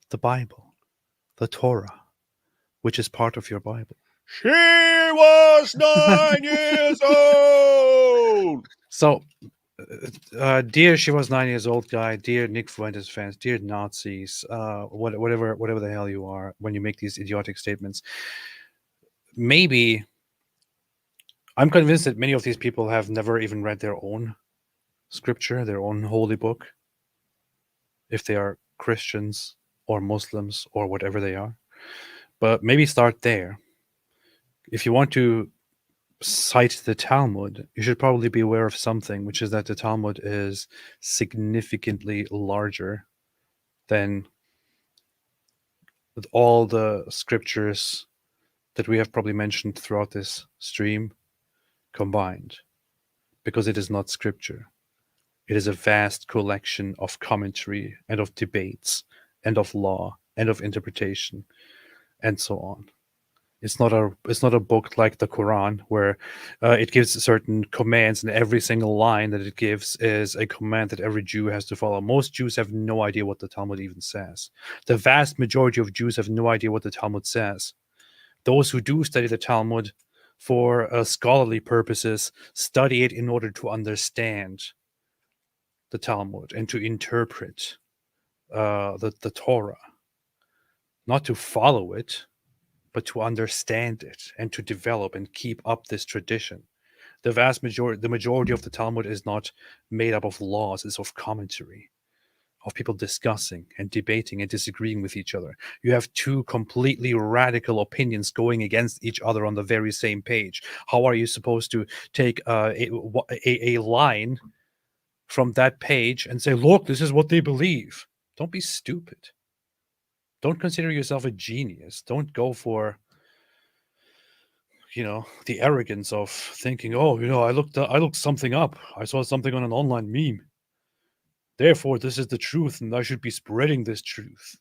the Torah, which is part of your Bible. She was 9 years old. So, dear, she was 9 years old guy, dear Nick Fuentes fans, dear Nazis, whatever the hell you are, when you make these idiotic statements, maybe I'm convinced that many of these people have never even read their own scripture, their own holy book, if they are Christians or Muslims or whatever they are. But maybe start there. If you want to cite the Talmud, you should probably be aware of something, which is that the Talmud is significantly larger than all the scriptures that we have probably mentioned throughout this stream combined, because it is not scripture. It is a vast collection of commentary and of debates and of law and of interpretation and so on. It's not a book like the Quran where it gives certain commands, and every single line that it gives is a command that every Jew has to follow. Most Jews have no idea what the Talmud even says. The vast majority of Jews have no idea what the Talmud says. Those who do study the Talmud for scholarly purposes study it in order to understand the Talmud and to interpret the Torah, not to follow it, but to understand it and to develop and keep up this tradition. The majority of the Talmud is not made up of laws, it's of commentary, of people discussing and debating and disagreeing with each other. You have two completely radical opinions going against each other on the very same page. How are you supposed to take a line from that page and say, look, this is what they believe? Don't be stupid. Don't consider yourself a genius. Don't go for, the arrogance of thinking, oh, I looked something up. I saw something on an online meme. Therefore, this is the truth, and I should be spreading this truth.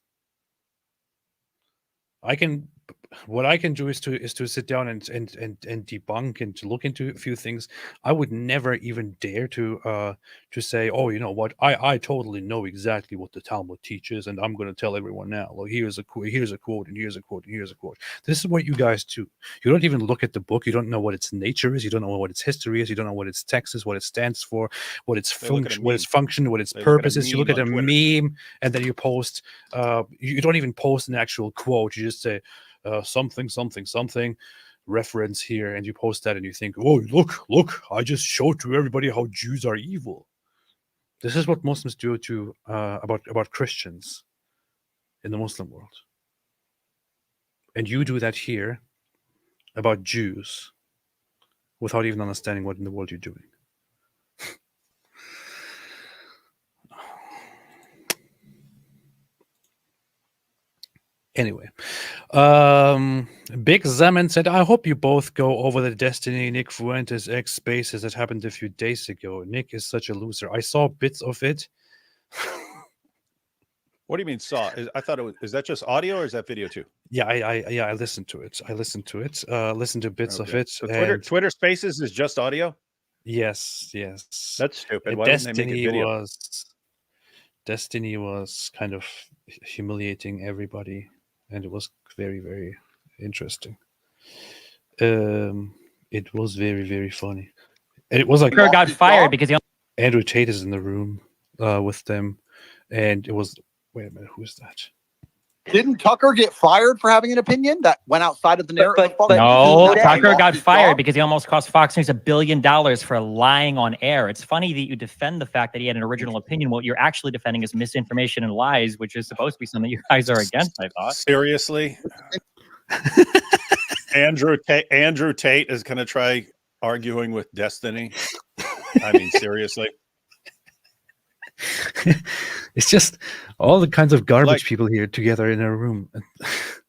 What I can do is to sit down and debunk and to look into a few things. I would never even dare to say, oh, you know what, I totally know exactly what the Talmud teaches, and I'm going to tell everyone now. Look, here's a quote, and here's a quote, and here's a quote. This is what you guys do. You don't even look at the book. You don't know what its nature is. You don't know what its history is. You don't know what its text is, what it stands for, what its function, what its purpose is. You look at a meme, and then you post. You don't even post an actual quote. You just say, something reference here, and you post that, and you think, oh, look, I just showed to everybody how Jews are evil. This is what Muslims do to about Christians in the Muslim world, and you do that here about Jews without even understanding what in the world you're doing. Anyway, Big Zeman said, I hope you both go over the Destiny Nick Fuentes X Spaces that happened a few days ago. Nick is such a loser. I saw bits of it. What do you mean saw? I thought it was. Is that just audio or is that video too? Yeah, I listened to it. Listened to bits of it. So Twitter Spaces is just audio? Yes. That's stupid. Why didn't they make a video? Destiny was kind of humiliating everybody, and it was very, very interesting. It was very, very funny. And it was like Tucker got fired because Andrew Tate is in the room with them, and it was. Wait a minute, who is that? Didn't Tucker get fired for having an opinion that went outside of the narrative? No, Tucker got fired because he almost cost Fox News $1 billion for lying on air. It's funny that you defend the fact that he had an original opinion. What you're actually defending is misinformation and lies, which is supposed to be something you guys are against, I thought. Seriously? Andrew Tate is going to try arguing with Destiny? I mean, seriously? It's just all the kinds of garbage people here together in a room.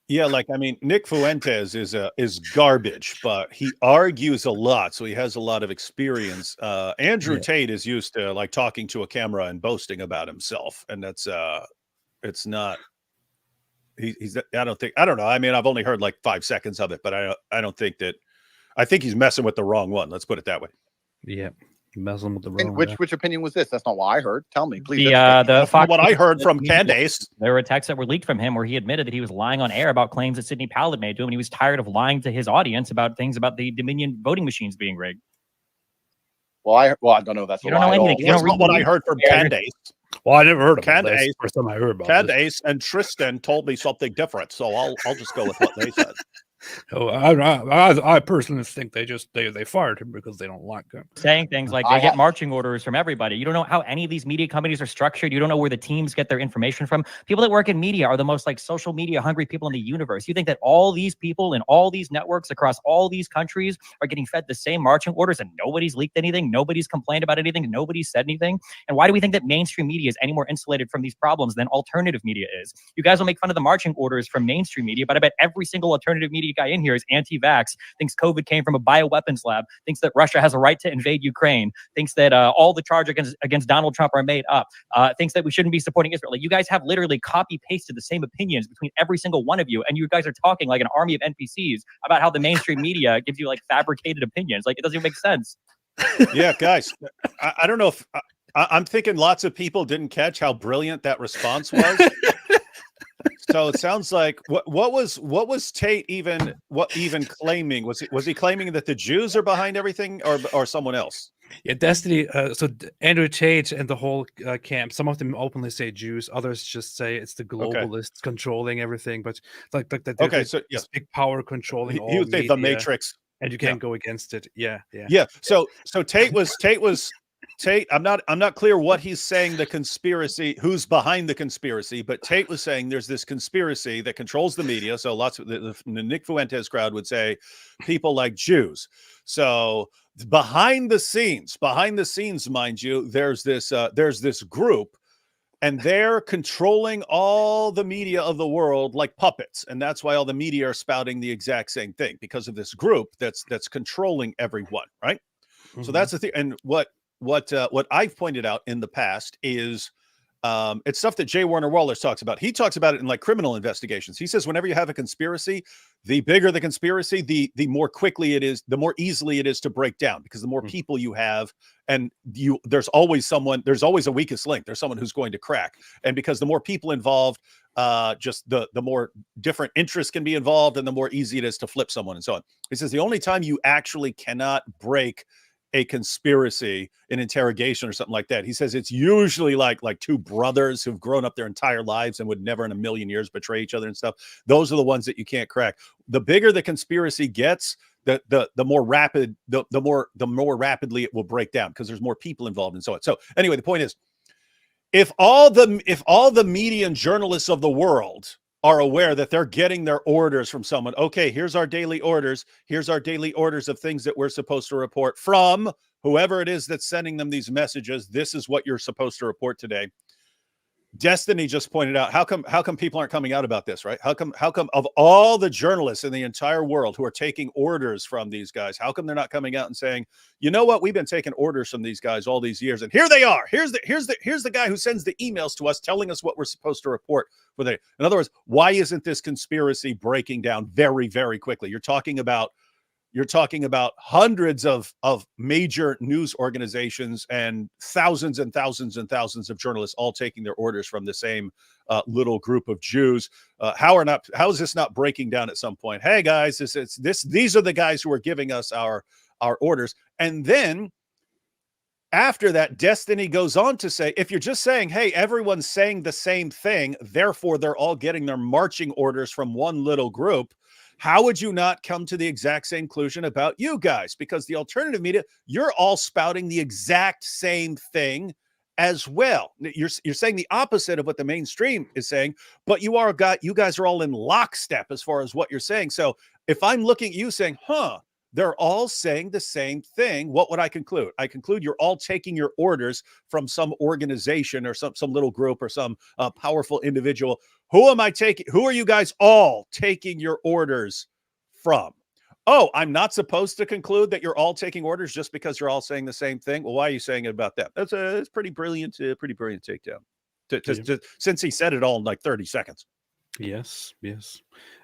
Yeah, I mean, Nick Fuentes is garbage, but he argues a lot, so he has a lot of experience. Andrew Tate is used to talking to a camera and boasting about himself, and that's it's not. He's I don't know. I mean, I've only heard 5 seconds of it, but I don't think that. I think he's messing with the wrong one. Let's put it that way. Yeah. Messing with the wrong. Which opinion was this? That's not what I heard. Tell me, please. That's not what I heard from Candace. There were texts that were leaked from him where he admitted that he was lying on air about claims that Sidney Powell had made to him, and he was tired of lying to his audience about things about the Dominion voting machines being rigged. Well, I don't know. That's you don't know anything. That's not what I heard from Candace. Well, I never heard of Candace. That's the first time I heard about Candace and Tristan told me something different, so I'll just go with what they said. Oh, I personally think they fired him because they don't like him. Saying things like they get marching orders from everybody. You don't know how any of these media companies are structured. You don't know where the teams get their information from. People that work in media are the most social media hungry people in the universe. You think that all these people in all these networks across all these countries are getting fed the same marching orders and nobody's leaked anything, nobody's complained about anything, nobody's said anything? And why do we think that mainstream media is any more insulated from these problems than alternative media is? You guys will make fun of the marching orders from mainstream media, but I bet every single alternative media guy in here is anti-vax, thinks COVID came from a bioweapons lab, thinks that Russia has a right to invade Ukraine, thinks that all the charges against Donald Trump are made up, thinks that we shouldn't be supporting Israel. You guys have literally copy-pasted the same opinions between every single one of you, and you guys are talking like an army of NPCs about how the mainstream media gives you fabricated opinions. It doesn't even make sense. Yeah, guys, I don't know if I'm thinking lots of people didn't catch how brilliant that response was. So it sounds like what was Tate even claiming? Was he claiming that the Jews are behind everything or someone else? Yeah, Destiny. So Andrew Tate and the whole camp. Some of them openly say Jews. Others just say it's the globalists controlling everything. But so yes, big power controlling all. He would say the Matrix, and you can't go against it. Yeah. So Tate was. Tate, I'm not clear what he's saying. The conspiracy, who's behind the conspiracy? But Tate was saying there's this conspiracy that controls the media. So lots of the Nick Fuentes crowd would say people like Jews. So behind the scenes, mind you, there's this group and they're controlling all the media of the world like puppets, and that's why all the media are spouting the exact same thing, because of this group that's controlling everyone, right? So that's the thing. And what I've pointed out in the past is it's stuff that J. Warner Wallace talks about. He talks about it in like criminal investigations. He says whenever you have a conspiracy, the bigger the conspiracy, the more quickly it is, the more easily it is to break down, because the more people you have, and there's always a weakest link. There's someone who's going to crack. And because the more people involved, just the more different interests can be involved, and the more easy it is to flip someone and so on. He says the only time you actually cannot break a conspiracy, an interrogation or something like that, he says it's usually like two brothers who've grown up their entire lives and would never in a million years betray each other and stuff. Those are the ones that you can't crack. The bigger the conspiracy gets, the more more rapidly it will break down, because there's more people involved and so on. So anyway, the point is, if all the media and journalists of the world are aware that they're getting their orders from someone, okay, here's our daily orders. Here's our daily orders of things that we're supposed to report from whoever it is that's sending them these messages. This is what you're supposed to report today. Destiny just pointed out, how come people aren't coming out about this, right? How come of all the journalists in the entire world who are taking orders from these guys, how come they're not coming out and saying, you know what, we've been taking orders from these guys all these years, and here they are. Here's the guy who sends the emails to us telling us what we're supposed to report. In other words, why isn't this conspiracy breaking down very, very quickly? You're talking about hundreds of major news organizations and thousands and thousands and thousands of journalists all taking their orders from the same little group of Jews. How is this not breaking down at some point? Hey guys, these are the guys who are giving us our orders. And then after that, Destiny goes on to say, if you're just saying, hey, everyone's saying the same thing, therefore they're all getting their marching orders from one little group, how would you not come to the exact same conclusion about you guys? Because the alternative media, you're all spouting the exact same thing as well. You're saying the opposite of what the mainstream is saying, but you guys are all in lockstep as far as what you're saying. So if I'm looking at you saying, they're all saying the same thing, what would I conclude? I conclude you're all taking your orders from some organization or some little group or some powerful individual. Who are you guys all taking your orders from? Oh, I'm not supposed to conclude that you're all taking orders just because you're all saying the same thing. Well, why are you saying it about that? It's pretty brilliant takedown. Since he said it all in like 30 seconds. Yes.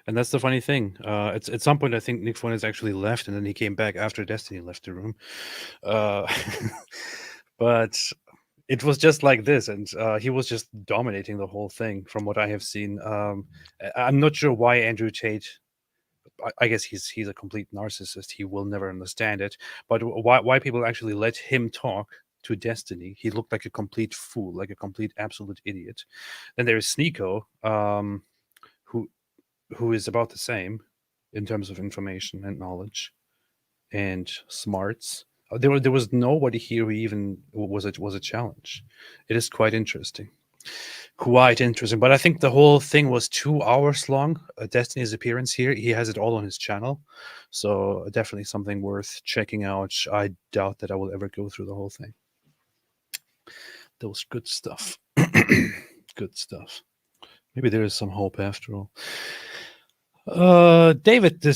And that's the funny thing. At some point, I think Nick Fuentes actually left, and then he came back after Destiny left the room. But it was just like this, and he was just dominating the whole thing from what I have seen. I'm not sure why Andrew Tate, I guess he's a complete narcissist. He will never understand it. But why people actually let him talk to Destiny? He looked like a complete fool, like a complete absolute idiot. Then there is Sneeko, who is about the same in terms of information and knowledge and smarts. There was nobody here who even was a challenge. It is quite interesting. But I think the whole thing was 2 hours long. Destiny's appearance here, he has it all on his channel, so definitely something worth checking out. I doubt that I will ever go through the whole thing. That was good stuff. Good stuff. Maybe there is some hope after all. David the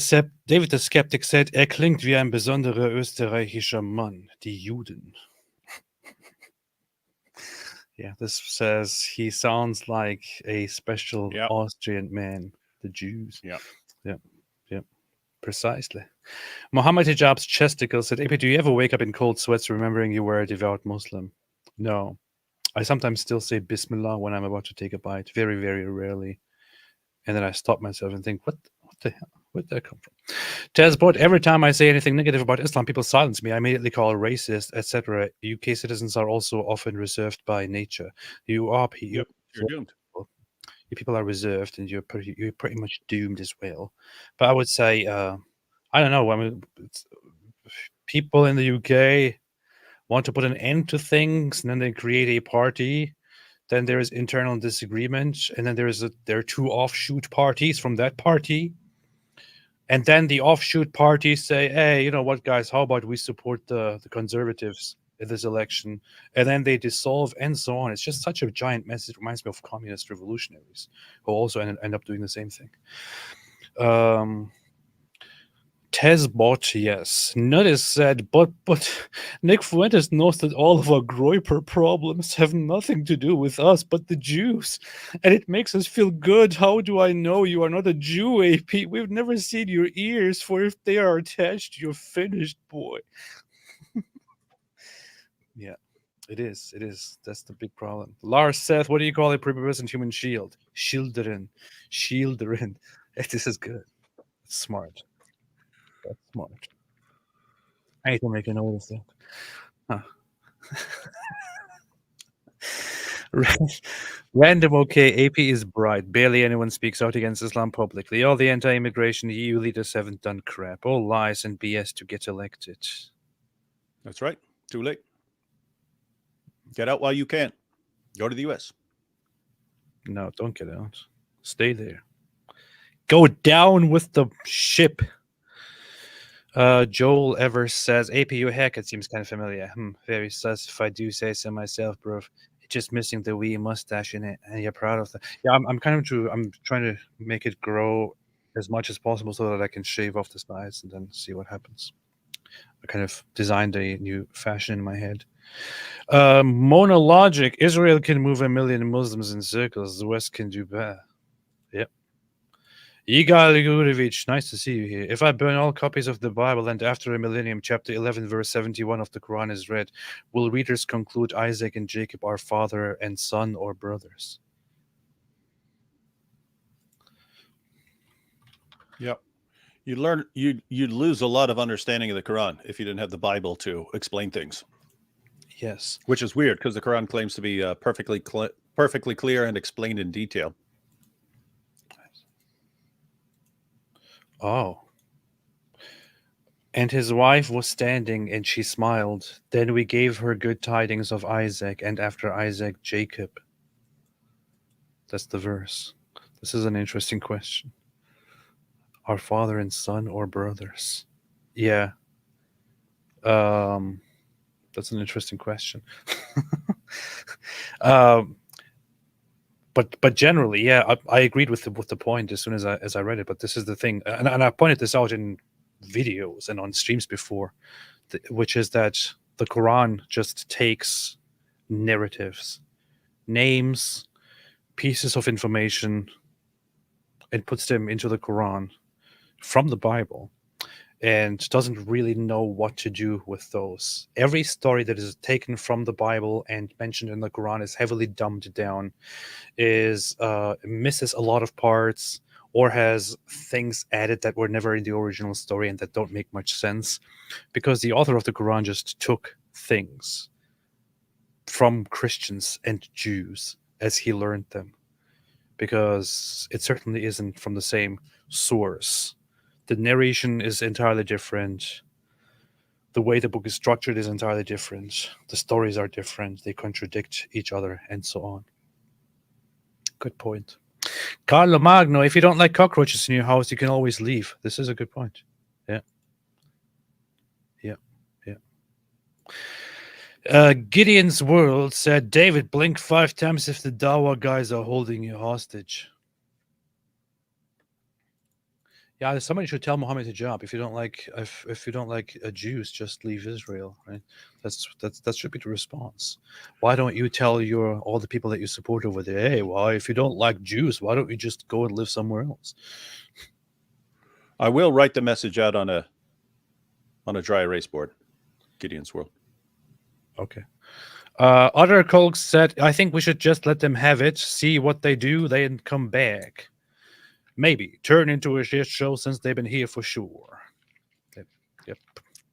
Skeptic said, klingt wie ein besonderer österreichischer Mann, die Juden. Yeah, this says he sounds like a special Austrian man, the Jews. Yeah, precisely. Mohammed Hijab's Chesticle said, AP, do you ever wake up in cold sweats remembering you were a devout Muslim? No. I sometimes still say Bismillah when I'm about to take a bite, very, very rarely. And then I stop myself and think, what the hell? Where'd that come from? Tazbot, every time I say anything negative about Islam, people silence me. I immediately call racist, etc. UK citizens are also often reserved by nature. You're doomed. People are reserved, and you're pretty much doomed as well. But I would say, I don't know. I mean, people in the UK want to put an end to things, and then they create a party. Then there is internal disagreement, and then there are two offshoot parties from that party. And then the offshoot parties say, hey, you know what, guys, how about we support the conservatives in this election, and then they dissolve and so on. It's just such a giant mess. It reminds me of communist revolutionaries who also end up doing the same thing. Tesbot, yes. Nuttis said, but Nick Fuentes knows that all of our Groiper problems have nothing to do with us but the Jews. And it makes us feel good. How do I know you are not a Jew, AP? We've never seen your ears, for if they are attached, you're finished, boy. Yeah, it is. It is. That's the big problem. Lars Seth, what do you call a prepubescent human shield? Shieldrin. Shieldrin. This is good. It's smart. That's smart. I need to make a note of that. Huh. Random OK. AP is bright. Barely anyone speaks out against Islam publicly. All the anti-immigration EU leaders haven't done crap. All lies and BS to get elected. That's right. Too late. Get out while you can. Go to the U.S. No, don't get out. Stay there. Go down with the ship. Joel Evers says, AP, your haircut seems kind of familiar. Very sus if I do say so myself, bro. It's just missing the wee mustache in it, and you're proud of that. Yeah, I'm trying to make it grow as much as possible so that I can shave off the sides and then see what happens. I kind of designed a new fashion in my head. Mona Logic, Israel can move 1 million Muslims in circles. The West can do better. Yep. Yigal Gurevich, nice to see you here. If I burn all copies of the Bible and after a millennium, chapter 11, verse 71 of the Quran is read, will readers conclude Isaac and Jacob are father and son or brothers? Yep. You'd lose a lot of understanding of the Quran if you didn't have the Bible to explain things. Yes. Which is weird because the Quran claims to be perfectly clear and explained in detail. Oh. And his wife was standing, and she smiled. Then we gave her good tidings of Isaac, and after Isaac, Jacob. That's the verse. This is an interesting question. Our father and son or brothers? Yeah. That's an interesting question. But generally, yeah, I agreed with the point as soon as I read it. But this is the thing, and I pointed this out in videos and on streams before, which is that the Quran just takes narratives, names, pieces of information, and puts them into the Quran from the Bible, and doesn't really know what to do with those. Every story that is taken from the Bible and mentioned in the Quran is heavily dumbed down, misses a lot of parts, or has things added that were never in the original story and that don't make much sense, because the author of the Quran just took things from Christians and Jews as he learned them, because it certainly isn't from the same source. The narration is entirely different. The way the book is structured is entirely different. The stories are different. They contradict each other and so on. Good point. Carlo Magno, if you don't like cockroaches in your house, you can always leave. This is a good point. Yeah. Gideon's World said, David, blink 5 times if the Dawa guys are holding you hostage. Yeah, somebody should tell Muhammad Hijab, if you don't like Jews, just leave Israel, right? That should be the response. Why don't you tell all the people that you support over there, hey, well, if you don't like Jews, why don't you just go and live somewhere else? I will write the message out on a dry erase board. Gideon's World. Okay. Other colleagues said, I think we should just let them have it, see what they do, then come back. Maybe turn into a shit show since they've been here for sure. Yep.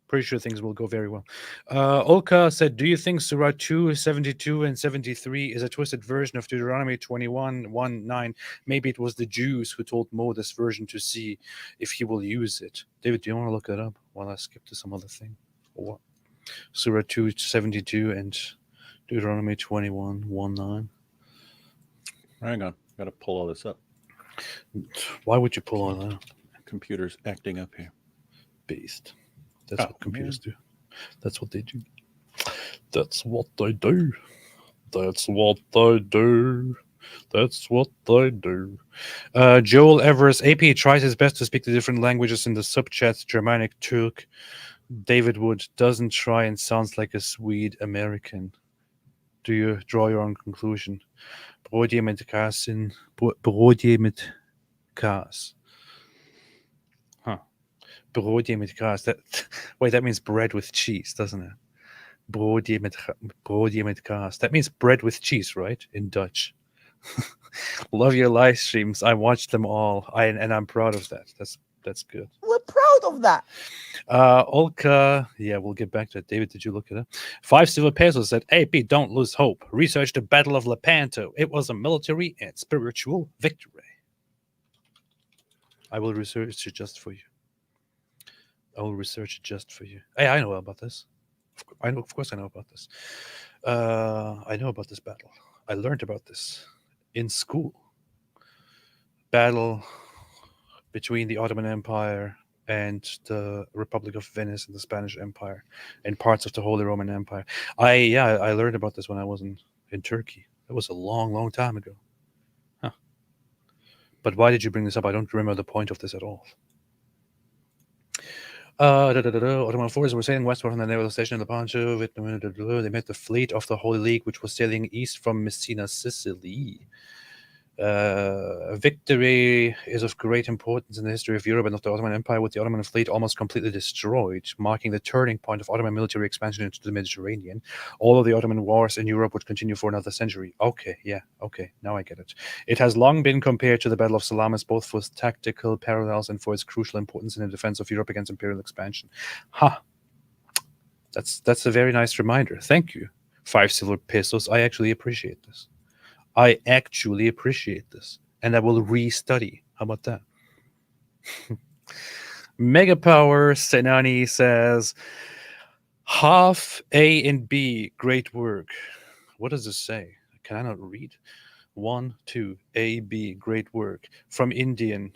Pretty sure things will go very well. Olka said, do you think Surah 2, 72, and 73 is a twisted version of Deuteronomy 21, 1-9? Maybe it was the Jews who told Mo this version to see if he will use it. David, do you want to look that up while I skip to some other thing? Or what? Surah 2, 72, and Deuteronomy 21, 1-9. Hang on. Got to pull all this up. Why would you pull all that up? Computer's acting up here. Beast. That's what computers do. That's what they do. That's what they do. That's what they do. That's what they do. Joel Evers, AP tries his best to speak the different languages in the subchats, Germanic, Turk. David Wood doesn't try and sounds like a Swede American. Do you draw your own conclusion? Brotje mit Kasin. Brotje mit Kas. Huh. Brotje mit Kas. Wait, that means bread with cheese, doesn't it? Brotje mit Kas. That means bread with cheese, right? In Dutch. Love your live streams. I watched them all. And I'm proud of that. That's good. We're proud of that. Olka, yeah, we'll get back to it. David, did you look it up? 5 silver pesos said, AP, don't lose hope. Research the Battle of Lepanto. It was a military and spiritual victory. I will research it just for you. I will research it just for you. Hey, I know about this. Of course I know about this. I know about this battle. I learned about this in school. Battle between the Ottoman Empire and the Republic of Venice and the Spanish Empire and parts of the Holy Roman Empire. I learned about this when I was in Turkey. It was a long, long time ago. Huh. But why did you bring this up? I don't remember the point of this at all. Ottoman forces were sailing westward from the naval station in the Poncho. They met the fleet of the Holy League, which was sailing east from Messina, Sicily. Victory is of great importance in the history of Europe and of the Ottoman Empire, with the Ottoman fleet almost completely destroyed, marking the turning point of Ottoman military expansion into the Mediterranean. All of the Ottoman wars in Europe would continue for another century. Okay, now I get it. It has long been compared to the Battle of Salamis, both for its tactical parallels and for its crucial importance in the defense of Europe against imperial expansion. That's a very nice reminder. Thank you. 5 silver pesos. I actually appreciate this. I actually appreciate this, and I will restudy. How about that? Mega Power Senani says, half A and B, great work. What does this say? Can I not read? 1, 2, A, B, great work. From Indian.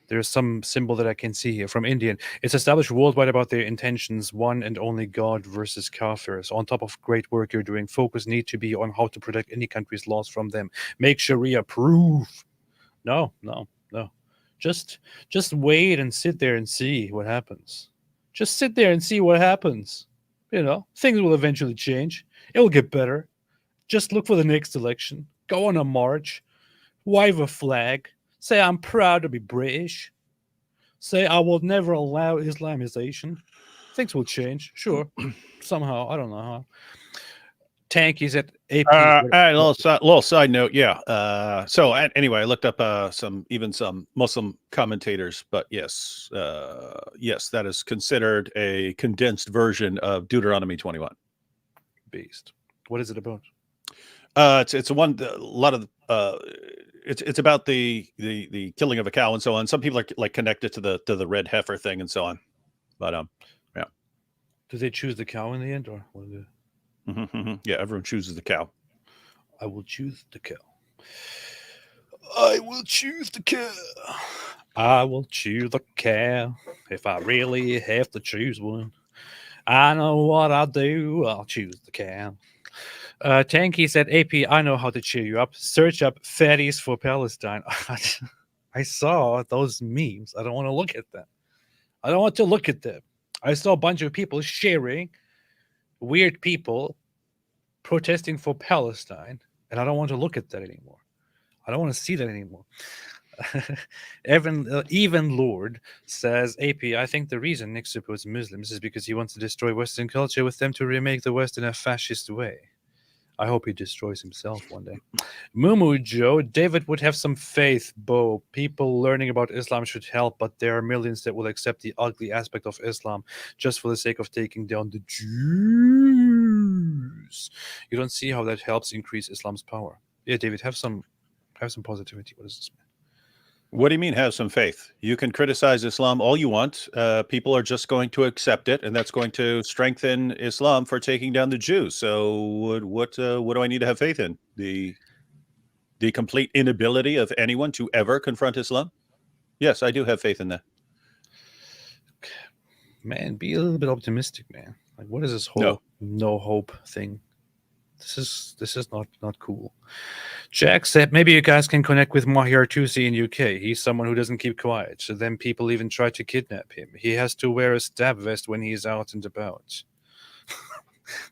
There's some symbol that I can see here. From Indian. It's established worldwide about their intentions, one and only God versus Kafirs. On top of great work you're doing, focus need to be on how to protect any country's laws from them. Make Sharia proof. No. Just wait and sit there and see what happens. Just sit there and see what happens. You know, things will eventually change. It will get better. Just look for the next election. Go on a march. Wave a flag. Say, I'm proud to be British. Say, I will never allow Islamization. Things will change, sure. Somehow, I don't know how. Tanky's at AP. A little side note, yeah. So anyway, I looked up some Muslim commentators, but yes, that is considered a condensed version of Deuteronomy 21. Beast. What is it about? It's it's about the killing of a cow and so on. Some people are like connected to the red heifer thing and so on. But yeah. Do they choose the cow in the end, or what is it? Yeah, everyone chooses the cow. I will choose the cow. I will choose the cow. I will choose the cow if I really have to choose one. I know what I'll do. I'll choose the cow. Tanky said, AP, I know how to cheer you up. Search up fatties for Palestine. I saw those memes. I don't want to look at them. I saw a bunch of people sharing weird people protesting for Palestine, and I don't want to look at that anymore. I don't want to see that anymore. Even Lord says, AP, I think the reason Nick supports Muslims is because he wants to destroy Western culture with them to remake the West in a fascist way. I hope he destroys himself one day. Mumu Joe, David would have some faith, Bo. People learning about Islam should help, but there are millions that will accept the ugly aspect of Islam just for the sake of taking down the Jews. You don't see how that helps increase Islam's power. Yeah, David, have some positivity. What does this mean? What do you mean have some faith? You can criticize Islam all you want. People are just going to accept it, and that's going to strengthen Islam for taking down the Jews. So what do I need to have faith in? The complete inability of anyone to ever confront Islam? Yes, I do have faith in that. Man, be a little bit optimistic, man. Like, what is this whole no hope thing? This is not cool. Jack said maybe you guys can connect with Mahir Tusi in UK. He's someone who doesn't keep quiet. So then people even try to kidnap him. He has to wear a stab vest when he's out and about.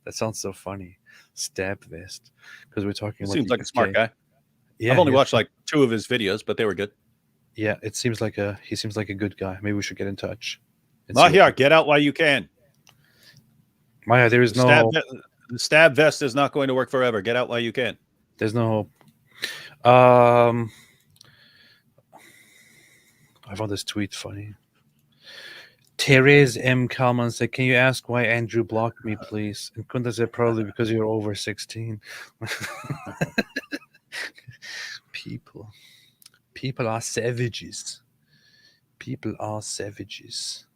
That sounds so funny. Stab vest. Because we're talking He about seems like a smart guy. Yeah, I've only watched like 2 of his videos, but they were good. Yeah, he seems like a good guy. Maybe we should get in touch. Mahir, get out while you can. Mahir, there is no hope. The stab vest is not going to work forever. Get out while you can. There's no hope. I found this tweet funny. Therese M. Kalman said, "Can you ask why Andrew blocked me, please?" And Kunta said, "Probably because you're over 16." People are savages. People are savages.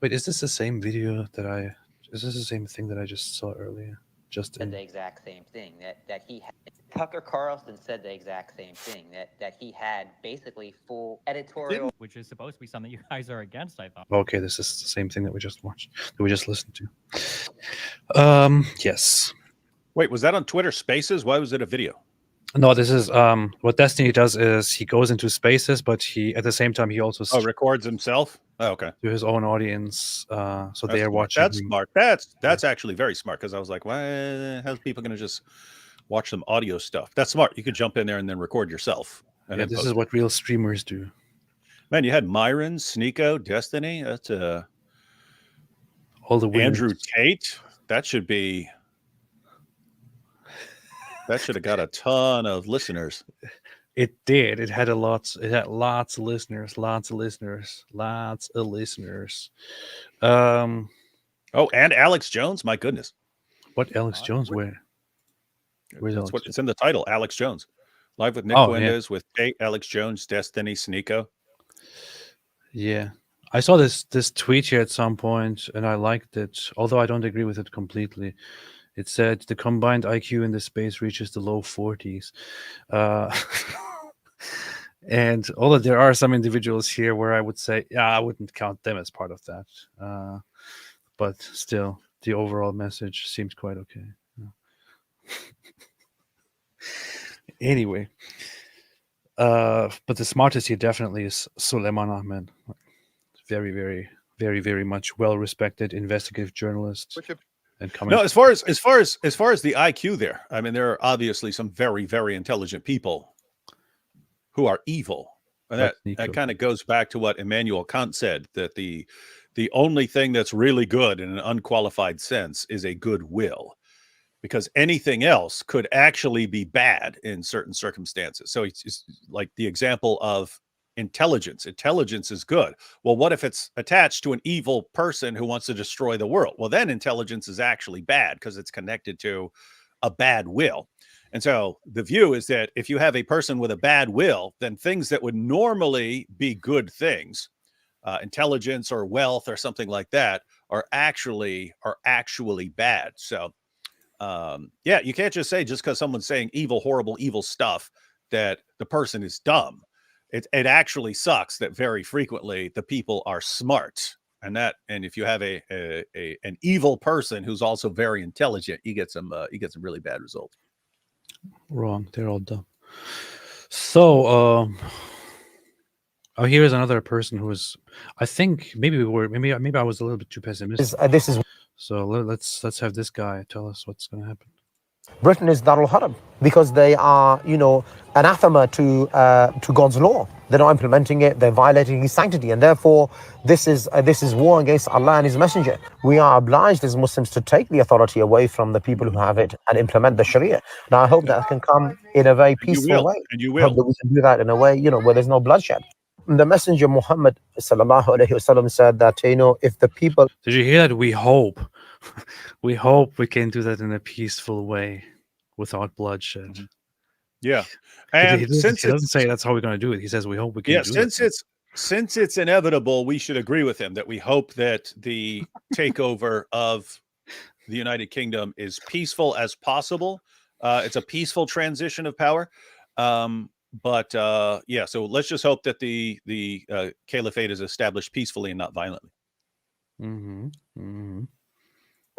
Wait, is this the same video that is this the same thing that I just saw earlier? Said the exact same thing that he had. Tucker Carlson said the exact same thing that he had basically full editorial, which is supposed to be something you guys are against. I thought. Okay, this is the same thing that we just watched, that we just listened to. Yes. Wait, was that on Twitter Spaces? Why was it a video? No, this is what Destiny does is he goes into spaces, but he at the same time he also records himself. Oh, okay. To his own audience, so That's they are smart. watching. That's smart. That's actually very smart because I was like, why? How's people going to just watch some audio stuff? That's smart. You could jump in there and then record yourself. And Yeah, this is what real streamers do. Man, you had Myron, Sneeko, Destiny. That's all the winners. Andrew Tate. That should have got a ton of listeners. It did. It had lots of listeners. Oh, and Alex Jones. My goodness. What Alex Jones? Where? Where's That's Alex what it's in the title. Alex Jones. Live with Nick Windows with Tate, Alex Jones, Destiny, Sneeko. Yeah. I saw this tweet here at some point and I liked it, although I don't agree with it completely. It said the combined IQ in the space reaches the low 40s. And although there are some individuals here where I would say, yeah, I wouldn't count them as part of that. But still, the overall message seems quite okay. Anyway, but the smartest here definitely is Suleiman Ahmed. Very, very, very, very much well-respected investigative journalist. And coming. No, as far as the IQ there, I mean, there are obviously some very, very intelligent people who are evil, and that kind of goes back to what Immanuel Kant said, that the only thing that's really good in an unqualified sense is a good will, because anything else could actually be bad in certain circumstances. So it's just like the example of intelligence. Intelligence is good. Well, what if it's attached to an evil person who wants to destroy the world? Well, then intelligence is actually bad because it's connected to a bad will. And so the view is that if you have a person with a bad will, then things that would normally be good things, intelligence or wealth or something like that, are actually bad. So yeah, you can't just say just because someone's saying evil, horrible, evil stuff that the person is dumb. It actually sucks that very frequently the people are smart, and if you have an evil person who's also very intelligent, you get some really bad results. Wrong. They're all dumb. So, here's another person who is. I think maybe I was a little bit too pessimistic. This is. So let's have this guy tell us what's going to happen. Britain is Darul Haram because they are, anathema to God's law. They're not implementing it. They're violating His sanctity, and therefore, this is war against Allah and His Messenger. We are obliged as Muslims to take the authority away from the people who have it and implement the Sharia. Now, I hope that can come in a very peaceful way. And you I hope that we can do that in a way, where there's no bloodshed. The Messenger Muhammad sallallahu alaihi wasallam said that if the people. Did you hear that? We hope. We hope we can do that in a peaceful way without bloodshed. Yeah. And he doesn't say that's how we're going to do it. He says we hope we can do it. Since it's inevitable, we should agree with him that we hope that the takeover of the United Kingdom is peaceful as possible. It's a peaceful transition of power. But yeah, so let's just hope that the caliphate is established peacefully and not violently.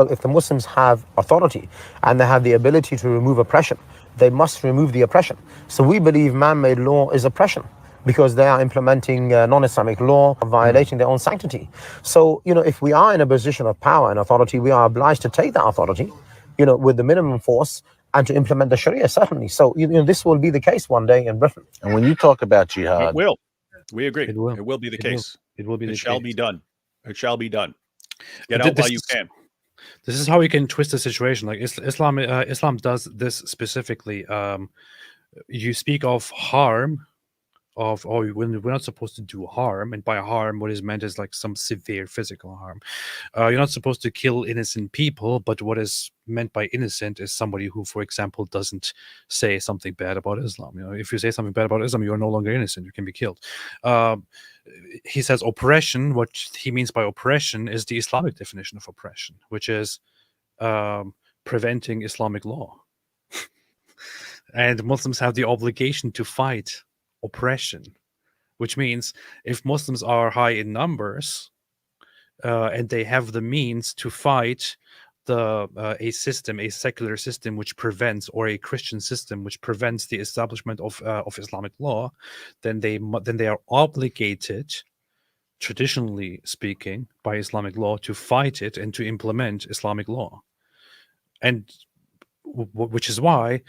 Well, if the Muslims have authority and they have the ability to remove oppression, they must remove the oppression. So we believe man-made law is oppression because they are implementing non-Islamic law, violating their own sanctity. So, if we are in a position of power and authority, we are obliged to take that authority, with the minimum force and to implement the Sharia, certainly. So, this will be the case one day in Britain. And when you talk about It jihad, will. We agree. It will. It will be the It will. case. It will be the It shall case. be done. It shall be done. Get But out while you can. This is how you can twist the situation. Like Islam does this specifically. You speak of harm, we're not supposed to do harm, and by harm, what is meant is like some severe physical harm. You're not supposed to kill innocent people, but what is meant by innocent is somebody who, for example, doesn't say something bad about Islam. If you say something bad about Islam, you are no longer innocent. You can be killed. He says oppression. What he means by oppression is the Islamic definition of oppression, which is preventing Islamic law. And Muslims have the obligation to fight oppression, which means if Muslims are high in numbers and they have the means to fight a secular system which prevents, or a Christian system which prevents the establishment of Islamic law, then they are obligated, traditionally speaking, by Islamic law to fight it and to implement Islamic law. And which is why,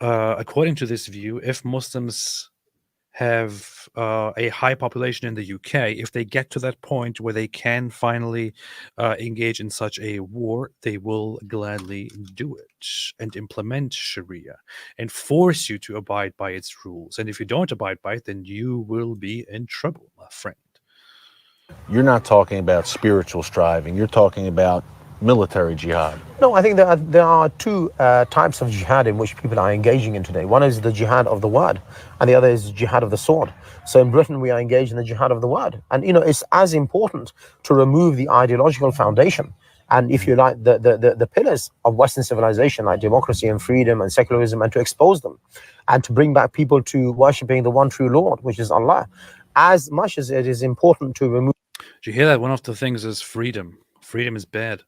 according to this view, if Muslims have a high population in the UK, if they get to that point where they can finally engage in such a war, they will gladly do it and implement Sharia and force you to abide by its rules. And if you don't abide by it, then you will be in trouble, my friend. you're not talking about spiritual striving. You're talking about military jihad. No, I think there are two types of jihad in which people are engaging in today. One is the jihad of the word, and the other is jihad of the sword. So in Britain, we are engaged in the jihad of the word. And, it's as important to remove the ideological foundation and, if you like, the pillars of Western civilization, like democracy and freedom and secularism, and to expose them and to bring back people to worshipping the one true Lord, which is Allah, as much as it is important to remove. Do you hear that? One of the things is freedom. Freedom is bad.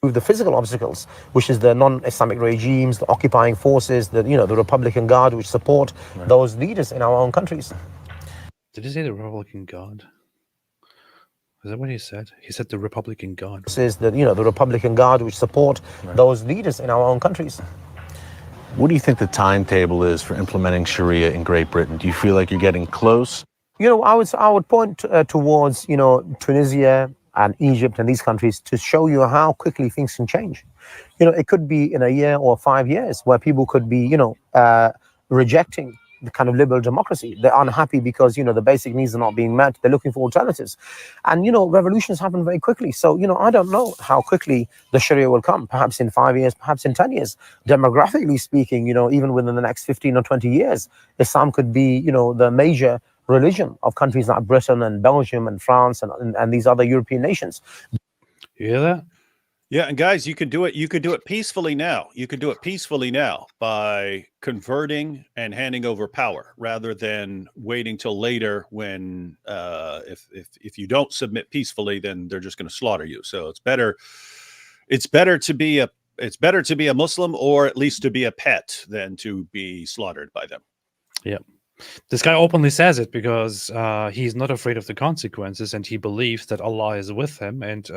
The physical obstacles, which is the non-Islamic regimes, the occupying forces, the Republican Guard, which support those leaders in our own countries. Did he say the Republican Guard? Is that what he said? He said the Republican Guard. This is the Republican Guard, which support those leaders in our own countries. What do you think the timetable is for implementing Sharia in Great Britain? Do you feel like you're getting close? I would point towards Tunisia and Egypt and these countries to show you how quickly things can change. It could be in a year or 5 years where people could be, rejecting the kind of liberal democracy. They're unhappy because, the basic needs are not being met. They're looking for alternatives. And, revolutions happen very quickly. So, I don't know how quickly the Sharia will come, perhaps in 5 years, perhaps in 10 years. Demographically speaking, even within the next 15 or 20 years, Islam could be, the major religion of countries like Britain and Belgium and France and these other European nations. You hear that? Yeah, and guys, you can do it. You could do it peacefully now. You could do it peacefully now by converting and handing over power, rather than waiting till later when, if you don't submit peacefully, then they're just going to slaughter you. So it's better to be a Muslim, or at least to be a pet, than to be slaughtered by them. Yeah. This guy openly says it because he's not afraid of the consequences, and he believes that Allah is with him, and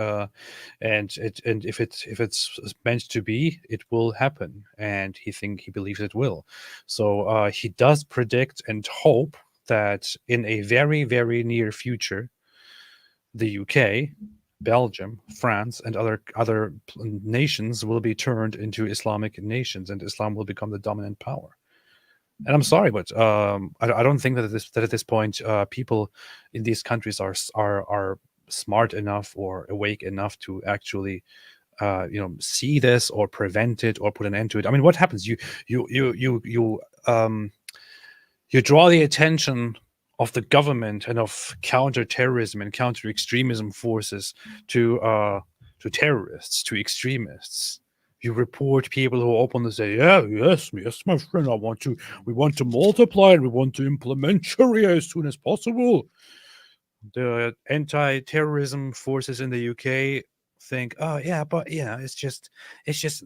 if it's meant to be, it will happen, and he believes it will. So he does predict and hope that in a very, very near future, the UK, Belgium, France, and other nations will be turned into Islamic nations, and Islam will become the dominant power. And I'm sorry, but I don't think that at this point people in these countries are smart enough or awake enough to actually see this or prevent it or put an end to it. I mean, what happens? You draw the attention of the government and of counter-terrorism and counter-extremism forces to terrorists, to extremists. You report people who openly say, yes, my friend, we want to multiply and we want to implement Sharia as soon as possible. The anti-terrorism forces in the UK think, oh yeah, but it's just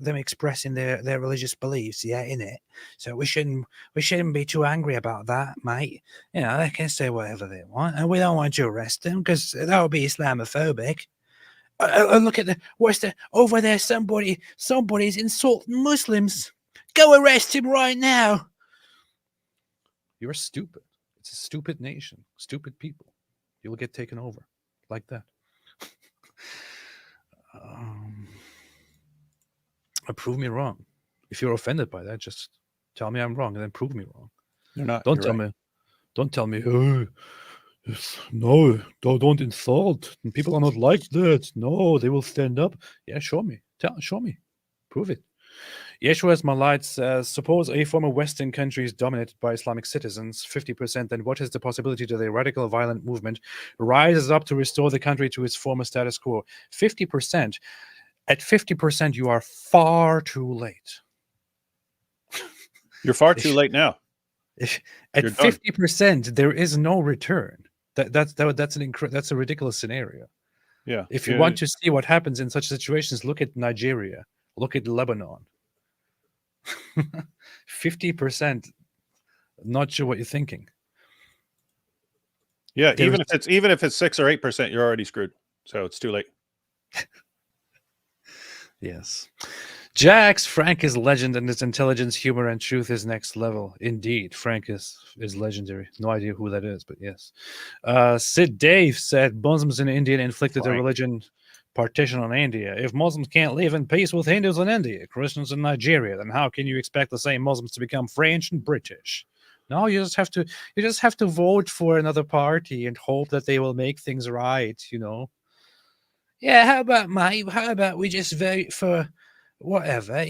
them expressing their religious beliefs, in it. So we shouldn't be too angry about that, mate. They can say whatever they want, and we don't want to arrest them because that would be Islamophobic. Look at what's the over there? Somebody's insulting Muslims. Go arrest him right now. You're stupid. It's a stupid nation, stupid people. You'll get taken over like that. Prove me wrong. If you're offended by that, just tell me I'm wrong, and then prove me wrong. You're not. Don't tell me. Don't tell me. Oh, no, don't insult. People are not like that. No, they will stand up. Yeah, show me. Show me. Prove it. Yeshua's Malite says, suppose a former Western country is dominated by Islamic citizens, 50%, then what is the possibility that a radical violent movement rises up to restore the country to its former status quo? 50%. At 50%, you are far too late. You're far too late now. At 50%, there is no return. That's a ridiculous scenario. Yeah. If you want to see what happens in such situations, look at Nigeria. Look at Lebanon. 50%. Not sure what you're thinking. Yeah, even if it's 6 or 8%, you're already screwed. So it's too late. Yes. Jax, Frank is legend, and his intelligence, humor, and truth is next level. Indeed, Frank is legendary. No idea who that is, but yes. Sid Dave said Muslims in India inflicted a religion partition on India. If Muslims can't live in peace with Hindus in India, Christians in Nigeria, then how can you expect the same Muslims to become French and British? No, you just have to vote for another party and hope that they will make things right, Yeah, how about we just vote for whatever,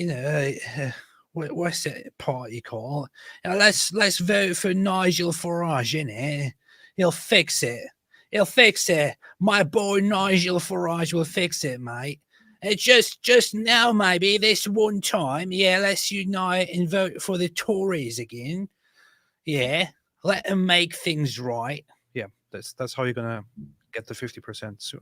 what's that party called? Let's vote for Nigel Farage, innit? He'll fix it. He'll fix it. My boy Nigel Farage will fix it, mate. It's just now, maybe this one time. Yeah, let's unite and vote for the Tories again. Yeah, let them make things right. Yeah, that's how you're gonna get the 50% soon.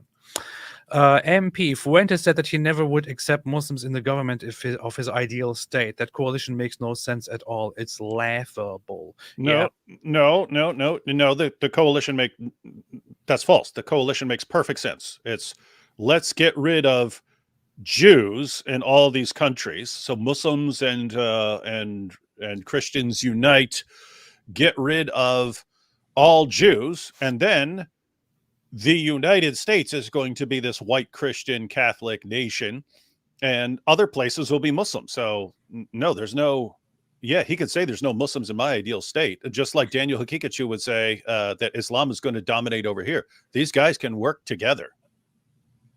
MP Fuentes said that he never would accept Muslims in the government of his ideal state. That coalition makes no sense at all. It's laughable. No. The coalition that's false. The coalition makes perfect sense. It's let's get rid of Jews in all these countries. So Muslims and Christians unite, get rid of all Jews, and then the United States is going to be this white Christian Catholic nation, and other places will be Muslim. So no, there's no. Yeah, he could say there's no Muslims in my ideal state, just like Daniel Hakikachu would say that Islam is going to dominate over here. These guys can work together,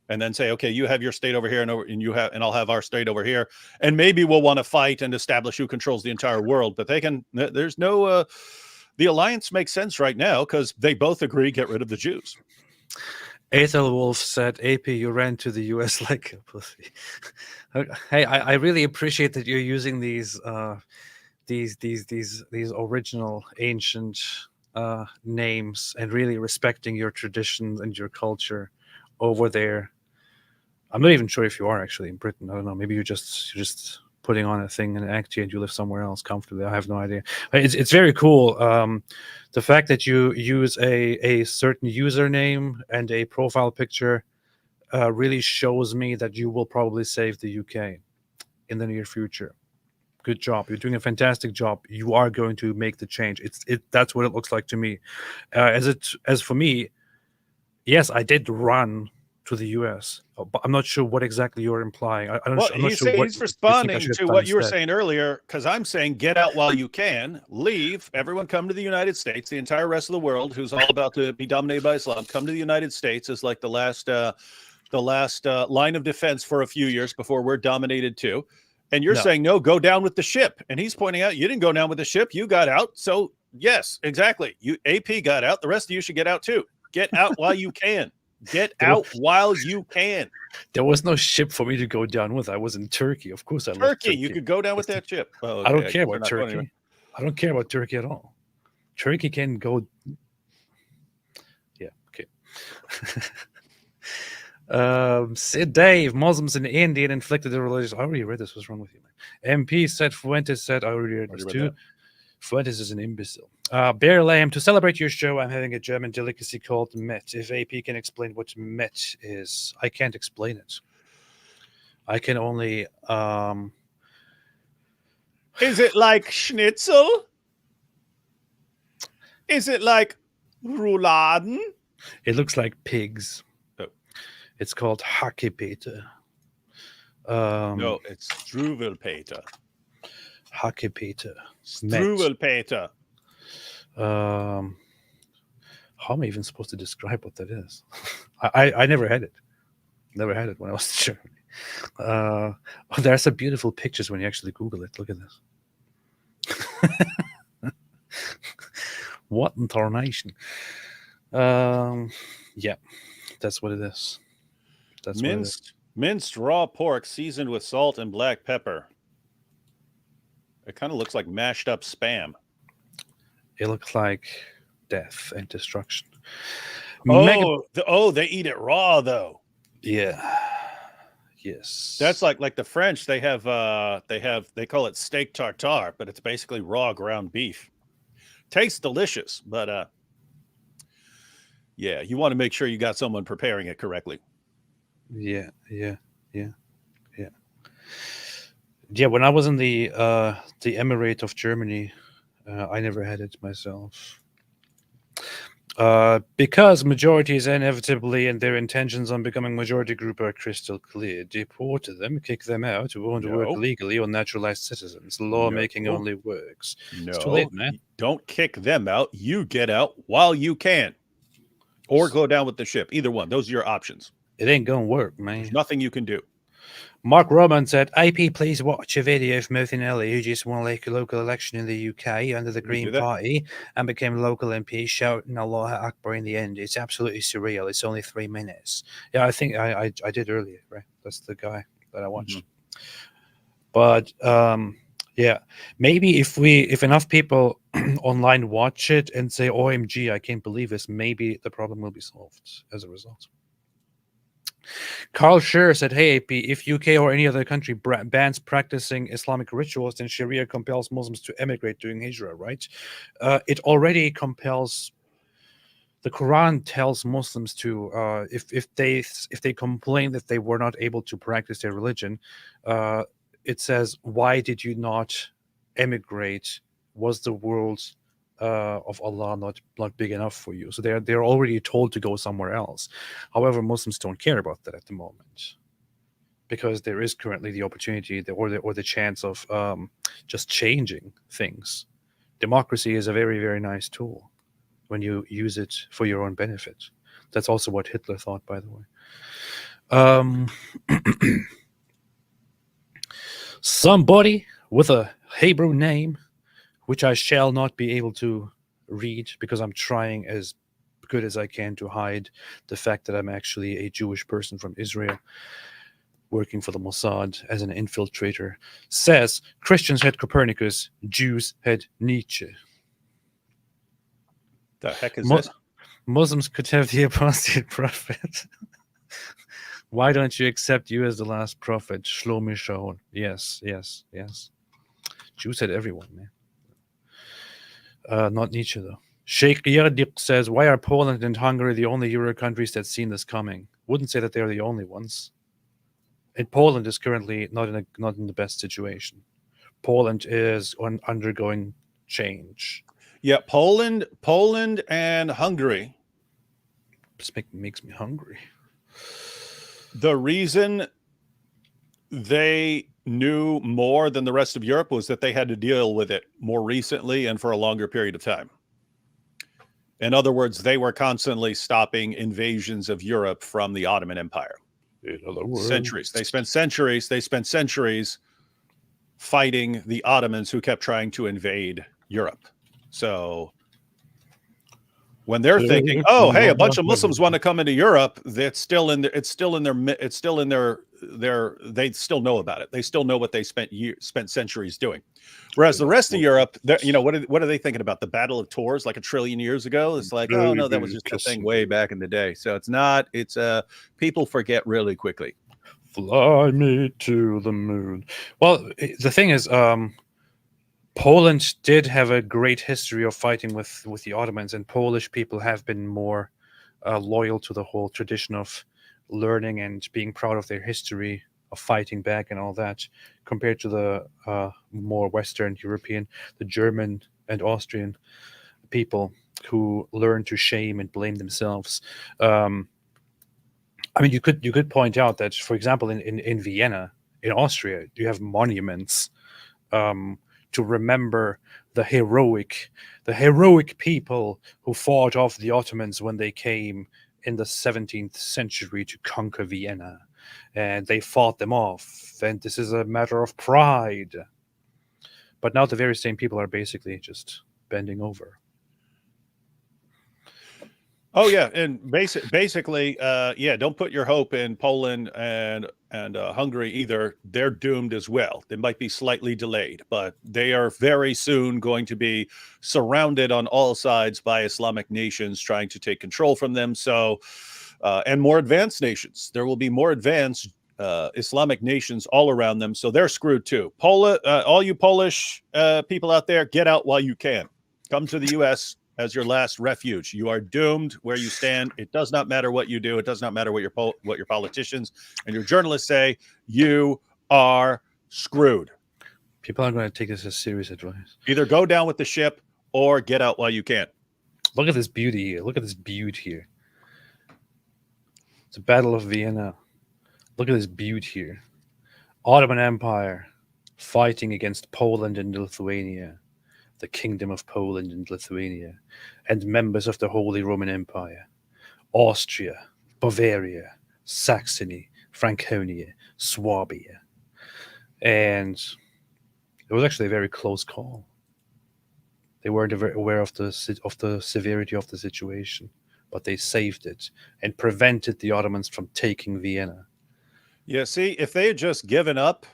and then say, okay, you have your state over here, and I'll have our state over here, and maybe we'll want to fight and establish who controls the entire world. But they can. There's no. The alliance makes sense right now because they both agree get rid of the Jews. Ethel Wolf said, AP, you ran to the US like a pussy. Hey, I really appreciate that you're using these original ancient names and really respecting your traditions and your culture over there. I'm not even sure if you are actually in Britain. I don't know. Maybe you're just putting on a thing and act here and you live somewhere else comfortably. I have no idea. It's very cool. The fact that you use a certain username and a profile picture really shows me that you will probably save the UK in the near future. Good job. You're doing a fantastic job. You are going to make the change. That's what it looks like to me. As for me, yes, I did run to the US, but I'm not sure what exactly you're implying. He's responding to what you were saying earlier, because I'm saying get out while you can, leave, everyone come to the United States, the entire rest of the world who's all about to be dominated by Islam, come to the United States as like the last line of defense for a few years before we're dominated too. And you're saying, no, go down with the ship. And he's pointing out, you didn't go down with the ship, you got out. So yes, exactly. AP got out. The rest of you should get out too. Get out while you can. Get out while you can. There was no ship for me to go down with. I was in Turkey. Of course, I left Turkey. You could go down with that ship. Oh, okay. I don't care about Turkey. I don't care about Turkey at all. Turkey can go. Yeah. Okay. Sid Dave, Muslims in India inflicted the religious. I already read this. What's wrong with you, man? MP said Fuentes said. I already read this too. Fuentes is an imbecile. Bear Lamb, to celebrate your show, I'm having a German delicacy called Met. If AP can explain what Met is, I can't explain it. I can only. Is it like schnitzel? Is it like rouladen? It looks like pigs. Oh. It's called Hackebete. No, it's Struwwelpeter. Hackebete. Struwwelpeter. How am I even supposed to describe what that is? I never had it. Never had it when I was in Germany. There are some beautiful pictures when you actually Google it. Look at this. What in tarnation? Yeah, that's what it is. That's minced raw pork seasoned with salt and black pepper. It kind of looks like mashed up Spam. It looks like death and destruction. They eat it raw though. Yeah. Yes. That's like the French. They call it steak tartare, but it's basically raw ground beef. Tastes delicious, but yeah, you want to make sure you got someone preparing it correctly. Yeah. When I was in the Emirate of Germany, I never had it myself. Because majorities inevitably and their intentions on becoming majority group are crystal clear. Deport them, kick them out, who want to work legally or naturalized citizens. Lawmaking only works. No, it's too late, man. Don't kick them out. You get out while you can. Or go down with the ship. Either one. Those are your options. It ain't gonna work, man. There's nothing you can do. Mark Roman said, AP, please watch a video of Martinelli, who just won a local election in the UK under the Green Party and became local MP, shouting Allah Akbar in the end. It's absolutely surreal. It's only 3 minutes. Yeah, I think I did earlier, right? That's the guy that I watched. But yeah, maybe if enough people online watch it and say, OMG, I can't believe this, maybe the problem will be solved as a result. Carl Scher said, hey, AP, if UK or any other country bans practicing Islamic rituals, then Sharia compels Muslims to emigrate during Hijrah, right? It already compels. The Quran tells Muslims to, if they complain that they were not able to practice their religion, it says, why did you not emigrate? Was the world of Allah not big enough for you? So they're already told to go somewhere else. However, Muslims don't care about that at the moment, because there is currently the opportunity or the chance of just changing things. Democracy is a very, very nice tool when you use it for your own benefit. That's also what Hitler thought, by the way. Somebody with a Hebrew name, which I shall not be able to read because I'm trying as good as I can to hide the fact that I'm actually a Jewish person from Israel working for the Mossad as an infiltrator, says Christians had Copernicus, Jews had Nietzsche. The heck is this? Muslims could have the apostate prophet. Why don't you accept you as the last prophet? Shlomi Shaul. Yes. Jews had everyone, man. Not Nietzsche, though. Sheikh Yardik says, why are Poland and Hungary the only Euro countries that seen this coming? Wouldn't say that they're the only ones. And Poland is currently not in the best situation. Poland is undergoing change. Yeah, Poland and Hungary. This makes me hungry. The reason they knew more than the rest of Europe was that they had to deal with it more recently and for a longer period of time. In other words, they were constantly stopping invasions of Europe from the Ottoman Empire. In other words, centuries. They spent centuries fighting the Ottomans who kept trying to invade Europe. So when they're thinking, oh, hey, a bunch of Muslims want to come into Europe, it's still in their they still know about it. They still know what they spent centuries doing. Whereas the rest of Europe, what are they thinking about? The Battle of Tours, like 1 trillion years ago? It's like, oh no, that was just a thing way back in the day. So it's not. It's people forget really quickly. Fly me to the moon. Well, the thing is, Poland did have a great history of fighting with the Ottomans, and Polish people have been more loyal to the whole tradition of learning and being proud of their history, of fighting back and all that, compared to the more Western European, the German and Austrian people who learn to shame and blame themselves. I mean, you could point out that, for example, in Vienna, in Austria, you have monuments to remember the heroic people who fought off the Ottomans when they came in the 17th century to conquer Vienna, and they fought them off, and this is a matter of pride. But now the very same people are basically just bending over. Oh yeah, and basically, don't put your hope in Poland and Hungary either. They're doomed as well. They might be slightly delayed, but they are very soon going to be surrounded on all sides by Islamic nations trying to take control from them. So, and more advanced nations. There will be more advanced Islamic nations all around them. So they're screwed too. All you Polish people out there, get out while you can. Come to the U.S. as your last refuge. You are doomed where you stand. It does not matter what you do. It does not matter what your politicians and your journalists say. You are screwed. People aren't going to take this as serious advice. Either go down with the ship or get out while you can. Look at this beauty here. Look at this beauty here. It's a Battle of Vienna. Look at this beauty here. Ottoman Empire fighting against Poland and Lithuania. The Kingdom of Poland and Lithuania, and members of the Holy Roman Empire, Austria, Bavaria, Saxony, Franconia, Swabia. And it was actually a very close call. They weren't aware of the severity of the situation, but they saved it and prevented the Ottomans from taking Vienna. Yeah, see, if they had just given up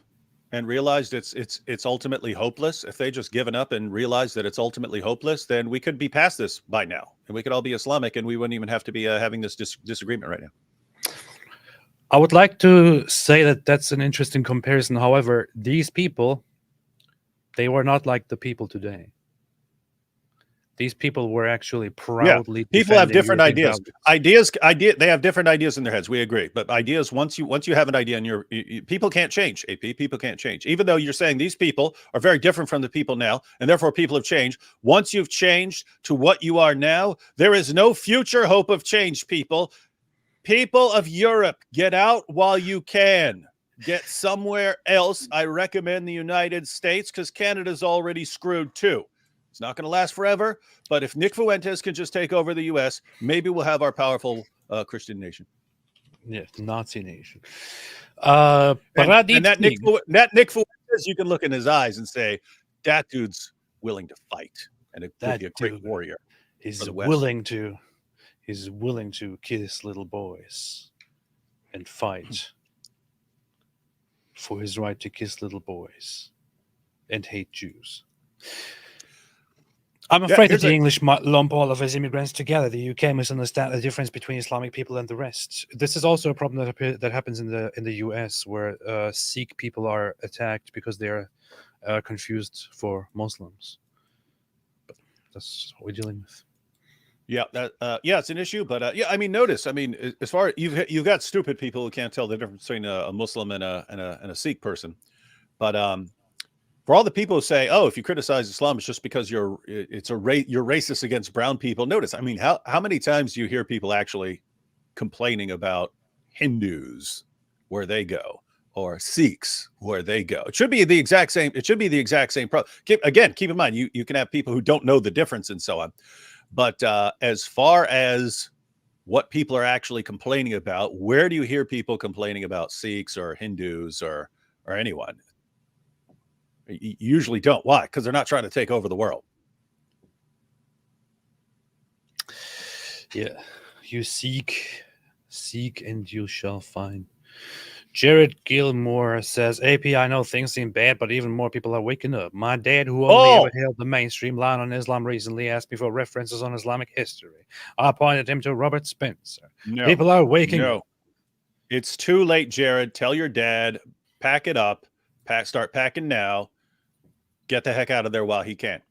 and realized it's ultimately hopeless, if they just given up and realized that it's ultimately hopeless, then we could be past this by now, and we could all be Islamic, and we wouldn't even have to be having this disagreement right now. I would like to say that that's an interesting comparison. However, these people, they were not like the people today. These people were actually proudly. Yeah, people have different European ideas. They have different ideas in their heads. We agree, but ideas once you have an idea, and people can't change. AP people can't change, even though you're saying these people are very different from the people now, and therefore people have changed. Once you've changed to what you are now, there is no future hope of change. People of Europe, get out while you can. Get somewhere else. I recommend the United States, because Canada's already screwed too. It's not going to last forever, but if Nick Fuentes can just take over the U.S., maybe we'll have our powerful Christian nation. Yeah, Nazi nation. And that Nick Fuentes, you can look in his eyes and say, that dude's willing to fight, and it would be a great warrior. He's willing to kiss little boys and fight for his right to kiss little boys and hate Jews. I'm afraid that the English might lump all of us immigrants together. The UK must understand the difference between Islamic people and the rest. This is also a problem that happens in the US, where Sikh people are attacked because they are confused for Muslims. But that's what we're dealing with. Yeah, it's an issue, but I mean, notice. I mean, as far as you've got stupid people who can't tell the difference between a Muslim and a Sikh person, but for all the people who say, "Oh, if you criticize Islam, it's just because you're racist against brown people." Notice, I mean, how many times do you hear people actually complaining about Hindus where they go, or Sikhs where they go? It should be the exact same. It should be the exact same problem. Again, keep in mind, you can have people who don't know the difference and so on. But as far as what people are actually complaining about, where do you hear people complaining about Sikhs or Hindus or anyone? You usually don't. Why? Because they're not trying to take over the world. Yeah, you seek and you shall find. Jared Gilmore says, AP, I know things seem bad, but even more people are waking up. My dad, who only ever held the mainstream line on Islam, recently asked me for references on Islamic history. I pointed him to Robert Spencer. No, People are waking up. It's too late, Jared. Tell your dad, pack it up, start packing now. Get the heck out of there while he can.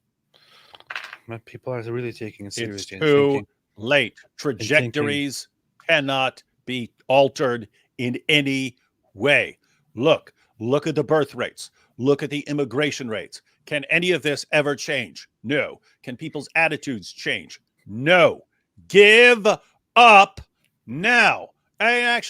But people are really taking it seriously. It's too late. Trajectories cannot be altered in any way. Look at the birth rates. Look at the immigration rates. Can any of this ever change? No. Can people's attitudes change? No. Give up now. I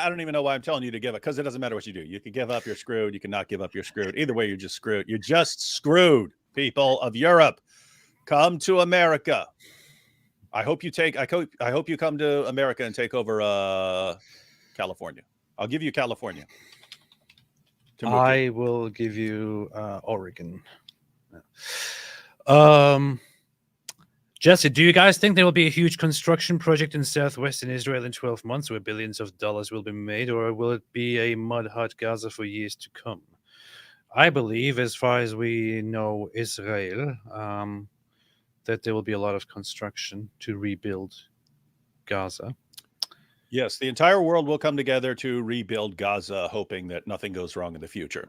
don't even know why I'm telling you to give up, because it doesn't matter what you do. You can give up, you're screwed. You cannot give up, you're screwed. Either way, you're just screwed. You're just screwed, people of Europe. Come to America. I hope you come to America and take over California. I'll give you California. I will give you Oregon. Jesse, do you guys think there will be a huge construction project in southwestern Israel in 12 months where billions of dollars will be made, or will it be a mud hut Gaza for years to come? I believe, as far as we know Israel, that there will be a lot of construction to rebuild Gaza. Yes, the entire world will come together to rebuild Gaza, hoping that nothing goes wrong in the future.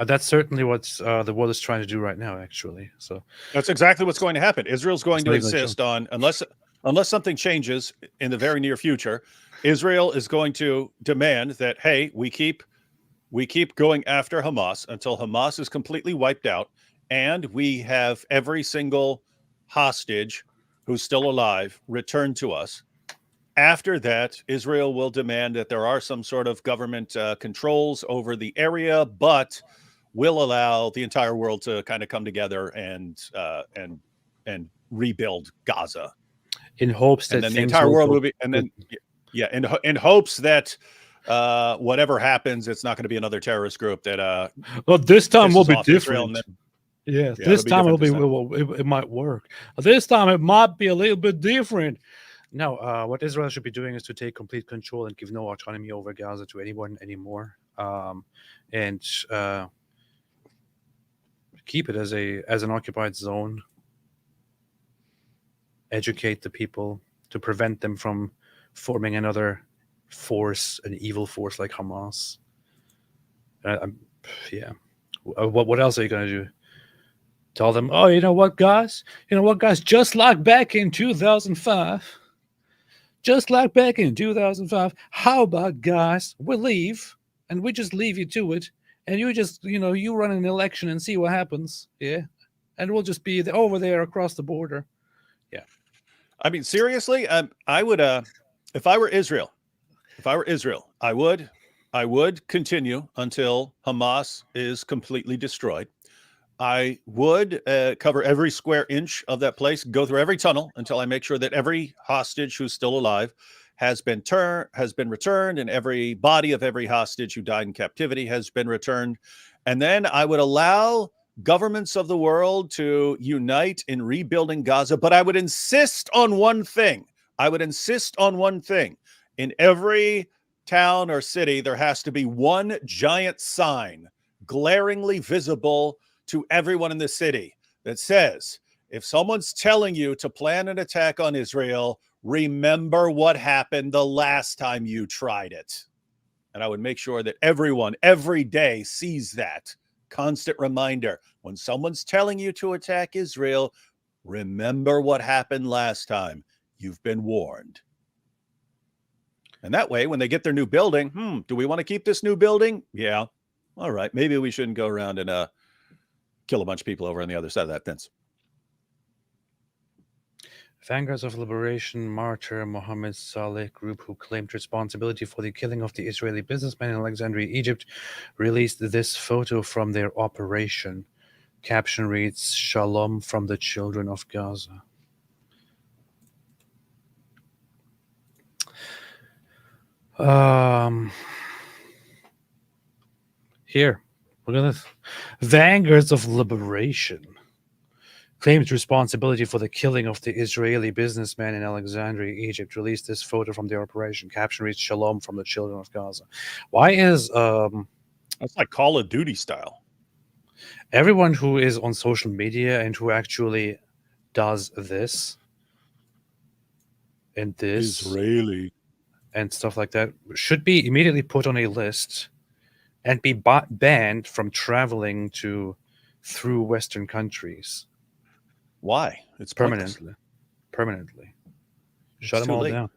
That's certainly what the world is trying to do right now, actually. So that's exactly what's going to happen. Israel's going to insist on, unless something changes in the very near future, Israel is going to demand that, hey, we keep going after Hamas until Hamas is completely wiped out, and we have every single hostage who's still alive returned to us. After that, Israel will demand that there are some sort of government controls over the area, but will allow the entire world to kind of come together and rebuild Gaza, in hopes that and then the entire world will be, and then in hopes that whatever happens, it's not going to be another terrorist group that. Well, this time will be different. This time it might work. This time it might be a little bit different. No, what Israel should be doing is to take complete control and give no autonomy over Gaza to anyone anymore, and keep it as an occupied zone. Educate the people to prevent them from forming another force, an evil force like Hamas. What else are you going to do? Tell them, oh, you know what, guys? Just like back in 2005. How about, guys, we leave, and we just leave you to it, and you just, you run an election and see what happens, yeah? And we'll just be over there across the border. Yeah. I mean, seriously, I would, if I were Israel, I would continue until Hamas is completely destroyed. I would cover every square inch of that place, go through every tunnel until I make sure that every hostage who's still alive has been returned, and every body of every hostage who died in captivity has been returned. And then I would allow governments of the world to unite in rebuilding Gaza. But I would insist on one thing. In every town or city, there has to be one giant sign, glaringly visible to everyone in the city, that says, if someone's telling you to plan an attack on Israel, remember what happened the last time you tried it. And I would make sure that everyone every day sees that constant reminder. When someone's telling you to attack Israel, remember what happened last time. You've been warned. And that way, when they get their new building, do we want to keep this new building? Yeah. All right. Maybe we shouldn't go around and kill a bunch of people over on the other side of that fence. Vanguards of Liberation martyr Mohammed Saleh group, who claimed responsibility for the killing of the Israeli businessman in Alexandria, Egypt, released this photo from their operation. Caption reads, "Shalom from the children of Gaza." Here, look at this. Vanguards of Liberation claimed responsibility for the killing of the Israeli businessman in Alexandria, Egypt, released this photo from the operation. Caption reads, "Shalom from the children of Gaza." Why is That's like Call of Duty style. everyone who is on social media and who actually does this and this Israeli and stuff like that should be immediately put on a list and be banned from traveling through Western countries? Why? It's pointless. Permanently. It's Shut them too all late. down.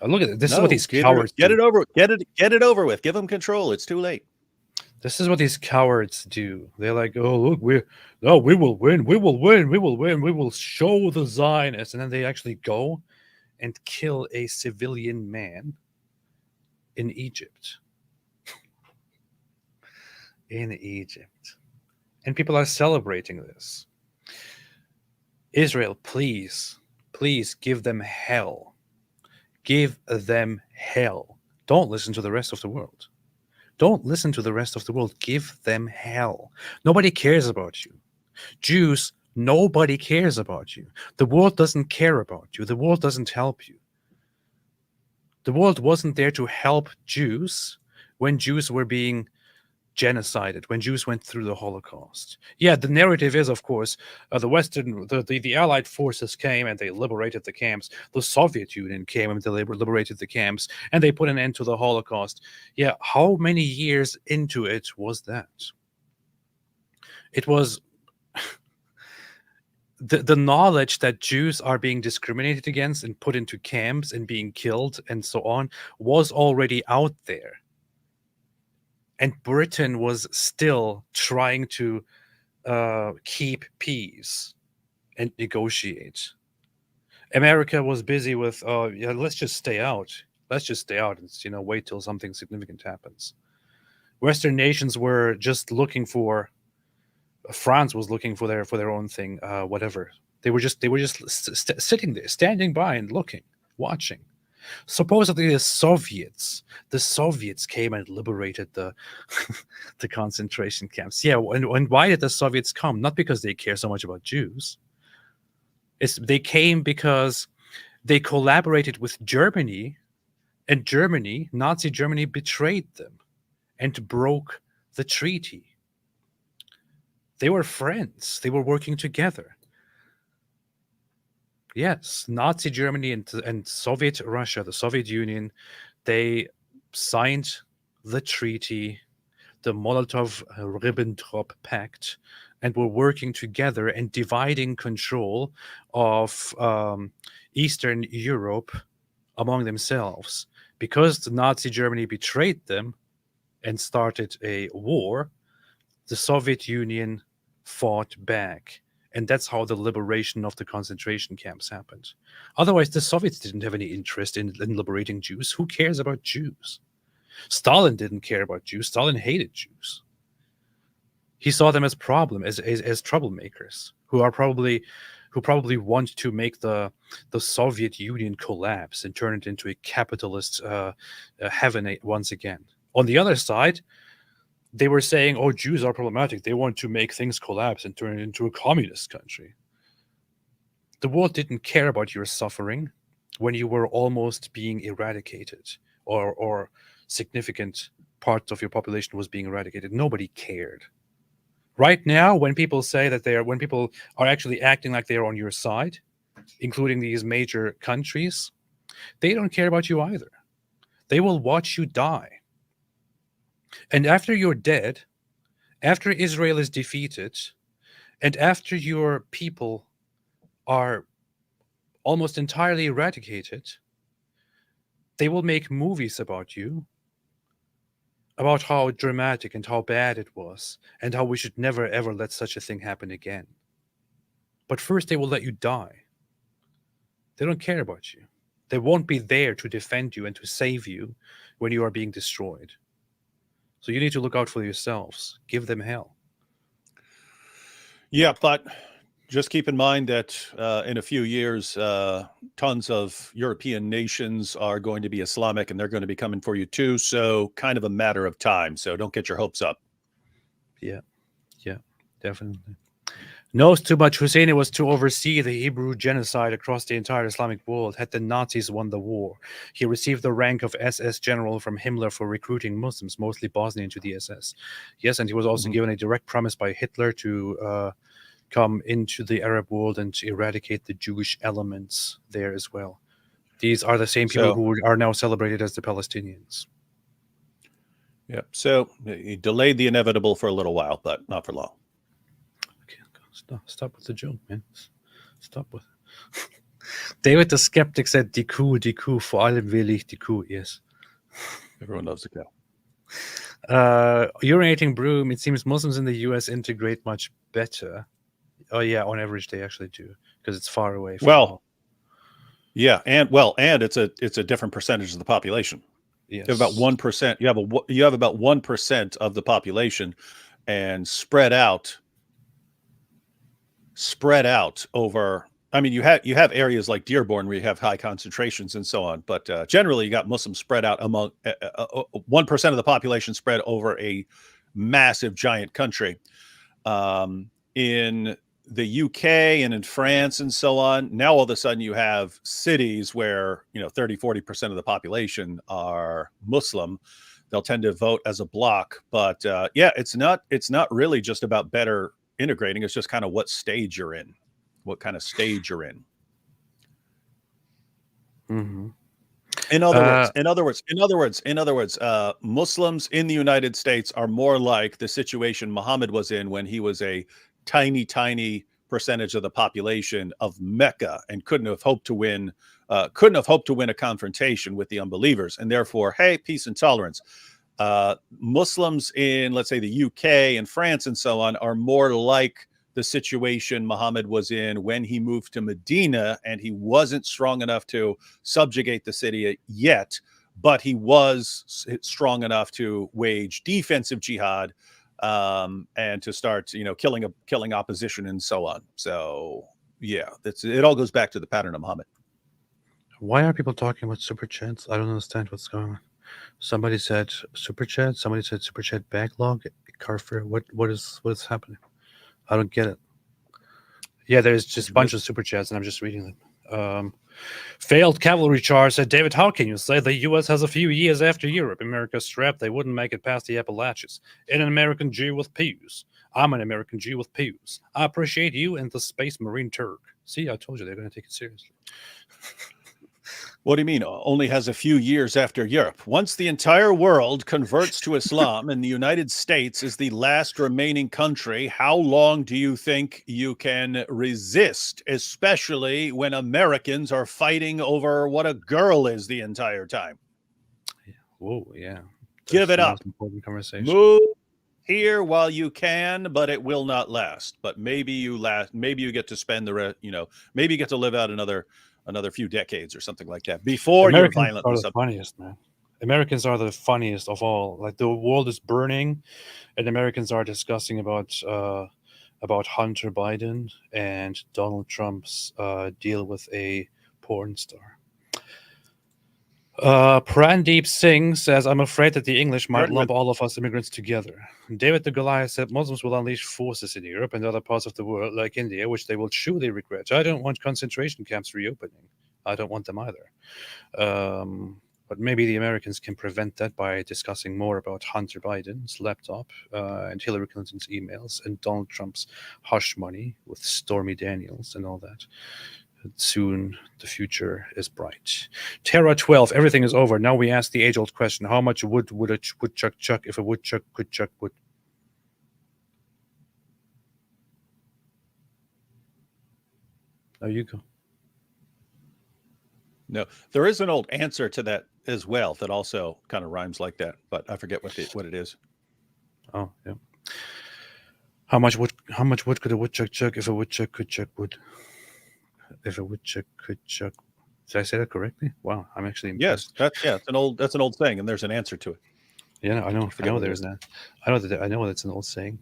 Look at it. This is No, what these get cowards it do. over. Get it over with. Give them control. It's too late. This is what these cowards do. They're like, "Oh, look, we will win. We will win. We will win. We will show the Zionists," and then they actually go and kill a civilian man in Egypt. In Egypt, and people are celebrating this. Israel, please give them hell. Give them hell. Don't listen to the rest of the world. Don't listen to the rest of the world. Give them hell. Nobody cares about you. Jews, nobody cares about you. The world doesn't care about you. The world doesn't help you. The world wasn't there to help Jews when Jews were being genocided, when Jews went through the Holocaust. Yeah, the narrative is, of course, the Allied forces came and they liberated the camps. The Soviet Union came and they liberated the camps, and they put an end to the Holocaust. Yeah, how many years into it was that? It was the knowledge that Jews are being discriminated against and put into camps and being killed and so on was already out there. And Britain was still trying to keep peace and negotiate. America was busy with, let's just stay out. Let's just stay out and wait till something significant happens. Western nations were just looking for. France was looking for their own thing, whatever. They were just sitting there, standing by and looking, watching. Supposedly the Soviets came and liberated the the concentration camps. Yeah, and why did the Soviets come? Not because they care so much about Jews. They came because they collaborated with Germany, and Nazi Germany, betrayed them and broke the treaty. They were friends. They were working together. Yes, Nazi Germany and Soviet Russia, the Soviet Union, they signed the treaty, the Molotov-Ribbentrop Pact, and were working together and dividing control of Eastern Europe among themselves. Because the Nazi Germany betrayed them and started a war, the Soviet Union fought back. And that's how the liberation of the concentration camps happened. Otherwise, the Soviets didn't have any interest in liberating Jews. Who cares about Jews? Stalin didn't care about Jews. Stalin hated Jews. He saw them as troublemakers who probably want to make the Soviet Union collapse and turn it into a capitalist heaven once again. On the other side, they were saying, "Oh, Jews are problematic. They want to make things collapse and turn it into a communist country." The world didn't care about your suffering when you were almost being eradicated, or significant part of your population was being eradicated. Nobody cared. Right now, when people are actually acting like they're on your side, including these major countries, they don't care about you either. They will watch you die. And after you're dead, after Israel is defeated, and after your people are almost entirely eradicated, they will make movies about you, about how dramatic and how bad it was, and how we should never ever let such a thing happen again. But first they will let you die. They don't care about you. They won't be there to defend you and to save you when you are being destroyed. So you need to look out for yourselves. Give them hell. Yeah, but just keep in mind that in a few years, tons of European nations are going to be Islamic, and they're going to be coming for you too. So kind of a matter of time. So don't get your hopes up. Yeah, definitely. knows too much. Hussein was to oversee the Hebrew genocide across the entire Islamic world. Had the Nazis won the war, he received the rank of SS general from Himmler for recruiting Muslims, mostly Bosnian, into the SS. Yes, and he was also given a direct promise by Hitler to come into the Arab world and to eradicate the Jewish elements there as well. These are the same people who are now celebrated as the Palestinians. Yeah. So he delayed the inevitable for a little while, but not for long. Stop with the joke, man. Stop with it. David the Skeptic said, Die Kuh, vor allem will ich die Kuh. Yes. Everyone loves the cow. Urinating broom. It seems Muslims in the US integrate much better. Oh, yeah, on average, they actually do, because it's far away from home. Yeah, and it's a different percentage of the population. Yes. You have about 1%. You have about 1% of the population, and spread out over. I mean, you have areas like Dearborn where you have high concentrations and so on, but generally you got Muslims spread out among 1% of the population spread over a massive, giant country. In the UK and in France and so on, now all of a sudden you have cities where 30-40% of the population are Muslim. They'll tend to vote as a bloc, but it's not really just about better integrating. It's just kind of what stage you're in, what kind of stage you're in. Mm-hmm. In other words, Muslims in the United States are more like the situation Muhammad was in when he was a tiny percentage of the population of Mecca and couldn't have hoped to win a confrontation with the unbelievers, and therefore, hey, peace and tolerance. Muslims in, let's say, the UK and France and so on are more like the situation Muhammad was in when he moved to Medina, and he wasn't strong enough to subjugate the city yet, but he was strong enough to wage defensive jihad and to start, killing opposition and so on. So yeah, it all goes back to the pattern of Muhammad. Why are people talking about super chats? I don't understand what's going on. Somebody said super chat. Somebody said super chat backlog. Carfer, what is happening? I don't get it. Yeah, there's just a bunch of super chats, and I'm just reading them. Failed cavalry charge said, David, how can you say the U.S. has a few years after Europe? America's strapped. They wouldn't make it past the Appalachians. In an American Jew with pews. I'm an American Jew with pews. I appreciate you and the Space Marine Turk. See, I told you they're going to take it seriously. What do you mean? Only has a few years after Europe. Once the entire world converts to Islam and the United States is the last remaining country, how long do you think you can resist, especially when Americans are fighting over what a girl is the entire time? Whoa, yeah. Give it up. Important conversation. Move here while you can, but it will not last. But maybe you get to spend maybe you get to live out another few decades or something like that before you're violently. Are the funniest, man. Americans are the funniest of all. Like, the world is burning, and Americans are discussing about Hunter Biden and Donald Trump's deal with a porn star. Prandeep Singh says, I'm afraid that the English might lump all of us immigrants together. David the Goliath said, Muslims will unleash forces in Europe and other parts of the world, like India, which they will surely regret. I don't want concentration camps reopening. I don't want them either. But maybe the Americans can prevent that by discussing more about Hunter Biden's laptop and Hillary Clinton's emails and Donald Trump's hush money with Stormy Daniels and all that. Soon the future is bright. Terra 12, everything is over. Now we ask the age-old question: how much wood would a woodchuck chuck if a woodchuck could chuck wood? There you go. No, there is an old answer to that as well that also kind of rhymes like that, but I forget what it is. Oh, yeah. How much wood could a woodchuck chuck if a woodchuck could chuck wood? If a woodchuck could chuck. Did I say that correctly? Wow, I'm actually impressed. Yes, that's an old saying, and there's an answer to it. Yeah, I know there's that. I know that's an old saying.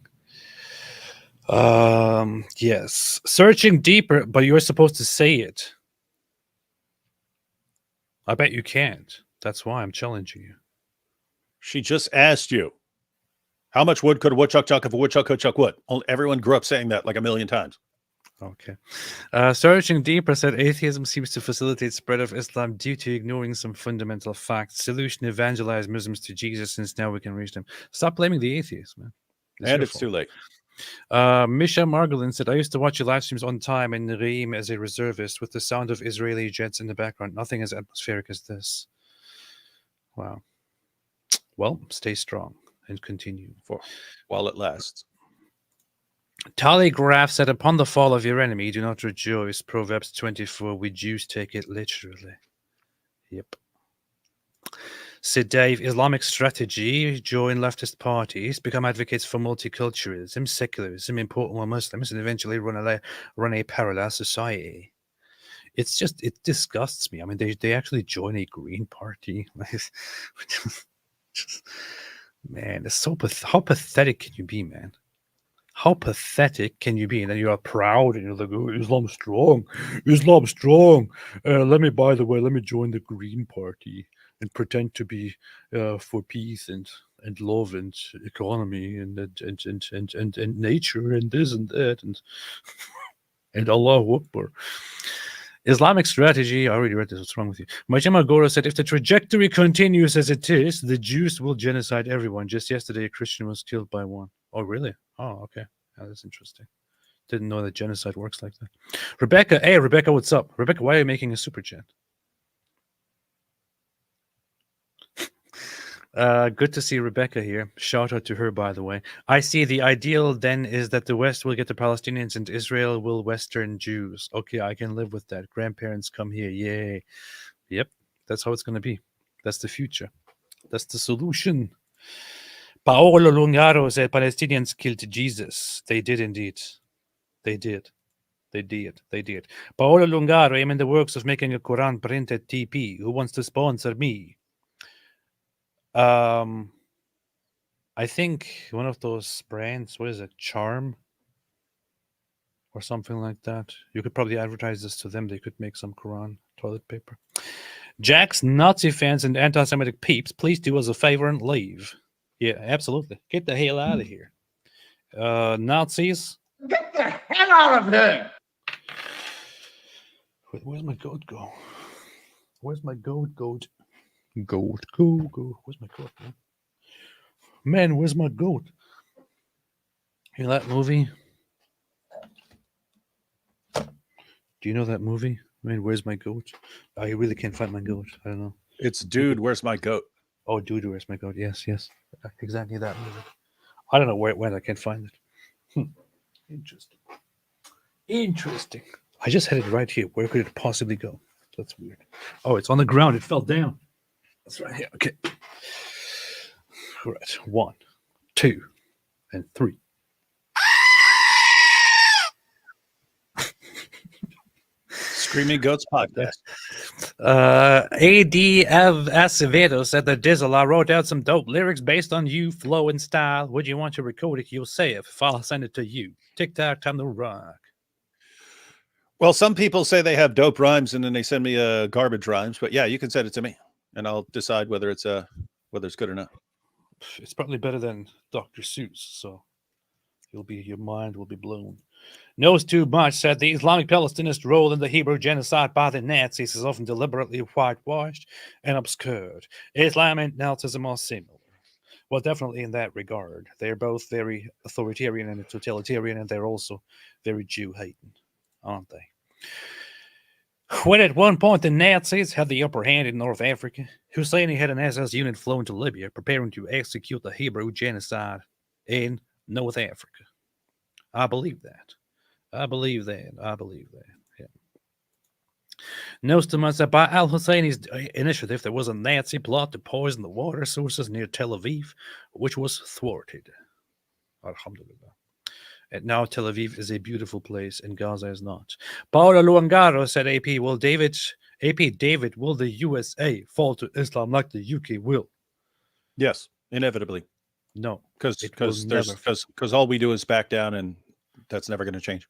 Yes. Searching deeper, but you're supposed to say it. I bet you can't. That's why I'm challenging you. She just asked you. How much wood could a woodchuck chuck if a woodchuck could chuck wood? Everyone grew up saying that like a million times. Okay. Searching deeper said atheism seems to facilitate spread of Islam due to ignoring some fundamental facts. Solution: evangelize Muslims to Jesus, since now we can reach them. Stop blaming the atheists, man. And it's too late. Misha Margolin said, I used to watch your live streams on time in Reem as a reservist with the sound of Israeli jets in the background. Nothing as atmospheric as this. Wow. Well, stay strong and continue. While it lasts. Tallygraph said, upon the fall of your enemy, do not rejoice. Proverbs 24, we Jews take it literally. Yep. Sid Dave, Islamic strategy, join leftist parties, become advocates for multiculturalism, secularism, import more Muslims, and eventually run a parallel society. It's just, it disgusts me. I mean, they actually join a Green Party. Man, it's so how pathetic can you be, man? How pathetic can you be? And then you are proud and you're like, oh, Islam's strong. Islam's strong. Let me join the Green Party and pretend to be for peace and love and economy and nature and this and that and Allahu Akbar. Islamic strategy. I already read this. What's wrong with you? Majima Gora said, if the trajectory continues as it is, the Jews will genocide everyone. Just yesterday, a Christian was killed by one. Oh, really? Oh, okay. Oh, that's interesting. Didn't know that genocide works like that. Rebecca, hey, Rebecca, what's up? Rebecca, why are you making a super chat? Good to see Rebecca here. Shout out to her, by the way. I see the ideal then is that the West will get the Palestinians and Israel will Western Jews. Okay, I can live with that. Grandparents come here. Yay. Yep, that's how it's going to be. That's the future. That's the solution. Paolo Lungaro said Palestinians killed Jesus. They did indeed. They did. They did. They did. Paolo Lungaro, I'm in the works of making a Quran printed TP. Who wants to sponsor me? I think one of those brands, what is it, Charm or something like that. You could probably advertise this to them. They could make some Quran toilet paper. Jack's Nazi fans and anti-Semitic peeps, please do us a favor and leave. Yeah, absolutely. Get the hell out of here. Nazis. Get the hell out of here! Where's my goat go? Where's my goat? Goat, go. Where's my goat, man? Man, where's my goat? You know that movie? Do you know that movie? Man, where's my goat? I really can't find my goat. I don't know. It's Dude, Where's My Goat? Oh, Dude, Where's My Goat? Yes. Exactly that movie. I don't know where it went. I can't find it. Interesting. I just had it right here. Where could it possibly go? That's weird. Oh, it's on the ground. It fell down. That's right here. Okay. All right. 1, 2, and 3. Screaming Goats podcast. AD Acevedo said that Dizzle, I wrote out some dope lyrics based on you, flow and style. Would you want to record it? You'll say it. If I'll send it to you. TikTok, time to rock. Well, some people say they have dope rhymes and then they send me garbage rhymes, but yeah, you can send it to me and I'll decide whether it's good or not. It's probably better than Dr. Seuss, so your mind will be blown. Knows too much said the Islamic Palestinist role in the Hebrew genocide by the Nazis is often deliberately whitewashed and obscured. Islam and Nazism are similar. Well, definitely in that regard. They're both very authoritarian and totalitarian, and they're also very Jew-hating, aren't they? When at one point the Nazis had the upper hand in North Africa, Husseini had an SS unit flown to Libya preparing to execute the Hebrew genocide in North Africa. I believe that. Yeah. Knows to much that by al-Husseini's initiative, there was a Nazi plot to poison the water sources near Tel Aviv, which was thwarted. Alhamdulillah. And now Tel Aviv is a beautiful place and Gaza is not. Paolo Luangaro said, AP, David, will the USA fall to Islam like the UK will? Yes, inevitably. No. Because all we do is back down and that's never going to change.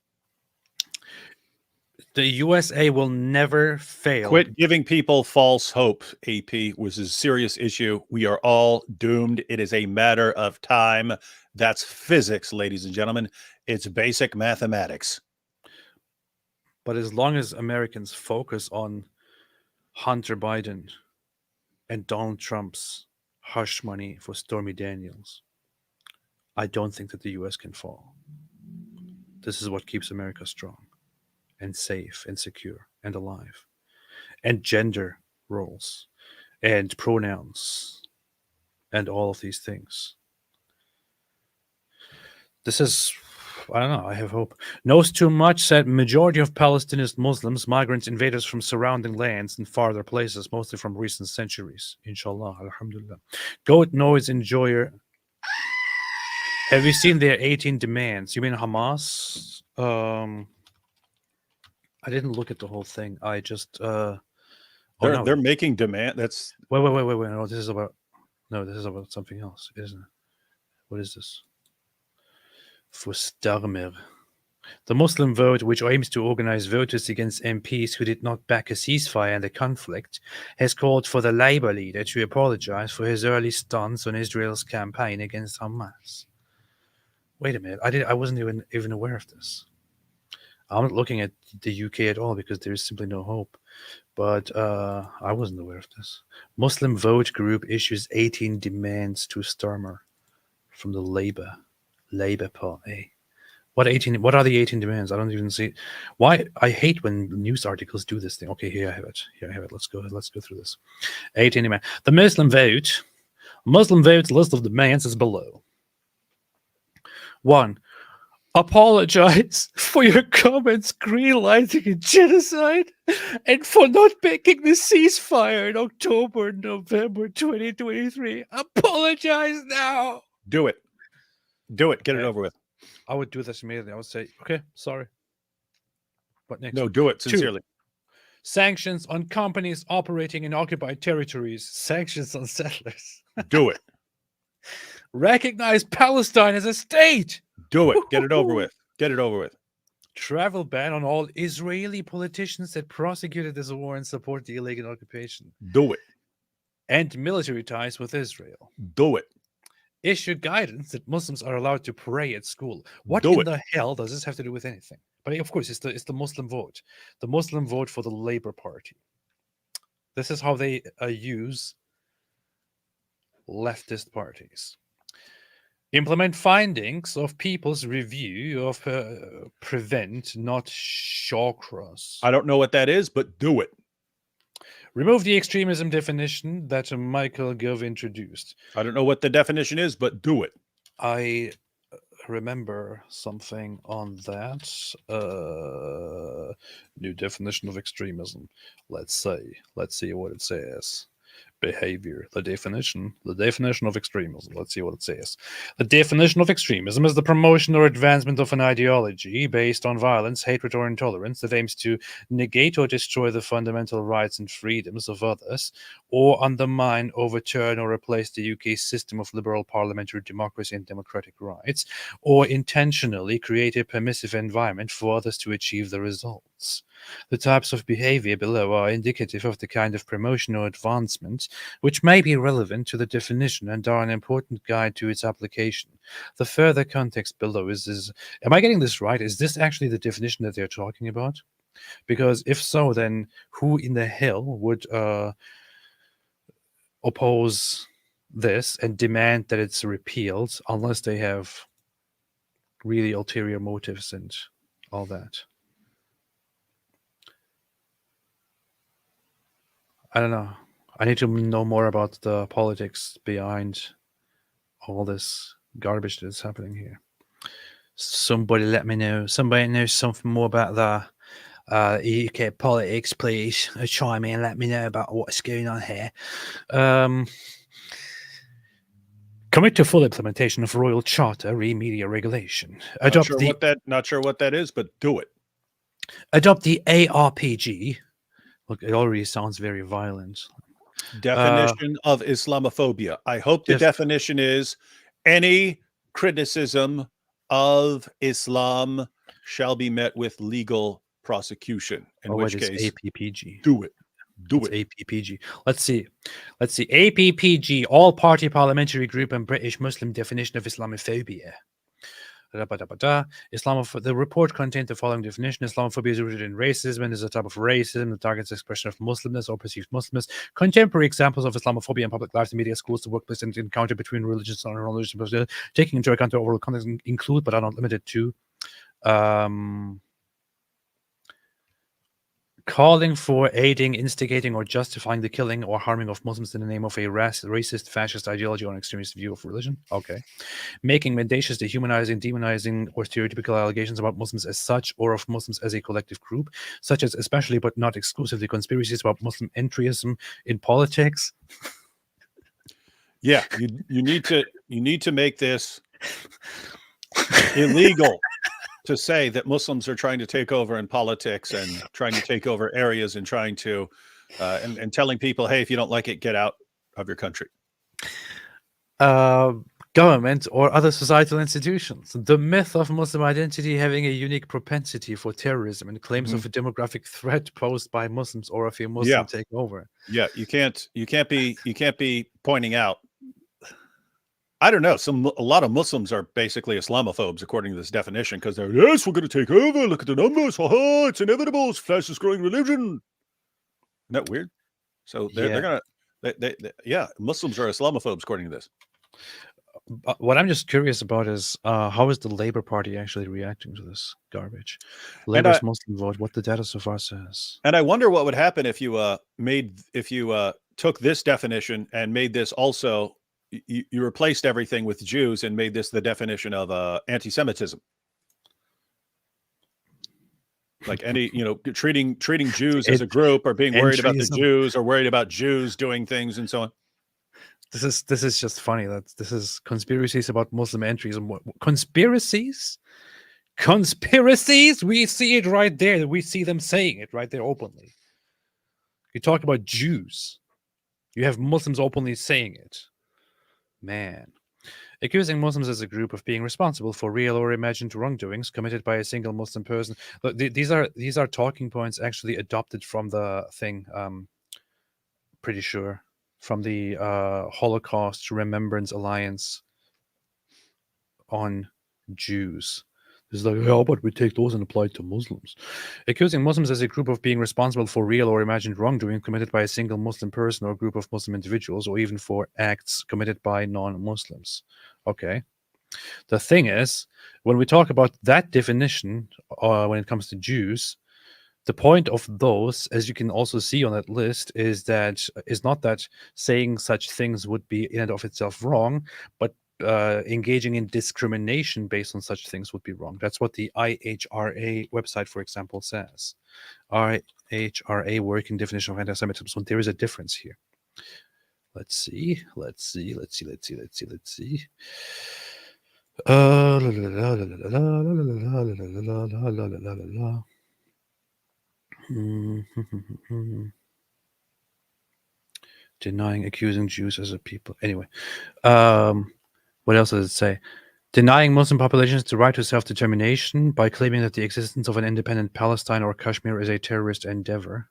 The USA will never fail. Quit giving people false hope, AP, was a serious issue. We are all doomed. It is a matter of time. That's physics, ladies and gentlemen. It's basic mathematics. But as long as Americans focus on Hunter Biden and Donald Trump's hush money for Stormy Daniels, I don't think that the US can fall. This is what keeps America strong and safe and secure and alive. And gender roles and pronouns and all of these things. This is, I don't know, I have hope. Knows too much said majority of Palestinians, Muslims, migrants, invaders from surrounding lands and farther places, mostly from recent centuries. Inshallah, alhamdulillah. Goat noise enjoyer. Have you seen their 18 demands? You mean Hamas? I didn't look at the whole thing. I just They're making demand. That's wait. No, this is about something else, isn't it? What is this? For Starmer. The Muslim vote, which aims to organize voters against MPs who did not back a ceasefire in the conflict, has called for the Labour leader to apologize for his early stance on Israel's campaign against Hamas. Wait a minute. I wasn't even aware of this. I'm not looking at the UK at all because there is simply no hope. But I wasn't aware of this. Muslim Vote Group issues 18 demands to Starmer from the Labour Party. What are the 18 demands? I don't even see. Why? I hate when news articles do this thing. Okay, here I have it. Let's go through this. 18 demands. The Muslim Vote's list of demands is below. 1. Apologize for your comments greenlighting a genocide and for not making the ceasefire in October and November 2023. Apologize now. Do it. Get it over with. I would do this immediately. I would say, okay, sorry. What next? No, do it sincerely. 2. Sanctions on companies operating in occupied territories. Sanctions on settlers. Do it. Recognize Palestine as a state. Do it. Get it over with. Travel ban on all Israeli politicians that prosecuted this war and support the illegal occupation. Do it. End military ties with Israel. Do it. Issue guidance that Muslims are allowed to pray at school. What in the hell does this have to do with anything? But of course, it's the Muslim vote. The Muslim vote for the Labour Party. This is how they use leftist parties. Implement findings of people's review of Prevent, not Shawcross. I don't know what that is, but do it. Remove the extremism definition that Michael Gove introduced. I don't know what the definition is, but do it. I remember something on that. New definition of extremism. Let's see what it says. Behavior. The definition of extremism. Let's see what it says. The definition of extremism is the promotion or advancement of an ideology based on violence, hatred, or intolerance that aims to negate or destroy the fundamental rights and freedoms of others, or undermine, overturn, or replace the UK's system of liberal parliamentary democracy and democratic rights, or intentionally create a permissive environment for others to achieve the results. The types of behavior below are indicative of the kind of promotion or advancement which may be relevant to the definition and are an important guide to its application. The further context below is am I getting this right? Is this actually the definition that they're talking about? Because if so, then who in the hell would oppose this and demand that it's repealed unless they have really ulterior motives and all that? I don't know. I need to know more about the politics behind all this garbage that's happening here. Somebody let me know. Somebody knows something more about the UK politics, please. Chime in and let me know about what's going on here. Commit to full implementation of Royal Charter re-media regulation. Not sure what that is, but do it. Adopt the ARPG. Look, it already sounds very violent. Definition of Islamophobia. I hope the definition is any criticism of Islam shall be met with legal prosecution. In Or which what is case, APPG? do it. Do It's it. APPG. Let's see. APPG, All Party Parliamentary Group and British Muslim Definition of Islamophobia. The report contained the following definition: Islamophobia is rooted in racism and is a type of racism that targets expression of Muslimness or perceived Muslimness. Contemporary examples of Islamophobia in public life, the media, schools, the workplace, and encounter between religious and non-religious, taking into account the overall context, include but are not limited to calling for, aiding, instigating, or justifying the killing or harming of Muslims in the name of a racist, fascist ideology or an extremist view of religion. Okay. Making mendacious, dehumanizing, demonizing, or stereotypical allegations about Muslims as such or of Muslims as a collective group, such as especially but not exclusively conspiracies about Muslim entryism in politics. Yeah, you need to make this illegal. To say that Muslims are trying to take over in politics and trying to take over areas and trying to and telling people, hey, if you don't like it, get out of your country. Government or other societal institutions. The myth of Muslim identity having a unique propensity for terrorism and claims of a demographic threat posed by Muslims or of a Muslim takeover. Yeah, you can't be pointing out. I don't know. A lot of Muslims are basically Islamophobes, according to this definition, because they're, yes, we're going to take over. Look at the numbers. Ha, it's inevitable. It's the fastest growing religion. Isn't that weird? So they're going to, Muslims are Islamophobes, according to this. What I'm just curious about is how is the Labour Party actually reacting to this garbage? Labour's Muslim vote, what the data so far says. And I wonder what would happen if you took this definition and made this also. You replaced everything with Jews and made this the definition of anti-Semitism. Like treating Jews as a group, or being worried about the Jews, or worried about Jews doing things and so on. This is just funny. This is conspiracies about Muslim entries and what conspiracies. We see it right there. We see them saying it right there openly. You talk about Jews. You have Muslims openly saying it. Man. Accusing Muslims as a group of being responsible for real or imagined wrongdoings committed by a single Muslim person. Look, these are talking points actually adopted from the thing. Pretty sure from the Holocaust Remembrance Alliance on Jews. It's like, how about we take those and apply it to Muslims? Accusing Muslims as a group of being responsible for real or imagined wrongdoing committed by a single Muslim person or group of Muslim individuals, or even for acts committed by non-Muslims. Okay. The thing is, when we talk about that definition, when it comes to Jews, the point of those, as you can also see on that list, is not that saying such things would be in and of itself wrong, but engaging in discrimination based on such things would be wrong. That's what the IHRA website, for example, says. IHRA working definition of anti-Semitism. So there is a difference here. Let's see. Denying, accusing Jews as a people. Anyway, what else does it say? Denying Muslim populations the right to self-determination by claiming that the existence of an independent Palestine or Kashmir is a terrorist endeavor.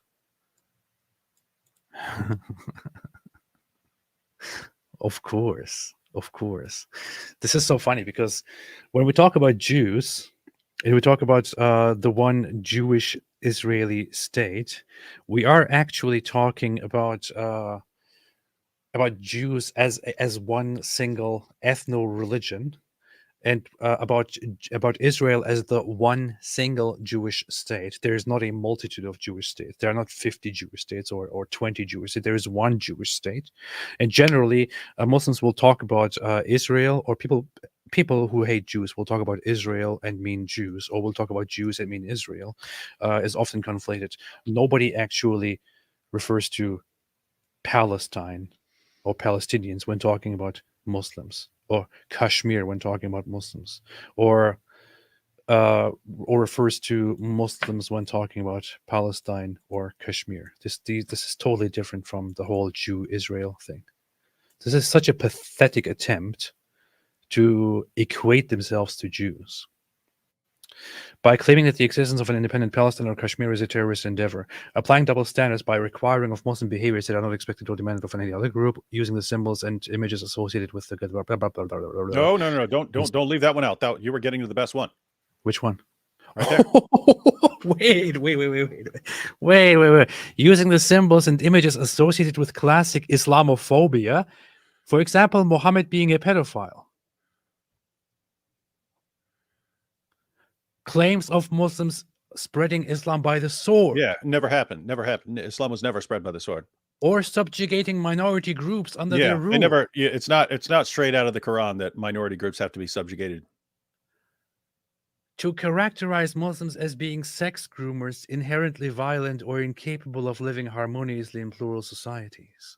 Of course. This is so funny because when we talk about Jews, and we talk about the one Jewish Israeli state, we are actually talking about Jews as one single ethno-religion, and about Israel as the one single Jewish state. There is not a multitude of Jewish states. There are not 50 Jewish states or 20 Jewish states. There is one Jewish state. And generally, Muslims will talk about Israel, or people who hate Jews will talk about Israel and mean Jews, or will talk about Jews and mean Israel, is often conflated. Nobody actually refers to Palestine or Palestinians when talking about Muslims, or Kashmir when talking about Muslims, or refers to Muslims when talking about Palestine or Kashmir. This is totally different from the whole Jew-Israel thing. This is such a pathetic attempt to equate themselves to Jews. by claiming that the existence of an independent Palestine or Kashmir is a terrorist endeavor, applying double standards by requiring of Muslim behaviors that are not expected or demanded of any other group, using the symbols and images associated with the No. Don't leave that one out. You were getting to the best one. Which one? Right there. Wait. Using the symbols and images associated with classic Islamophobia. For example, Muhammad being a pedophile. Claims of Muslims spreading Islam by the sword. Yeah, never happened. Never happened. Islam was never spread by the sword. Or subjugating minority groups under their rule. They never. Yeah, it's not straight out of the Quran that minority groups have to be subjugated. To characterize Muslims as being sex groomers, inherently violent, or incapable of living harmoniously in plural societies.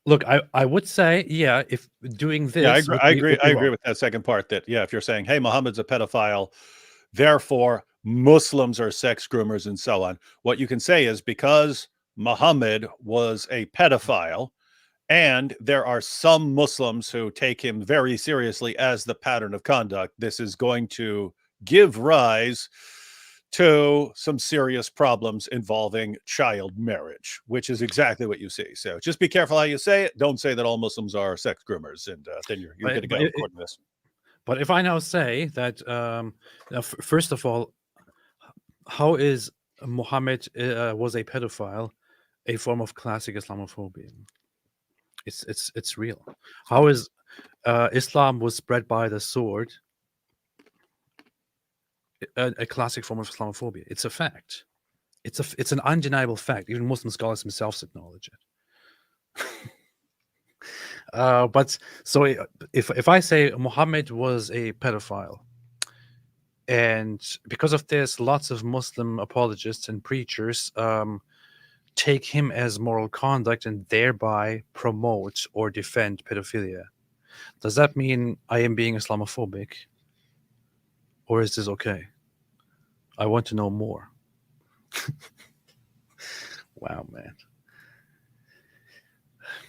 Look, I would say, yeah, if doing this... Yeah, I agree with that second part, that, yeah, if you're saying, hey, Muhammad's a pedophile, therefore Muslims are sex groomers and so on, what you can say is, because Muhammad was a pedophile, and there are some Muslims who take him very seriously as the pattern of conduct, this is going to give rise to some serious problems involving child marriage, which is exactly what you see. So just be careful how you say it. Don't say that all Muslims are sex groomers, and then you're going to go according to this. But if I now say that, first of all, how is Muhammad was a pedophile a form of classic Islamophobia? It's real. How is Islam was spread by the sword a classic form of Islamophobia? It's a fact. It's an undeniable fact. Even Muslim scholars themselves acknowledge it. But so if I say Muhammad was a pedophile, and because of this, lots of Muslim apologists and preachers take him as moral conduct and thereby promote or defend pedophilia, does that mean I am being Islamophobic? Or is this okay? I want to know more. Wow, man.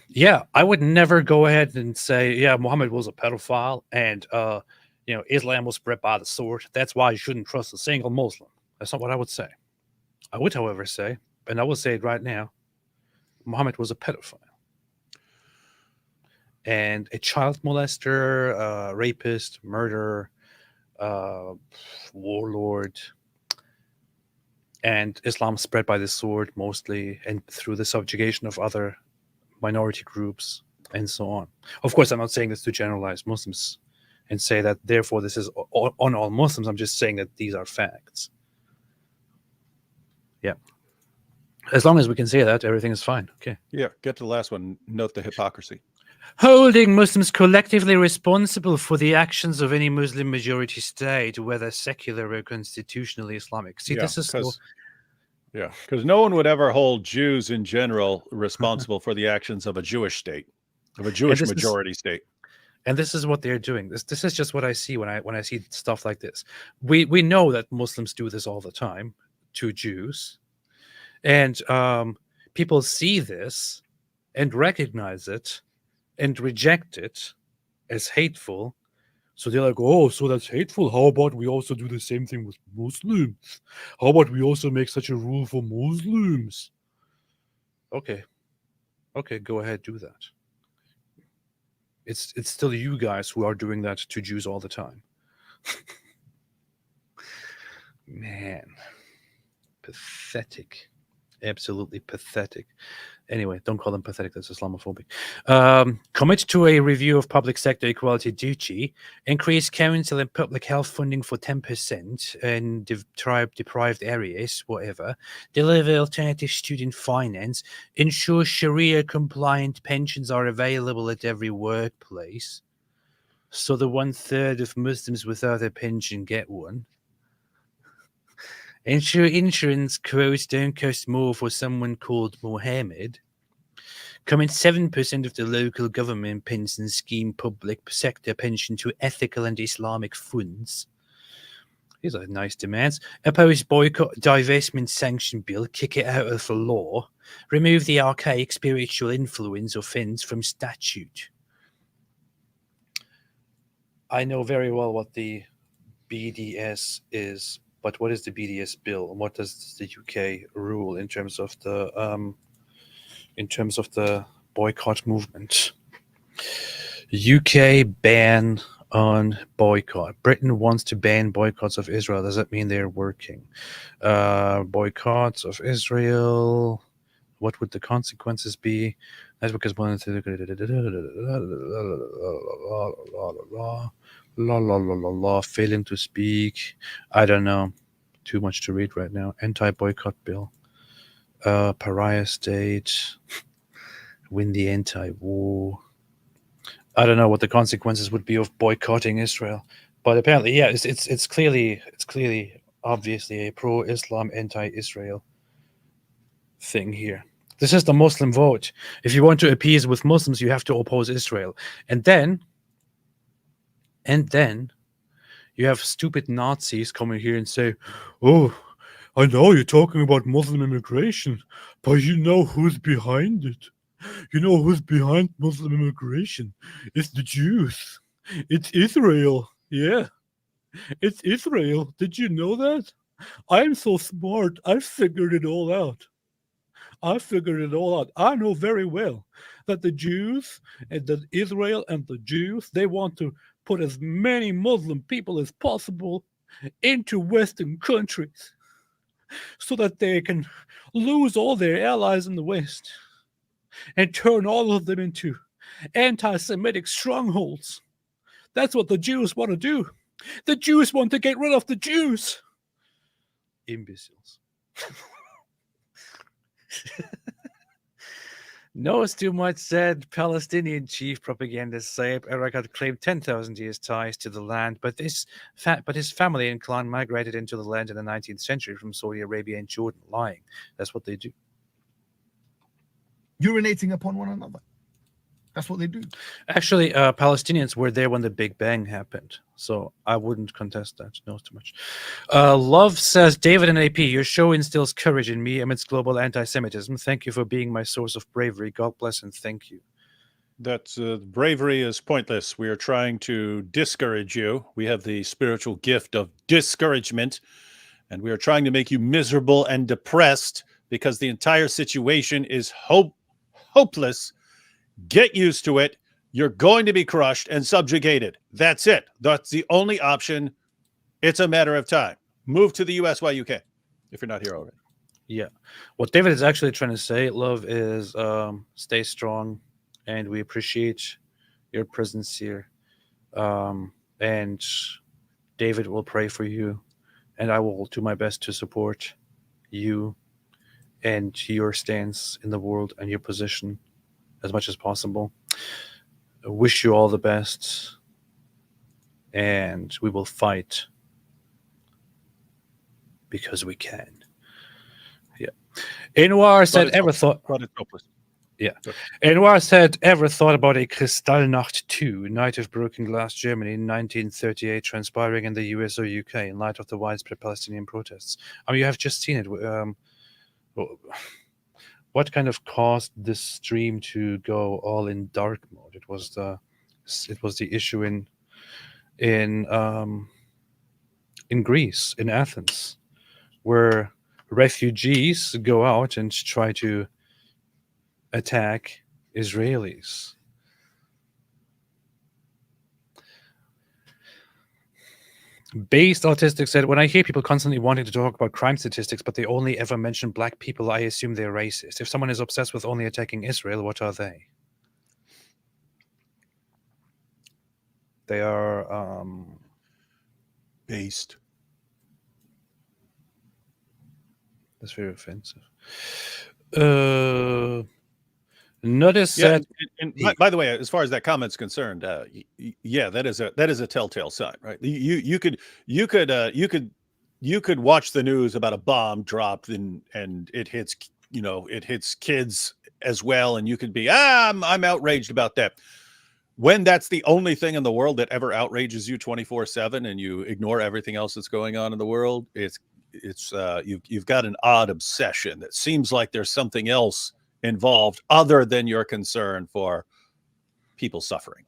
Yeah, I would never go ahead and say, yeah, Muhammad was a pedophile and, Islam was spread by the sword. That's why you shouldn't trust a single Muslim. That's not what I would say. I would, however, say, and I will say it right now, Muhammad was a pedophile and a child molester, rapist, murderer, warlord, and Islam spread by the sword mostly, and through the subjugation of other minority groups and so on. Of course, I'm not saying this to generalize Muslims and say that therefore this is on all Muslims. I'm just saying that these are facts. Yeah. As long as we can say that, everything is fine. Okay. Yeah, get to the last one. Note the hypocrisy. Holding Muslims collectively responsible for the actions of any Muslim majority state, whether secular or constitutionally Islamic. See, this is because no one would ever hold Jews in general responsible for the actions of a Jewish state, of a Jewish majority state. And this is what they're doing. This is just what I see when I see stuff like this. We know that Muslims do this all the time to Jews, and people see this and recognize it and reject it as hateful. So they're like, oh, so that's hateful. How about we also do the same thing with Muslims? How about we also make such a rule for Muslims? Okay, go ahead, do that. It's still you guys who are doing that to Jews all the time. Man, pathetic. Absolutely pathetic. Anyway, don't call them pathetic. That's Islamophobic. Commit to a review of public sector equality duty. Increase council and public health funding for 10% in deprived areas, whatever. Deliver alternative student finance. Ensure Sharia-compliant pensions are available at every workplace. So the 1/3 of Muslims without a pension get one. Ensure insurance quotes don't cost more for someone called Mohammed. Commit 7% of the local government pension scheme public sector pension to ethical and Islamic funds. These are nice demands. Oppose boycott divestment sanction bill, kick it out of the law, remove the archaic spiritual influence offense from statute. I know very well what the BDS is, but what is the BDS bill, and what does the UK rule in terms of the boycott movement? UK ban on boycott. Britain wants to ban boycotts of Israel. Does that mean they're working? Boycotts of Israel. What would the consequences be? That's because one failing to speak. I don't know. Too much to read right now. Anti-boycott bill. Pariah state. Win the anti-war. I don't know what the consequences would be of boycotting Israel, but apparently, yeah, it's clearly obviously a pro-Islam, anti-Israel thing here. This is the Muslim vote. If you want to appease with Muslims, you have to oppose Israel, and then you have stupid Nazis coming here and say, "Oh, I know you're talking about Muslim immigration, but you know who's behind it. You know who's behind Muslim immigration? It's the Jews. It's Israel. Yeah, it's Israel. Did you know that? I'm so smart. I figured it all out. I know very well that the Jews and that Israel and the Jews, they want to put as many Muslim people as possible into Western countries so that they can lose all their allies in the West and turn all of them into anti-Semitic strongholds. That's what the Jews want to do. The Jews want to get rid of the Jews. Imbeciles. No, it's too much said. Palestinian chief propagandist Saeb Erekat claimed 10,000 years ties to the land, but his family and clan migrated into the land in the 19th century from Saudi Arabia and Jordan. Lying. That's what they do. Urinating upon one another. That's what they do. Actually, Palestinians were there when the Big Bang happened, so I wouldn't contest that. No, too much. Love says, David and AP, your show instills courage in me amidst global anti-Semitism. Thank you for being my source of bravery. God bless and thank you. That bravery is pointless. We are trying to discourage you. We have the spiritual gift of discouragement, and we are trying to make you miserable and depressed because the entire situation is hopeless. Get used to it. You're going to be crushed and subjugated. That's it. That's the only option. It's a matter of time. Move to the US while you can, if you're not here already. Yeah. What David is actually trying to say, love, is stay strong, and we appreciate your presence here. And David will pray for you, and I will do my best to support you and your stance in the world and your position as much as possible. I wish you all the best, and we will fight because we can. Yeah. Anwar said, ever thought? Yeah. Anwar said, ever thought about a Kristallnacht 2, Night of Broken Glass, Germany, in 1938, transpiring in the US or UK in light of the widespread Palestinian protests? I mean, you have just seen it. What kind of caused this stream to go all in dark mode? It was the issue in Greece, in Athens, where refugees go out and try to attack Israelis. Based Autistic said, when I hear people constantly wanting to talk about crime statistics, but they only ever mention black people, I assume they're racist. If someone is obsessed with only attacking Israel, what are they? They are based. That's very offensive. Notice said, and by the way, as far as that comment's concerned, yeah, that is a telltale sign, right? You could watch the news about a bomb dropped and it hits kids as well, and you could be I'm outraged about that. when that's the only thing in the world that ever outrages you 24/7 and you ignore everything else that's going on in the world, you've got an odd obsession. It seems like there's something else involved other than your concern for people suffering.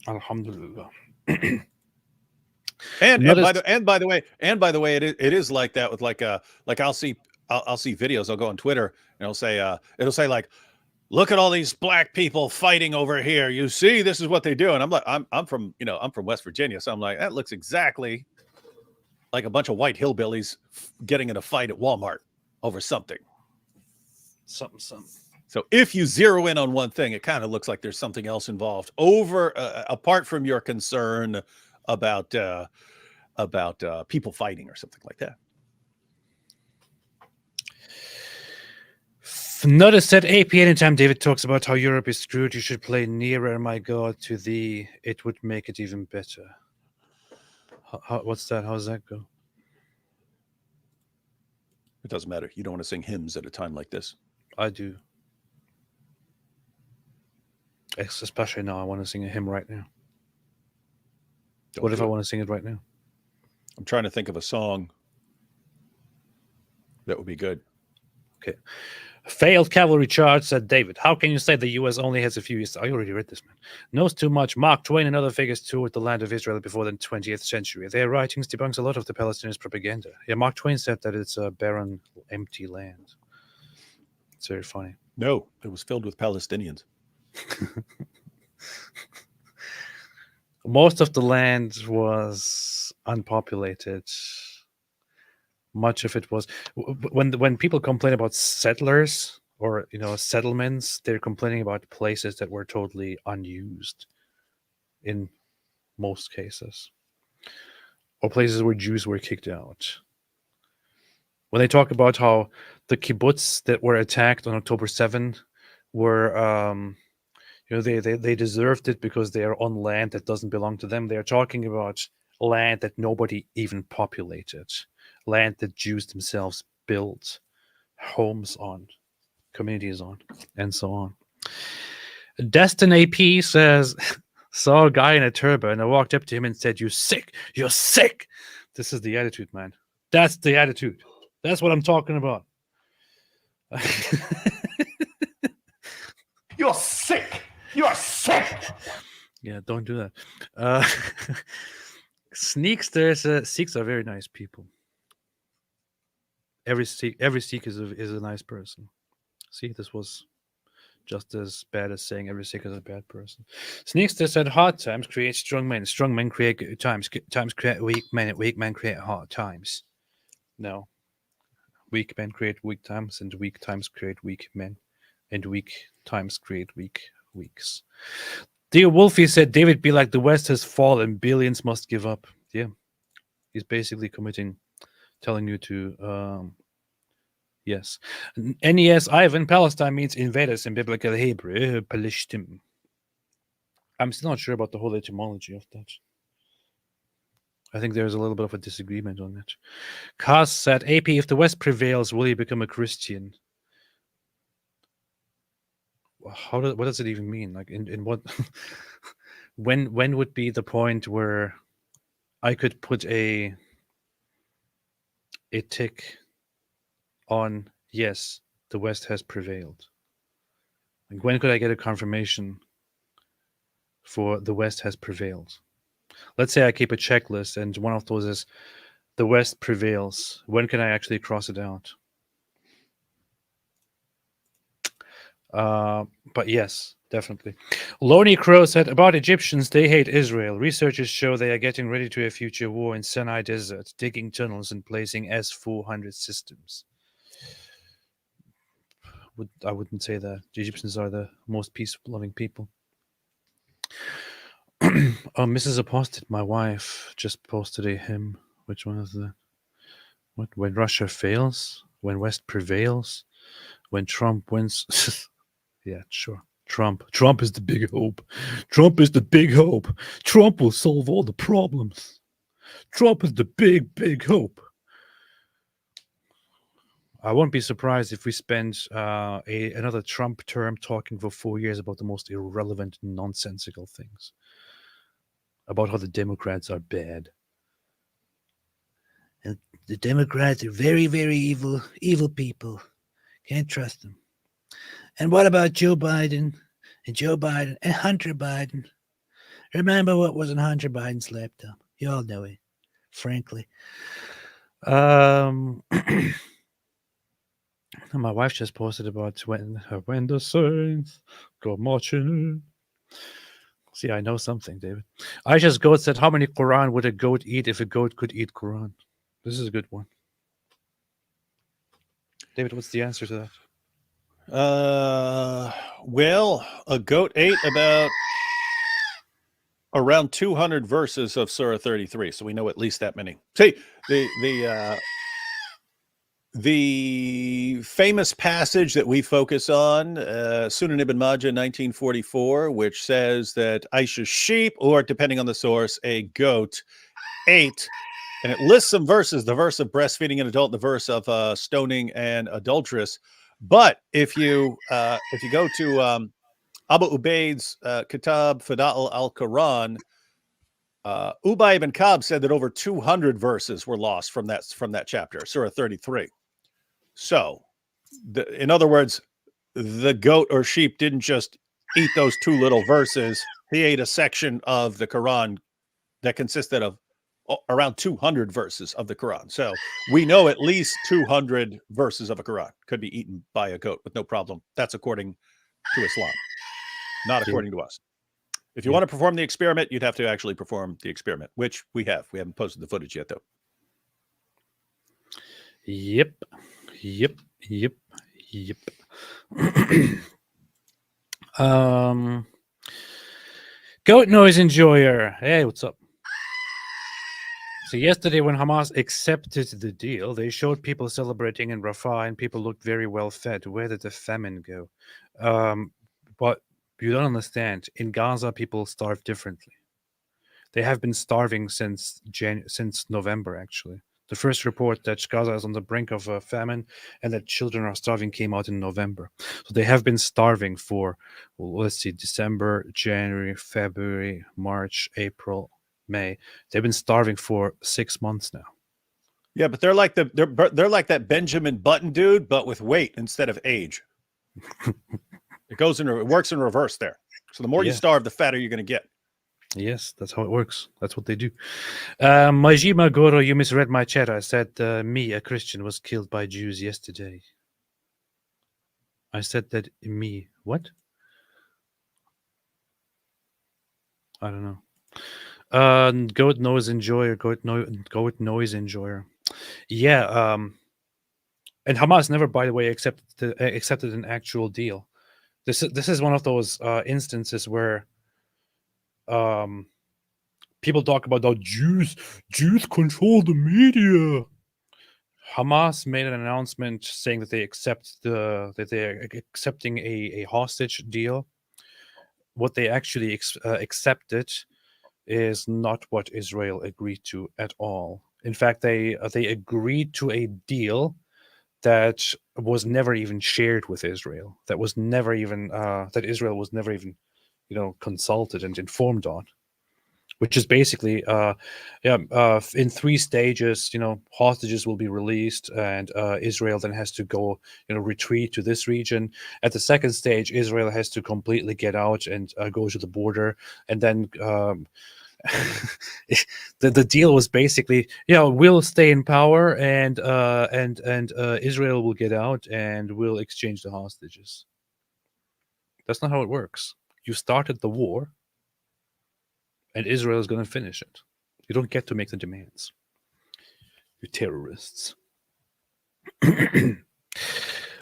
Alhamdulillah. And by the way, it is like that with like I'll see videos. I'll go on Twitter and it'll say like, look at all these black people fighting over here. You see, this is what they do. And I'm like, I'm from West Virginia, so I'm like, that looks exactly like a bunch of white hillbillies getting in a fight at Walmart over something. Something. So if you zero in on one thing, it kind of looks like there's something else involved apart from your concern about people fighting or something like that. Notice that AP anytime David talks about how Europe is screwed, you should play nearer, my God, to thee. It would make it even better. What's that? How does that go? It doesn't matter. You don't want to sing hymns at a time like this. I do. Especially now, I want to sing a hymn right now. What if I want to sing it right now? I'm trying to think of a song that would be good. Okay. Failed cavalry charge, said David. How can you say the U.S. only has a few years? I already read this, man. Knows too much. Mark Twain and other figures toured the land of Israel before the 20th century. Their writings debunks a lot of the Palestinians' propaganda. Yeah, Mark Twain said that it's a barren, empty land. It's very funny. No, it was filled with Palestinians. Most of the land was unpopulated. Much of it was when people complain about settlers or settlements, they're complaining about places that were totally unused in most cases, or places where Jews were kicked out. When they talk about how the kibbutz that were attacked on October 7 were they deserved it because they are on land that doesn't belong to them, they are talking about land that nobody even populated. Land that Jews themselves built homes on, communities on, and so on. Destin AP says, saw a guy in a turban and I walked up to him and said, "You're sick. You're sick." This is the attitude, man. That's the attitude. That's what I'm talking about. You're sick. You're sick. Yeah, don't do that. Sikhs are very nice people. Every Sikh is a nice person. See, this was just as bad as saying every Sikh is a bad person. Sneakster said hard times create strong men. Strong men create good times. Times create weak men. Weak men create hard times. No. Weak men create weak times, and weak times create weak men. And weak times create weak weeks. Dear Wolfie said David be like the West has fallen. Billions must give up. Yeah. He's basically telling you to yes. NES Ivan, Palestine means invaders in biblical Hebrew, Palishtim. I'm still not sure about the whole etymology of that. I think there's a little bit of a disagreement on that. Kaz said, AP, if the West prevails, will he become a Christian? What does it even mean? Like in what when would be the point where I could put a tick on yes, the West has prevailed? Like when could I get a confirmation for the West has prevailed? Let's say I keep a checklist and one of those is the West prevails. When can I actually cross it out? But yes, definitely. Loney Crow said about Egyptians, they hate Israel. Researchers show they are getting ready to a future war in Sinai Desert, digging tunnels and placing S-400 systems. I wouldn't say that. The Egyptians are the most peace-loving people. Mrs. Apostate, my wife, just posted a hymn. Which one is that? What? When Russia fails? When West prevails? When Trump wins? Yeah, sure. Trump is the big hope. Trump is the big hope. Trump will solve all the problems. Trump is the big hope. I won't be surprised if we spend another Trump term talking for 4 years about the most irrelevant, nonsensical things. About how the Democrats are bad. And the Democrats are very, very evil people. Can't trust them. And what about Joe Biden and Hunter Biden? Remember what was in Hunter Biden's laptop? You all know it, frankly. My wife just posted about when the Saints go marching in. See, I know something, David. I just goat said, how many Quran would a goat eat if a goat could eat Quran? This is a good one. David, what's the answer to that? Well, a goat ate about around 200 verses of Surah 33, so we know at least that many. See, the famous passage that we focus on, Sunan Ibn Majah 1944, which says that Aisha's sheep, or depending on the source, a goat, ate, and it lists some verses, the verse of breastfeeding an adult, the verse of stoning an adulteress. But if you go to Abu Ubaid's Kitab Fada'il al-Quran, Ubay ibn Ka'b said that over 200 verses were lost from that chapter, Surah 33. So, in other words, the goat or sheep didn't just eat those two little verses. He ate a section of the Quran that consisted of around 200 verses of the Quran. So we know at least 200 verses of a Quran could be eaten by a goat with no problem. That's according to Islam, not according to us. If you want to perform the experiment, you'd have to actually perform the experiment, which we have. We haven't posted the footage yet, though. Yep. Goat noise enjoyer. Hey, what's up? So yesterday when Hamas accepted the deal, they showed people celebrating in Rafah and people looked very well fed. Where did the famine go? But you don't understand. In Gaza, people starve differently. They have been starving since November, actually. The first report that Gaza is on the brink of a famine and that children are starving came out in November. So they have been starving for, well, let's see, December, January, February, March, April, May. They've been starving for 6 months now. Yeah, but they're like that Benjamin Button dude, but with weight instead of age. It works in reverse there. So the more you starve, the fatter you're going to get. Yes, that's how it works. That's what they do. Majima Goro, you misread my chat. I said me, a Christian, was killed by Jews yesterday. I said that me. What? I don't know. Goat noise enjoyer. Goat noise enjoyer. Yeah. And Hamas never, by the way, accepted an actual deal. This is one of those instances where people talk about how Jews control the media. Hamas made an announcement saying that they're accepting a hostage deal. What they actually accepted is not what Israel agreed to at all. In fact, they agreed to a deal that was never even shared with Israel. That was never even that Israel was never even, consulted and informed on. Which is basically, in 3 stages, hostages will be released, and Israel then has to go, retreat to this region. At the second stage, Israel has to completely get out and go to the border, and then the deal was basically, we'll stay in power, and Israel will get out, and we'll exchange the hostages. That's not how it works. You started the war. And Israel is going to finish it. You don't get to make the demands. You terrorists.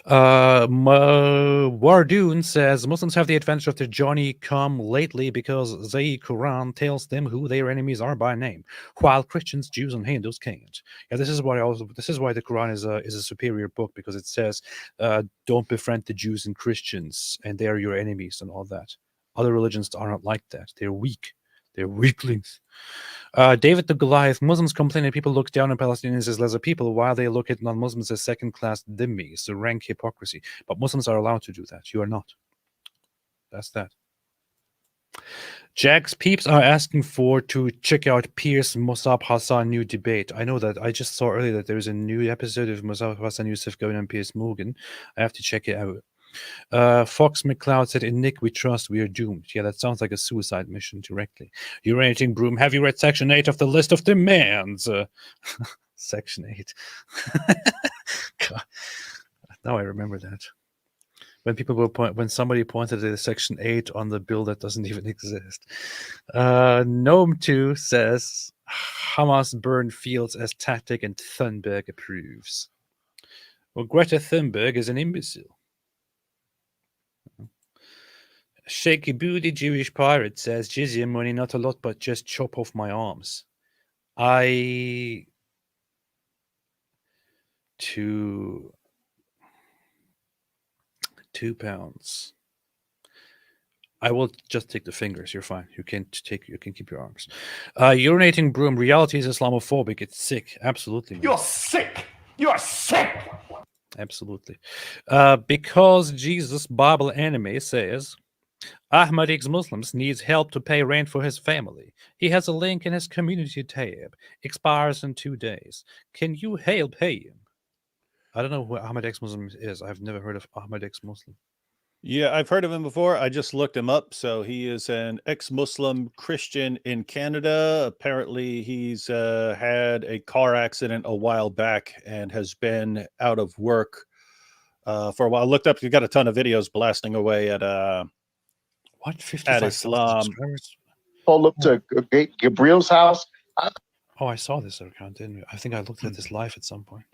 Wardoon says Muslims have the advantage of the Johnny come lately because the Quran tells them who their enemies are by name, while Christians, Jews, and Hindus can't. Yeah, this is why the Quran is a superior book, because it says don't befriend the Jews and Christians, and they are your enemies and all that. Other religions are not like that. They're weak. They're weaklings. David the Goliath. Muslims complain that people look down on Palestinians as lesser people, while they look at non-Muslims as second-class dhimmis. The rank hypocrisy. But Muslims are allowed to do that. You are not. That's that. Jack's peeps are asking to check out Pierce Mossab Hassan new debate. I know that. I just saw earlier that there is a new episode of Mossab Hassan Youssef going on Pierce Morgan. I have to check it out. Fox McCloud said, "In Nick we trust, we are doomed." Yeah, that sounds like a suicide mission directly. Urinating Broom, have you read Section 8 of the list of demands? Section 8. God. Now I remember that. When somebody pointed to Section 8 on the bill that doesn't even exist. Gnome 2 says, Hamas burned fields as tactic and Thunberg approves. Well, Greta Thunberg is an imbecile. Shaky booty Jewish pirate says, jizya money, not a lot, but just chop off my arms. £2 I will just take the fingers. You're fine. You can keep your arms. Urinating Broom. Reality is Islamophobic. It's sick. Absolutely. Man. You're sick. You're sick. Absolutely. Because Jesus Bible anime says Ahmad ex-Muslims needs help to pay rent for his family. He has a link in his community tab. Expires in 2 days. Can you help him? I don't know who Ahmad ex-Muslim is. I've never heard of Ahmad ex-Muslim. Yeah, I've heard of him before. I just looked him up. So he is an ex-Muslim Christian in Canada. Apparently, he's had a car accident a while back and has been out of work for a while. I looked up. He got a ton of videos blasting away at what 55 at Islam. subscribers? Pull up to Gabriel's house. Oh, I saw this account, didn't you? I think I looked at this live at some point.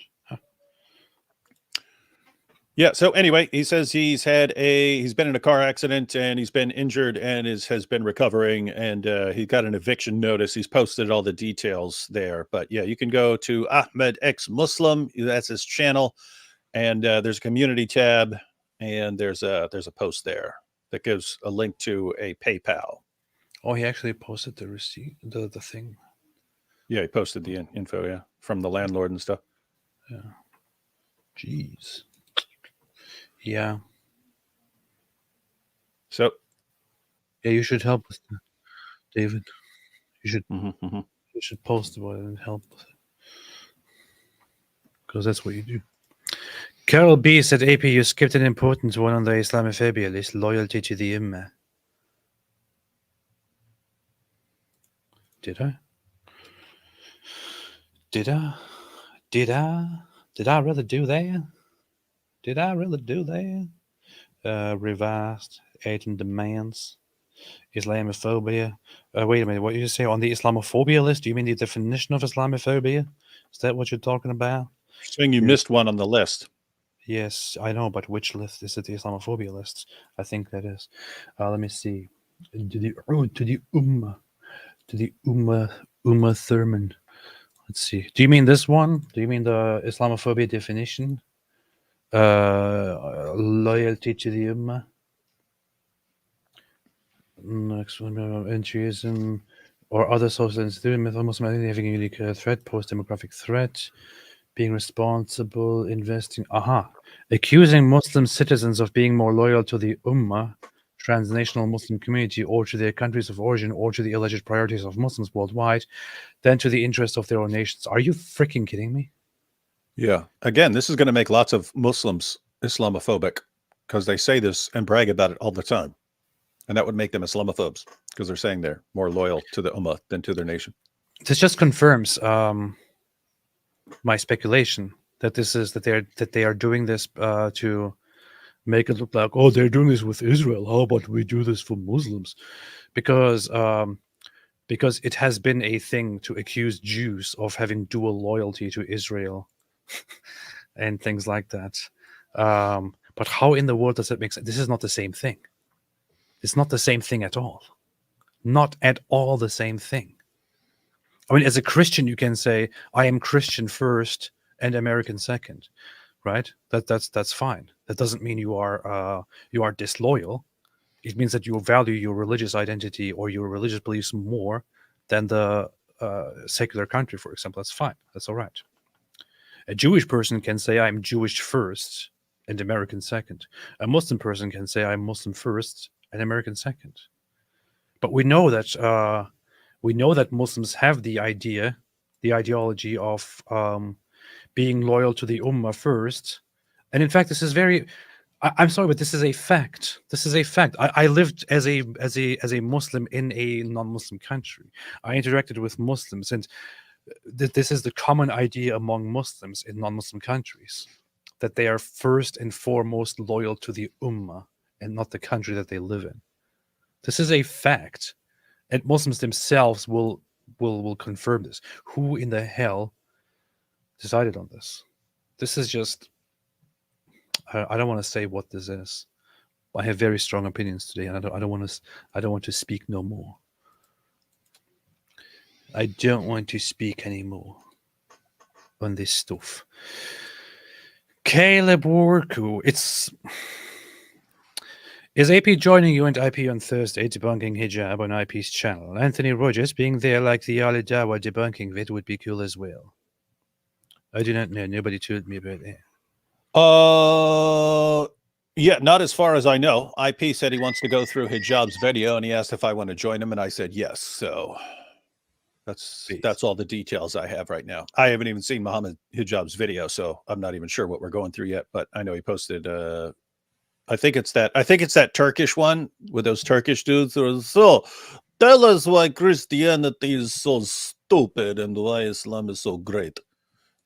Yeah. So anyway, he says he's been in a car accident and he's been injured and has been recovering, and he got an eviction notice. He's posted all the details there. But yeah, you can go to Ahmed X Muslim. That's his channel, and there's a community tab, and there's a post there that gives a link to a PayPal. Oh, he actually posted the receipt, the thing. Yeah, he posted the info. Yeah, from the landlord and stuff. Yeah. Jeez. Yeah. So, yeah, you should help with that, David. You should you should post about it and help with it, because that's what you do. Carol B said, "AP, you skipped an important one on the Islamophobia list: loyalty to the Ummah." Did I? Did I really do that? Did I really do that? Revised 18 demands. Islamophobia. Wait a minute. What did you say on the Islamophobia list? Do you mean the definition of Islamophobia? Is that what you're talking about? Saying you missed one on the list. Yes, I know, but which list is it? The Islamophobia list? I think that is. Let me see. To the Ummah Thurman. Let's see. Do you mean this one? Do you mean the Islamophobia definition? Loyalty to the Ummah. Next one, entryism or other social institution, Muslim identity having a unique threat, post-demographic threat, being responsible, investing. Accusing Muslim citizens of being more loyal to the Ummah, transnational Muslim community, or to their countries of origin, or to the alleged priorities of Muslims worldwide, than to the interests of their own nations. Are you freaking kidding me? Yeah. Again, this is going to make lots of Muslims Islamophobic because they say this and brag about it all the time. And that would make them Islamophobes because they're saying they're more loyal to the Ummah than to their nation. This just confirms my speculation that they are doing this to make it look like, oh, they're doing this with Israel. How about we do this for Muslims? Because it has been a thing to accuse Jews of having dual loyalty to Israel and things like that. But how in the world does that make sense? This is not the same thing. It's not the same thing at all. Not at all the same thing. I mean, as a Christian, you can say, I am Christian first and American second, right? That's fine. That doesn't mean you are disloyal. It means that you value your religious identity or your religious beliefs more than the secular country, for example. That's fine. That's all right. A Jewish person can say, I'm Jewish first and American second. A Muslim person can say, I'm Muslim first and American second. But we know that Muslims have the ideology of being loyal to the Ummah first. And in fact, this is I'm sorry, but this is a fact. This is a fact. I lived as a Muslim in a non-Muslim country. I interacted with Muslims, and this is the common idea among Muslims in non-Muslim countries, that they are first and foremost loyal to the Ummah and not the country that they live in. This is a fact, and Muslims themselves will confirm this. Who in the hell decided on this? This is just. I don't want to say what this is. I have very strong opinions today, and I don't want to speak no more. I don't want to speak anymore on this stuff. Caleb Worku, is AP joining you and IP on Thursday debunking hijab on IP's channel? Anthony Rogers being there like the Ali Dawa debunking vid would be cool as well. I do not know. Nobody told me about that. Yeah, not as far as I know. IP said he wants to go through Hijab's video, and he asked if I want to join him, and I said yes. So that's all the details I have right now. I haven't even seen Muhammad Hijab's video, so I'm not even sure what we're going through yet. But I know he posted. I think it's that Turkish one with those Turkish dudes. So tell us why Christianity is so stupid and why Islam is so great.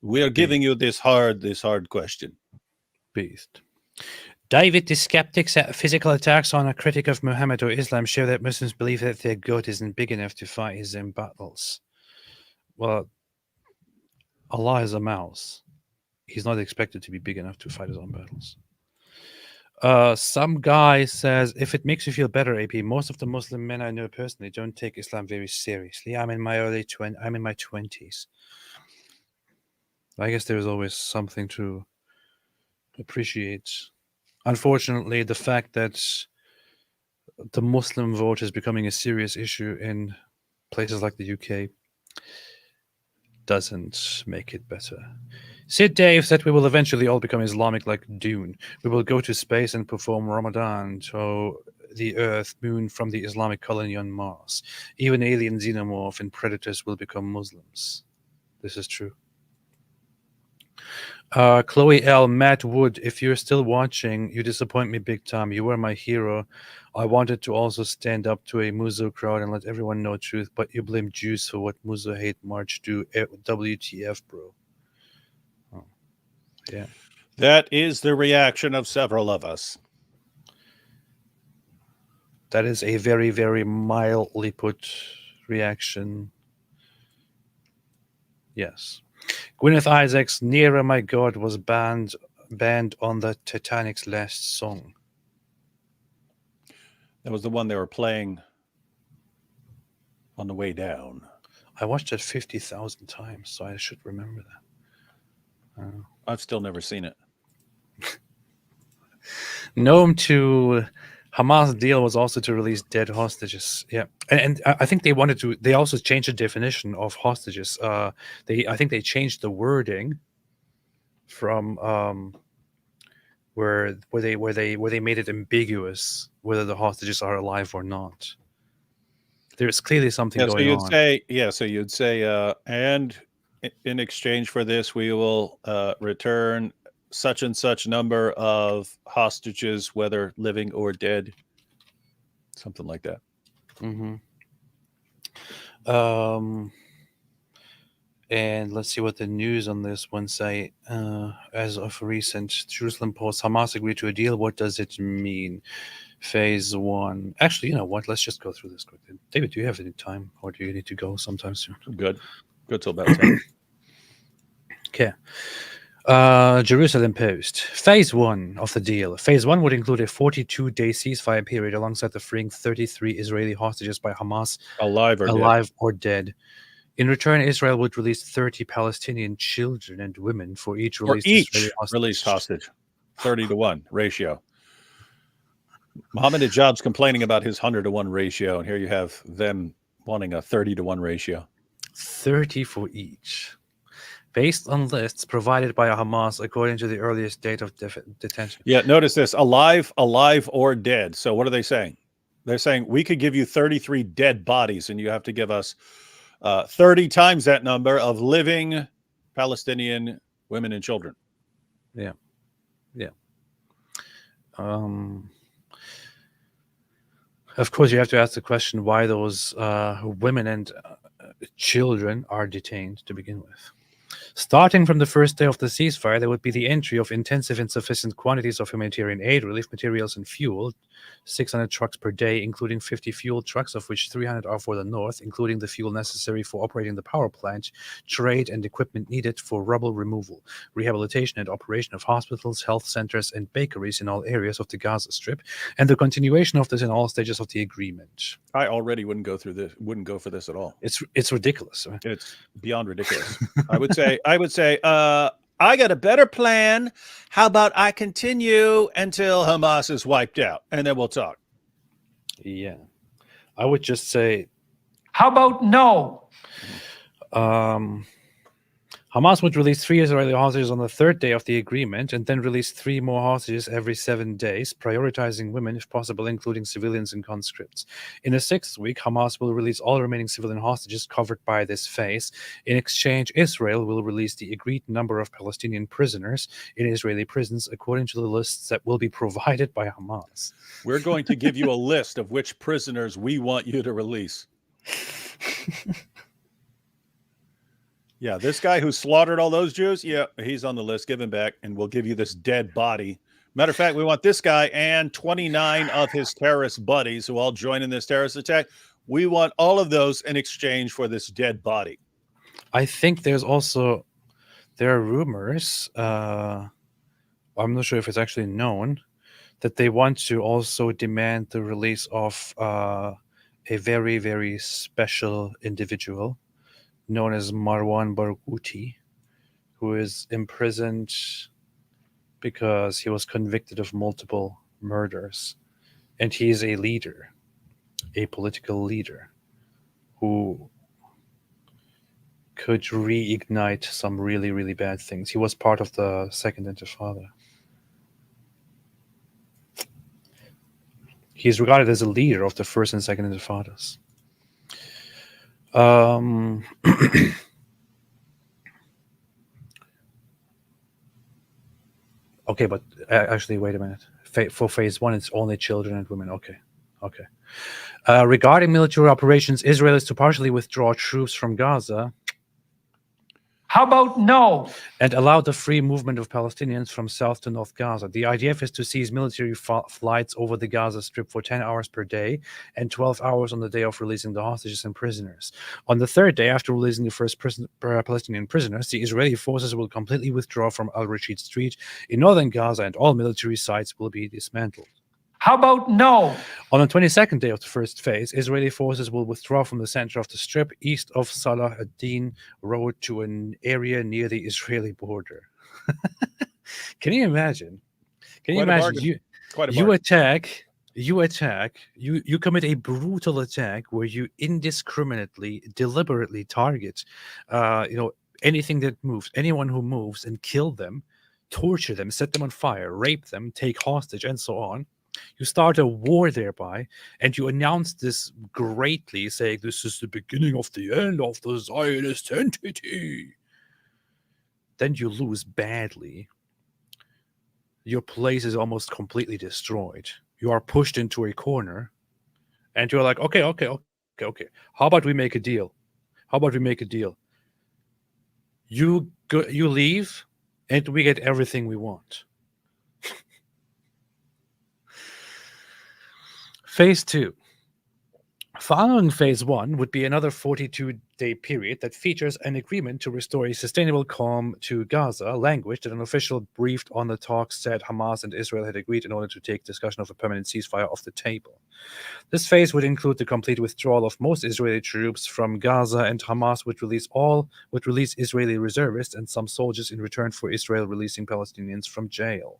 We are giving you this hard question. Beast. David the skeptic said physical attacks on a critic of Muhammad or Islam show that Muslims believe that their God isn't big enough to fight his own battles. Well, Allah is a mouse. He's not expected to be big enough to fight his own battles. Some guy says, if it makes you feel better, AP, most of the Muslim men I know personally don't take Islam very seriously. I'm in my 20s. I guess there's always something to appreciate. Unfortunately, the fact that the Muslim vote is becoming a serious issue in places like the UK doesn't make it better. Sid Dave said we will eventually all become Islamic like Dune. We will go to space and perform Ramadan to the Earth, moon from the Islamic colony on Mars. Even alien xenomorph and predators will become Muslims. This is true. Chloe L. Matt Wood, if you're still watching, you disappoint me big time. You were my hero. I wanted to also stand up to a Muzo crowd and let everyone know truth, but you blame Jews for what Muzo hate march do. WTF, bro. Oh, yeah. That is the reaction of several of us. That is a very, very mildly put reaction. Yes. Gwyneth Isaacs' Nearer My God was banned on the Titanic's last song. That was the one they were playing on the way down. I watched it 50,000 times, so I should remember that. I've still never seen it. Gnome to Hamas deal was also to release dead hostages. Yeah, and I think they also changed the definition of hostages. I think they changed the wording from where they made it ambiguous whether the hostages are alive or not. There's clearly something going on. So you'd say, and in exchange for this, we will return such and such number of hostages, whether living or dead, something like that. Mm-hmm. And let's see what the news on this one say. As of recent, Jerusalem Post, Hamas agreed to a deal. What does it mean? Phase 1. Actually, you know what? Let's just go through this quickly. David, do you have any time, or do you need to go sometime soon? Good till about 10. Okay. Jerusalem Post. Phase 1 of the deal. Phase 1 would include a 42-day ceasefire period alongside the freeing 33 Israeli hostages by Hamas, alive or dead. In return, Israel would release 30 Palestinian children and women for each released Israeli hostage. Released hostage. 30-1 ratio. Ahmadinejad's complaining about his 100-to-1 ratio, and here you have them wanting a 30-to-1 ratio. 30 for each. Based on lists provided by Hamas according to the earliest date of detention. Yeah, notice this: alive, or dead. So what are they saying? They're saying we could give you 33 dead bodies, and you have to give us 30 times that number of living Palestinian women and children. Yeah. Of course, you have to ask the question why those women and children are detained to begin with. Starting from the first day of the ceasefire, there would be the entry of intensive and sufficient quantities of humanitarian aid, relief materials, and fuel, 600 trucks per day, including 50 fuel trucks, of which 300 are for the north, including the fuel necessary for operating the power plant, trade, and equipment needed for rubble removal, rehabilitation and operation of hospitals, health centers, and bakeries in all areas of the Gaza Strip, and the continuation of this in all stages of the agreement. I already wouldn't go for this at all. It's ridiculous. Right? It's beyond ridiculous. I would say, I got a better plan. How about I continue until Hamas is wiped out, and then we'll talk. Yeah. I would just say, how about no? Hamas would release 3 Israeli hostages on the third day of the agreement and then release 3 more hostages every 7 days, prioritizing women if possible, including civilians and conscripts. In the 6th week, Hamas will release all remaining civilian hostages covered by this phase. In exchange, Israel will release the agreed number of Palestinian prisoners in Israeli prisons according to the lists that will be provided by Hamas. We're going to give you a list of which prisoners we want you to release. Yeah, this guy who slaughtered all those Jews, yeah, he's on the list. Give him back, and we'll give you this dead body. Matter of fact, we want this guy and 29 of his terrorist buddies who all join in this terrorist attack. We want all of those in exchange for this dead body. I think there are rumors, I'm not sure if it's actually known, that they want to also demand the release of a very, very special individual known as Marwan Barghouti, who is imprisoned because he was convicted of multiple murders. And he is a leader, a political leader, who could reignite some really, really bad things. He was part of the Second Intifada. He's regarded as a leader of the First and Second Intifadas. Okay, but actually, wait a minute. For phase 1, it's only children and women. Okay. Regarding military operations, Israel is to partially withdraw troops from Gaza. How about no? And allow the free movement of Palestinians from South to North Gaza. The IDF is to cease military flights over the Gaza Strip for 10 hours per day and 12 hours on the day of releasing the hostages and prisoners. On the third day, after releasing the first Palestinian prisoners, the Israeli forces will completely withdraw from Al-Rashid Street in northern Gaza, and all military sites will be dismantled. How about no? On the 22nd day of the first phase, Israeli forces will withdraw from the center of the Strip east of Salah ad-Din Road to an area near the Israeli border. Can you imagine? You commit a brutal attack where you indiscriminately, deliberately target, anything that moves, anyone who moves, and kill them, torture them, set them on fire, rape them, take hostage, and so on. You start a war thereby, and you announce this greatly, saying this is the beginning of the end of the Zionist entity. Then you lose badly. Your place is almost completely destroyed. You are pushed into a corner, and you're like, okay. How about we make a deal? You leave, and we get everything we want. Phase 2. Following phase 1 would be another 42-day period that features an agreement to restore a sustainable calm to Gaza, language that an official briefed on the talks said Hamas and Israel had agreed in order to take discussion of a permanent ceasefire off the table. This phase would include the complete withdrawal of most Israeli troops from Gaza, and Hamas would release Israeli reservists and some soldiers in return for Israel releasing Palestinians from jail.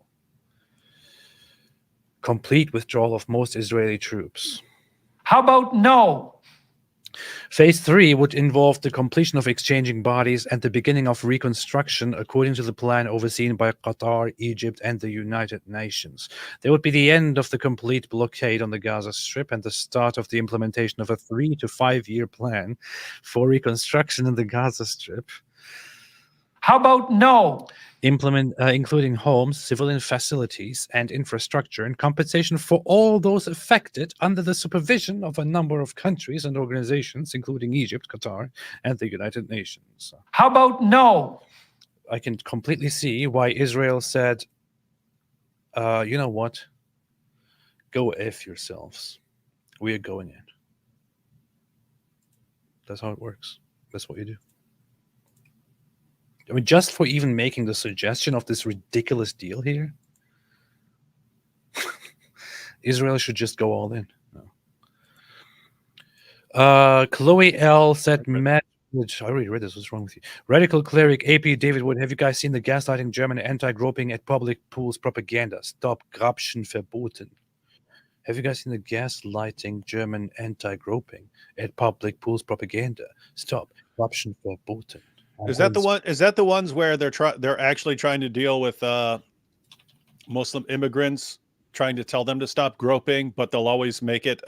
complete withdrawal of most Israeli troops. How about no? Phase 3 would involve the completion of exchanging bodies and the beginning of reconstruction according to the plan overseen by Qatar, Egypt, and the United Nations. There would be the end of the complete blockade on the Gaza Strip and the start of the implementation of a 3 to 5 year plan for reconstruction in the Gaza Strip. How about no? Including homes, civilian facilities, and infrastructure, and compensation for all those affected under the supervision of a number of countries and organizations, including Egypt, Qatar, and the United Nations. How about no? I can completely see why Israel said, you know what? Go F yourselves. We are going in. That's how it works. That's what you do. I mean, just for even making the suggestion of this ridiculous deal here, Israel should just go all in. Chloe L said, Matt, which I already read this. What's wrong with you? Radical cleric AP David Wood, have you guys seen the gaslighting German anti-groping at public pools propaganda? Stop Grabschen verboten. Have you guys seen the gaslighting German anti-groping at public pools propaganda? Stop Grabschen verboten. Is that the one? Is that the ones where they're actually trying to deal with Muslim immigrants, trying to tell them to stop groping, but they'll always make it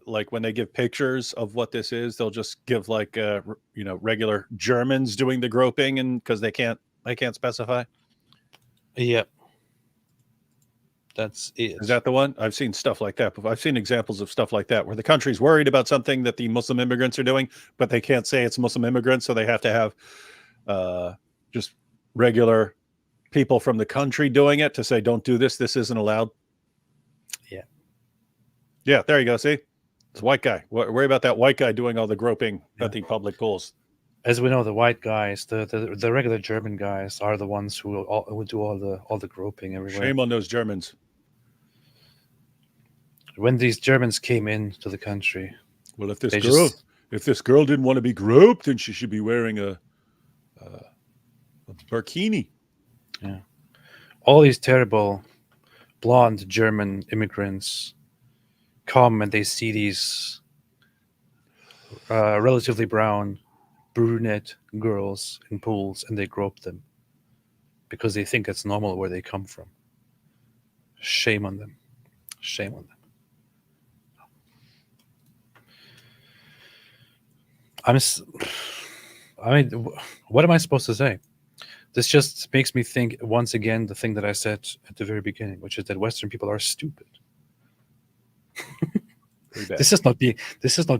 like when they give pictures of what this is, they'll just give like regular Germans doing the groping, and because they can't specify. Yeah, that's it. Is that the one? I've seen stuff like that. I've seen examples of stuff like that where the country's worried about something that the Muslim immigrants are doing, but they can't say it's Muslim immigrants, so they have to have just regular people from the country doing it to say, don't do this. This isn't allowed. Yeah, there you go. See, it's a white guy. Worry about that white guy doing all the groping at the public pools. As we know, the white guys, the regular German guys, are the ones who do all the groping everywhere. Shame on those Germans. When these Germans came into the country, well, if this girl didn't want to be groped, then she should be wearing a burkini. Yeah, all these terrible blonde German immigrants come and they see these relatively brown brunette girls in pools and they grope them because they think it's normal where they come from. Shame on them. Shame on them. I mean, what am I supposed to say? This just makes me think once again the thing that I said at the very beginning, which is that Western people are stupid. This is not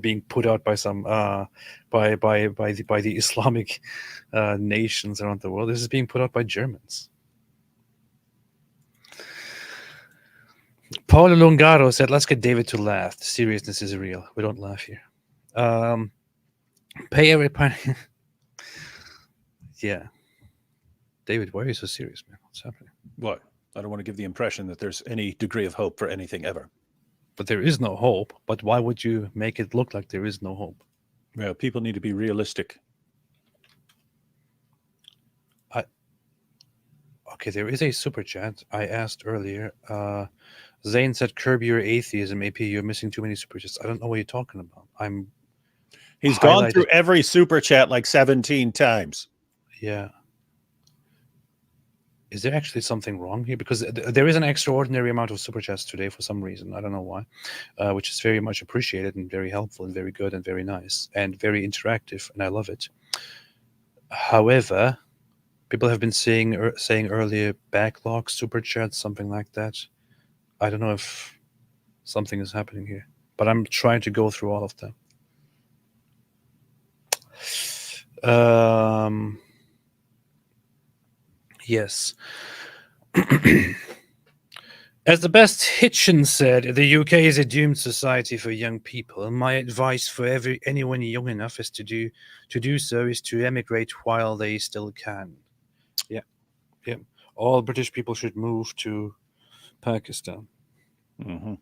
being put out by some by the Islamic nations around the world. This is being put out by Germans. Paulo Longaro said, "Let's get David to laugh. The seriousness is real. We don't laugh here. Pay everybody." Yeah, David, why are you so serious, man? What's happening? What? I don't want to give the impression that there's any degree of hope for anything ever. But there is no hope. But why would you make it look like there is no hope? Well, people need to be realistic. Okay, there is a super chat I asked earlier. Zane said, "Curb your atheism, AP. You're missing too many super chats." I don't know what you're talking about. He's gone through every super chat like 17 times. Yeah. Is there actually something wrong here? Because there is an extraordinary amount of super chats today for some reason. I don't know why, which is very much appreciated and very helpful and very good and very nice and very interactive, and I love it. However, people have been saying earlier backlog super chats, something like that. I don't know if something is happening here, but I'm trying to go through all of them. Yes. As the best Hitchens said, the UK is a doomed society for young people. And my advice for anyone young enough is to do so is to emigrate while they still can. Yeah. Yeah. All British people should move to Pakistan to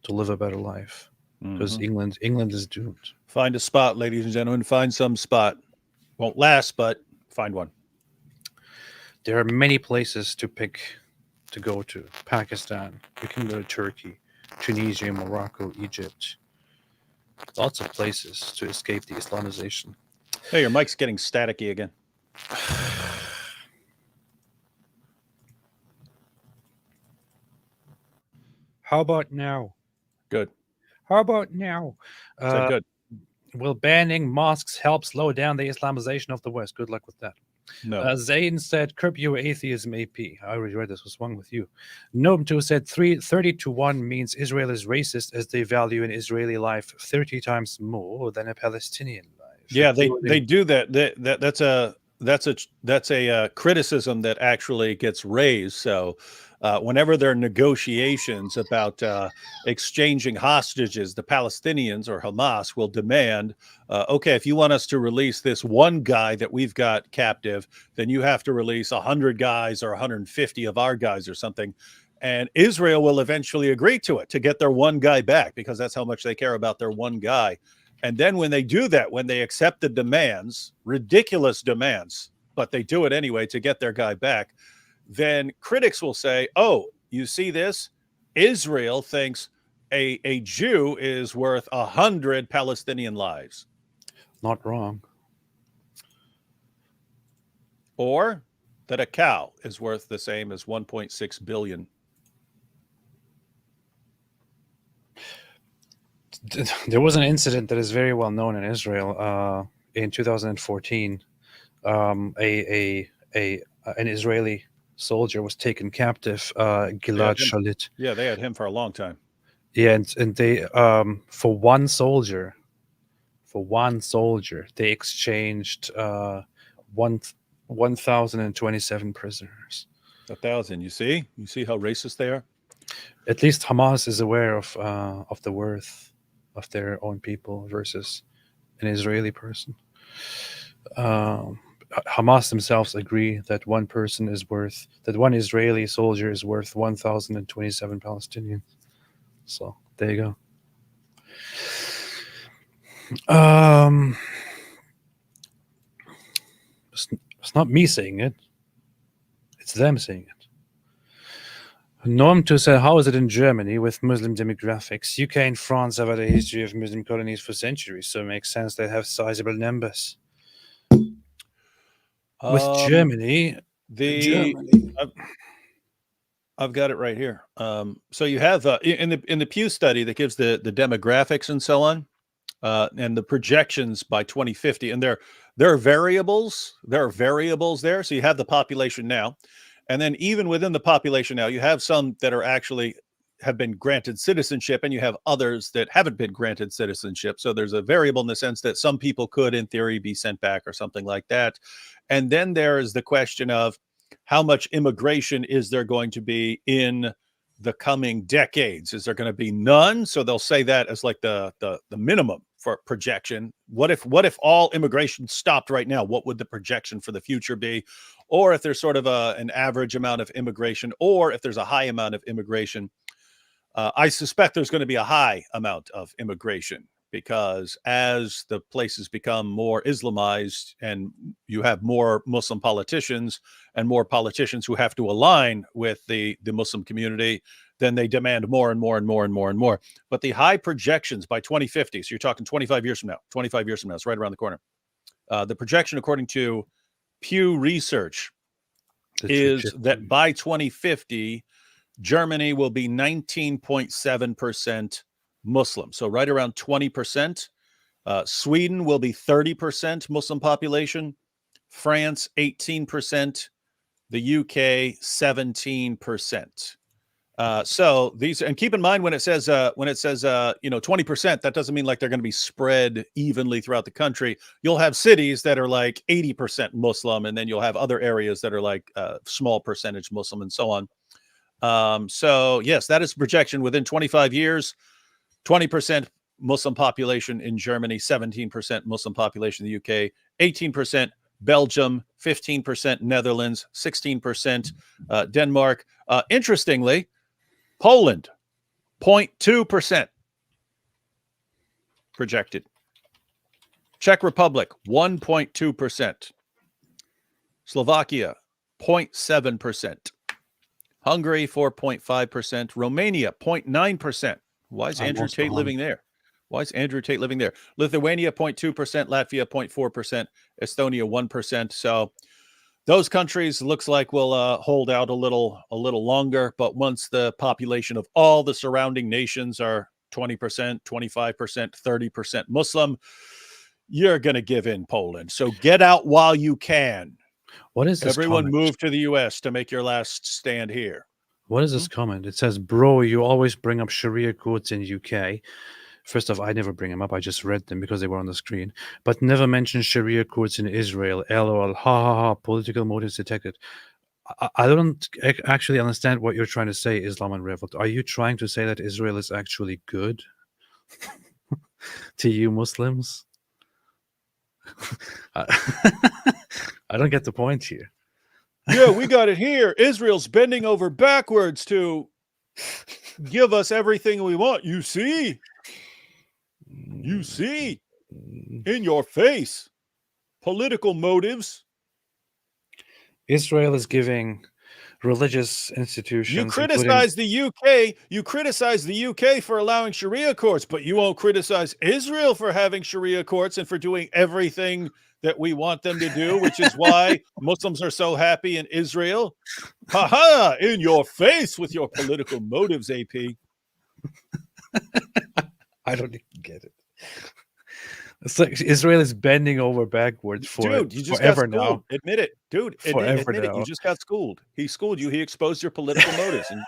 live a better life. Because England is doomed. Find a spot, ladies and gentlemen. Find some spot. Won't last, but find one. There are many places to pick to go to. Pakistan. You can go to Turkey, Tunisia, Morocco, Egypt. Lots of places to escape the Islamization. Hey, your mic's getting staticky again. How about now? Good. How about now? Is that good? Will banning mosques help slow down the Islamization of the West? Good luck with that. No. Zayn said, curb your atheism, AP. I already read this. What's wrong with you? Noam2 said 30-1 means Israel is racist as they value an Israeli life 30 times more than a Palestinian life. Yeah, they do that. That's a criticism that actually gets raised. So whenever there are negotiations about exchanging hostages, the Palestinians or Hamas will demand, okay, if you want us to release this one guy that we've got captive, then you have to release 100 guys or 150 of our guys or something. And Israel will eventually agree to it to get their one guy back, because that's how much they care about their one guy. And then when they do that, when they accept the demands, ridiculous demands, but they do it anyway to get their guy back, then critics will say, oh, you see this? Israel thinks a Jew is worth 100 Palestinian lives. Not wrong. Or that a cow is worth the same as 1.6 billion. There was an incident that is very well known in Israel in 2014. An Israeli soldier was taken captive, Gilad Shalit. Yeah, they had him for a long time. Yeah, and they for one soldier, they exchanged 1,027 prisoners. 1,000. You see how racist they are. At least Hamas is aware of the worth of their own people versus an Israeli person. Hamas themselves agree that one Israeli soldier is worth 1,027 Palestinians. So there you go. It's not me saying it. It's them saying it. Noam2 said, how is it in Germany with Muslim demographics? UK and France have had a history of Muslim colonies for centuries, so it makes sense they have sizable numbers. With Germany, I've got it right here. So you have in the Pew study that gives the demographics and so on, and the projections by 2050, and there are variables. There are variables there. So you have the population now, and then even within the population now, you have some that are actually have been granted citizenship, and you have others that haven't been granted citizenship. So there's a variable in the sense that some people could, in theory, be sent back or something like that. And then there is the question of how much immigration is there going to be in the coming decades? Is there going to be none? So they'll say that as like the minimum for projection. What if all immigration stopped right now? What would the projection for the future be? Or if there's sort of an average amount of immigration, or if there's a high amount of immigration. I suspect there's going to be a high amount of immigration, because as the places become more Islamized and you have more Muslim politicians and more politicians who have to align with the Muslim community, then they demand more and more and more and more and more. But the high projections by 2050, so you're talking 25 years from now, it's right around the corner. The projection, according to Pew Research, is that by 2050, Germany will be 19.7% Muslim. So right around 20%. Sweden will be 30% Muslim population. France, 18%. The UK, 17%. So these, and keep in mind when it says 20%, that doesn't mean like they're going to be spread evenly throughout the country. You'll have cities that are like 80% Muslim, and then you'll have other areas that are like small percentage Muslim and so on. So yes, that is projection within 25 years, 20% Muslim population in Germany, 17% Muslim population in the UK, 18% Belgium, 15% Netherlands, 16% Denmark. Interestingly, Poland, 0.2% projected. Czech Republic, 1.2%. Slovakia, 0.7%. Hungary 4.5%, Romania 0.9%. Why is I'm Andrew also Tate hung- living there? Why is Andrew Tate living there? Lithuania 0.2%, Latvia 0.4%, Estonia 1%. So those countries looks like will hold out a little longer. But once the population of all the surrounding nations are 20%, 25%, 30% Muslim, you're going to give in, Poland. So get out while you can. What is this Everyone comment? move to the U.S. to make your last stand here. What is this comment? It says, "Bro, you always bring up Sharia courts in UK." First off, I never bring them up. I just read them because they were on the screen, but never mention Sharia courts in Israel. LOL. Ha ha ha. Political motives detected. I don't actually understand what you're trying to say, Islam Unraveled. Are you trying to say that Israel is actually good to you Muslims? I don't get the point here. Yeah, we got it here. Israel's bending over backwards to give us everything we want. You see? You see? In your face. Political motives. Israel is giving religious institutions. You including- criticize the UK. You criticize the UK for allowing Sharia courts, but you won't criticize Israel for having Sharia courts and for doing everything that we want them to do, which is why Muslims are so happy in Israel. Ha ha! In your face with your political motives, AP. I don't even get it. It's like Israel is bending over backwards for Dude, you just forever got schooled. now. Admit it. Dude, Forever admit it. You now. just got schooled. He schooled you. He exposed your political motives. And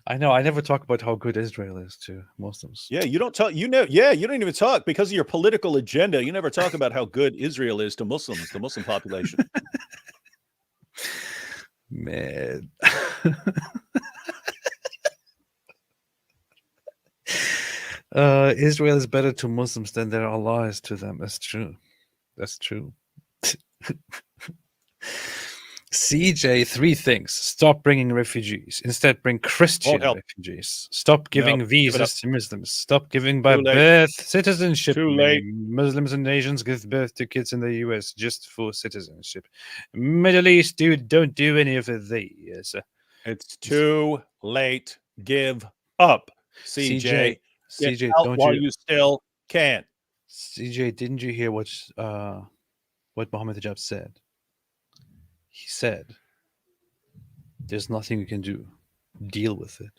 I know. I never talk about how good Israel is to Muslims. yeah, you don't talk. You know, yeah, you don't even talk because of your political agenda. You never talk about how good Israel is to Muslims, the Muslim population. Man. Israel is better to Muslims than their Allah is to them. That's true. That's true. CJ, 3 things. Stop bringing refugees. Instead, bring Christian help. refugees. Stop giving give it up. visas to Muslims. Stop giving by Too late. birth citizenship. Too Many late. Muslims and Asians give birth to kids in the US just for citizenship. Middle East, dude, don't do any of these. It's too late. Give up, CJ. Get CJ, out don't while you- you still can. CJ, didn't you hear what Mohammed Hijab said? He said, "There's nothing you can do. Deal with it,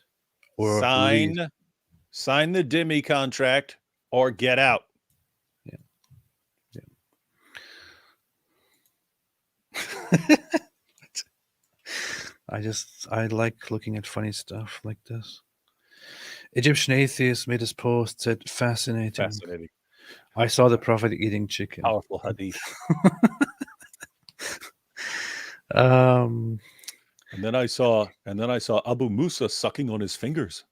or leave." Sign the Dhimmi contract or get out. I like looking at funny stuff like this. Egyptian atheist made his post, said, "Fascinating. Fascinating. I saw the prophet eating chicken." Powerful hadith. Um, And then I saw Abu Musa sucking on his fingers.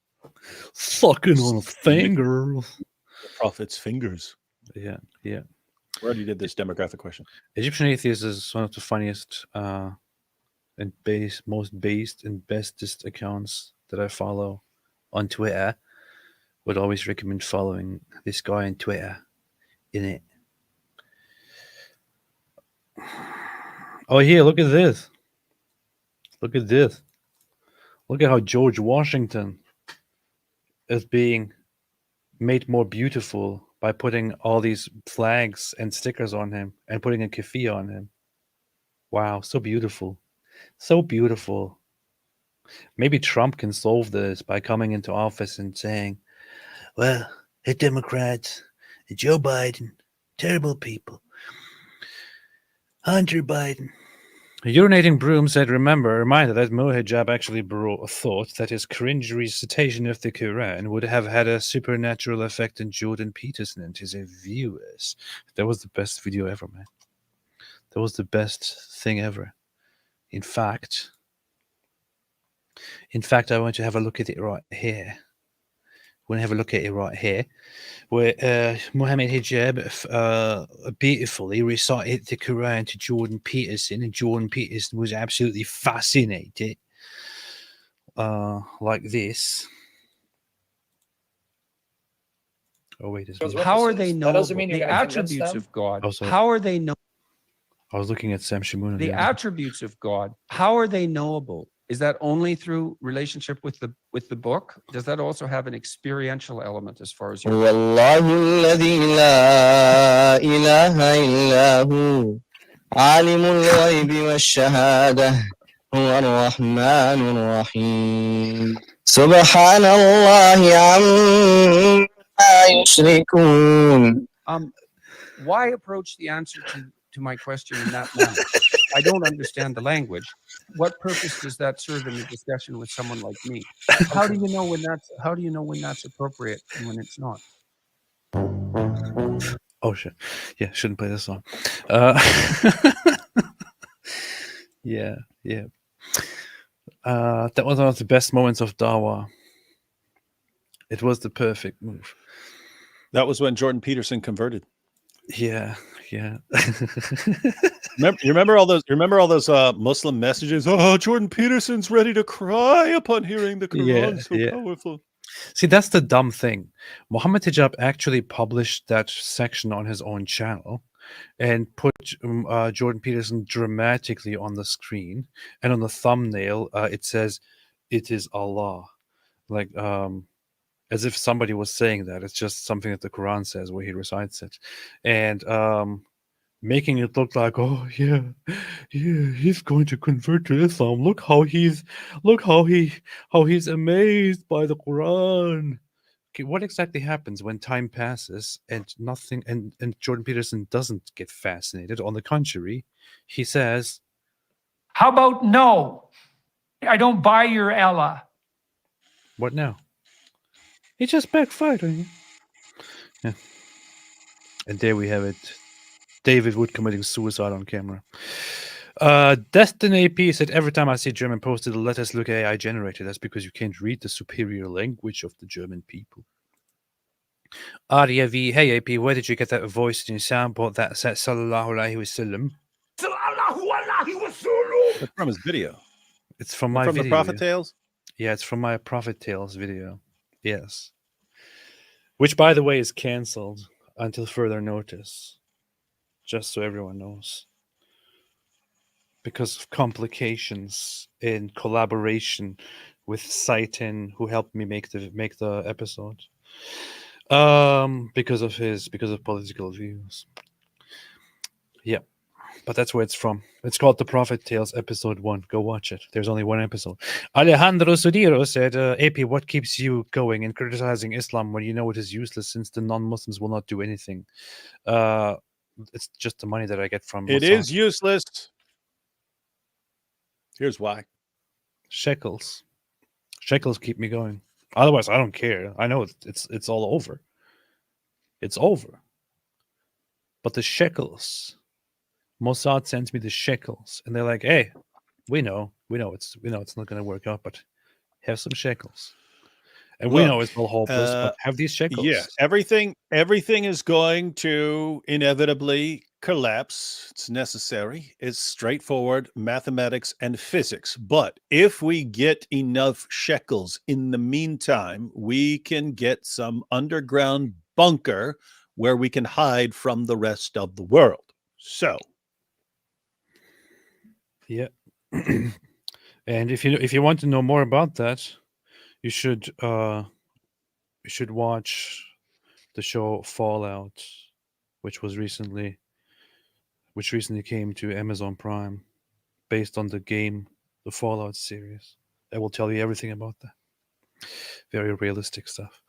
Sucking on a finger. The prophet's fingers. Yeah. We already did this demographic question. Egyptian atheist is one of the funniest and most based and bestest accounts that I follow on Twitter. Would always recommend following this guy on Twitter. In it. Oh, here, look at this. Look at this. Look at how George Washington is being made more beautiful by putting all these flags and stickers on him and putting a keffiyeh on him. Wow, so beautiful. So beautiful. Maybe Trump can solve this by coming into office and saying, "Well, the Democrats, Joe Biden, terrible people. Hunter Biden." A urinating broom said, reminder that Mohijab actually thought that his cringe recitation of the Quran would have had a supernatural effect on Jordan Peterson and his viewers. That was the best video ever, man. That was the best thing ever. In fact, I want to have a look at it right here. We're going to have a look at it right here, where Mohammed Hijab beautifully recited the Quran to Jordan Peterson, and Jordan Peterson was absolutely fascinated, like this. Oh wait, How are they noble? The attributes of God. Also, How are they noble? I was looking at Sam Shimon. The attributes of God, how are they knowable? Is that only through relationship with the book? Does that also have an experiential element as far as هو الله الذي لا إله إلا هو عالم الغيب والشهادة هو الرحمن الرحيم سبحان الله عما يشركون. Why approach the answer to my question in that manner? I don't understand the language. What purpose does that serve in a discussion with someone like me? How do you know when that's appropriate and when it's not? Oh shit! Yeah, shouldn't play this song. Yeah. That was one of the best moments of Dawa. It was the perfect move. That was when Jordan Peterson converted. Yeah. Remember all those Muslim messages? Oh, Jordan Peterson's ready to cry upon hearing the Quran. So powerful. See, that's the dumb thing. Muhammad Hijab actually published that section on his own channel and put Jordan Peterson dramatically on the screen, and on the thumbnail it says, "It is Allah," like as if somebody was saying that. It's just something that the Quran says where he recites it, and making it look like, oh yeah, he's going to convert to Islam. Look how he's amazed by the Quran. Okay, what exactly happens when time passes and nothing, and Jordan Peterson doesn't get fascinated? On the contrary, he says, "How about no? I don't buy your Allah." What now? He just backfired on you. Yeah. And there we have it. David Wood committing suicide on camera. Destiny AP said, every time I see German posted, let us look AI generated. That's because you can't read the superior language of the German people. Arya V, hey AP, where did you get that voice in your soundboard that said Sallallahu Alaihi Wasallam? That's from his video. It's from my from video. the Prophet Tales? Yeah, it's from my Prophet Tales video. Yes. Which, by the way, is cancelled until further notice. Just so everyone knows. Because of complications in collaboration with Saitin, who helped me make the episode. Because of political views. Yeah. But that's where it's from. It's called The Prophet Tales, Episode 1. Go watch it. There's only one episode. Alejandro Sudiro said, AP, what keeps you going in criticizing Islam when you know it is useless since the non-Muslims will not do anything? It's just the money that I get from it. Mossad. Is useless. Here's why. Shekels keep me going. Otherwise, I don't care. I know it's all over. It's over. But the shekels, Mossad sends me the shekels, and they're like, "Hey, we know it's not going to work out, but have some shekels." And we know it's all hopeless, but have these shekels. Yeah, everything is going to inevitably collapse. It's necessary. It's straightforward mathematics and physics. But if we get enough shekels in the meantime, we can get some underground bunker where we can hide from the rest of the world. So, yeah. And if you want to know more about that, you should watch the show Fallout, which recently came to Amazon Prime, based on the game, the Fallout series. I will tell you everything about that. Very realistic stuff.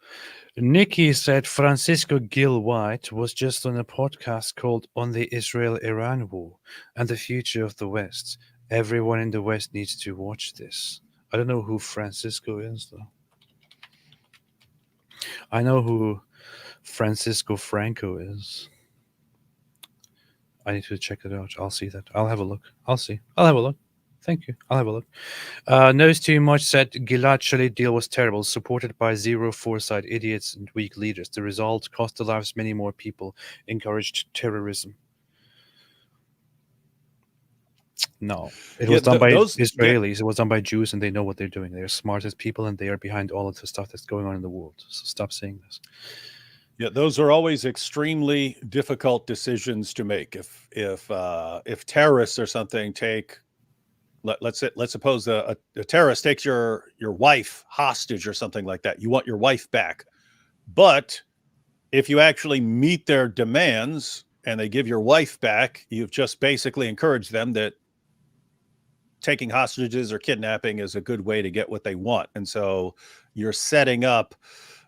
Nikki said Francisco Gil White was just on a podcast called On the Israel-Iran War and the Future of the West. Everyone in the West needs to watch this. I don't know who Francisco is, though. I know who Francisco Franco is. I need to check it out. I'll see that. I'll have a look. I'll have a look. Thank you. I'll have a look. Knows too much said Gilad Shalit deal was terrible, supported by zero foresight, idiots and weak leaders. The result cost the lives many more people, encouraged terrorism. No, it was done by Israelis. It was done by Jews, and they know what they're doing. They're smartest people, and they are behind all of the stuff that's going on in the world. So stop saying this. Yeah, those are always extremely difficult decisions to make. If terrorists or something take, let's suppose a terrorist takes your wife hostage or something like that. You want your wife back, but if you actually meet their demands and they give your wife back, you've just basically encouraged them that taking hostages or kidnapping is a good way to get what they want, and so you're setting up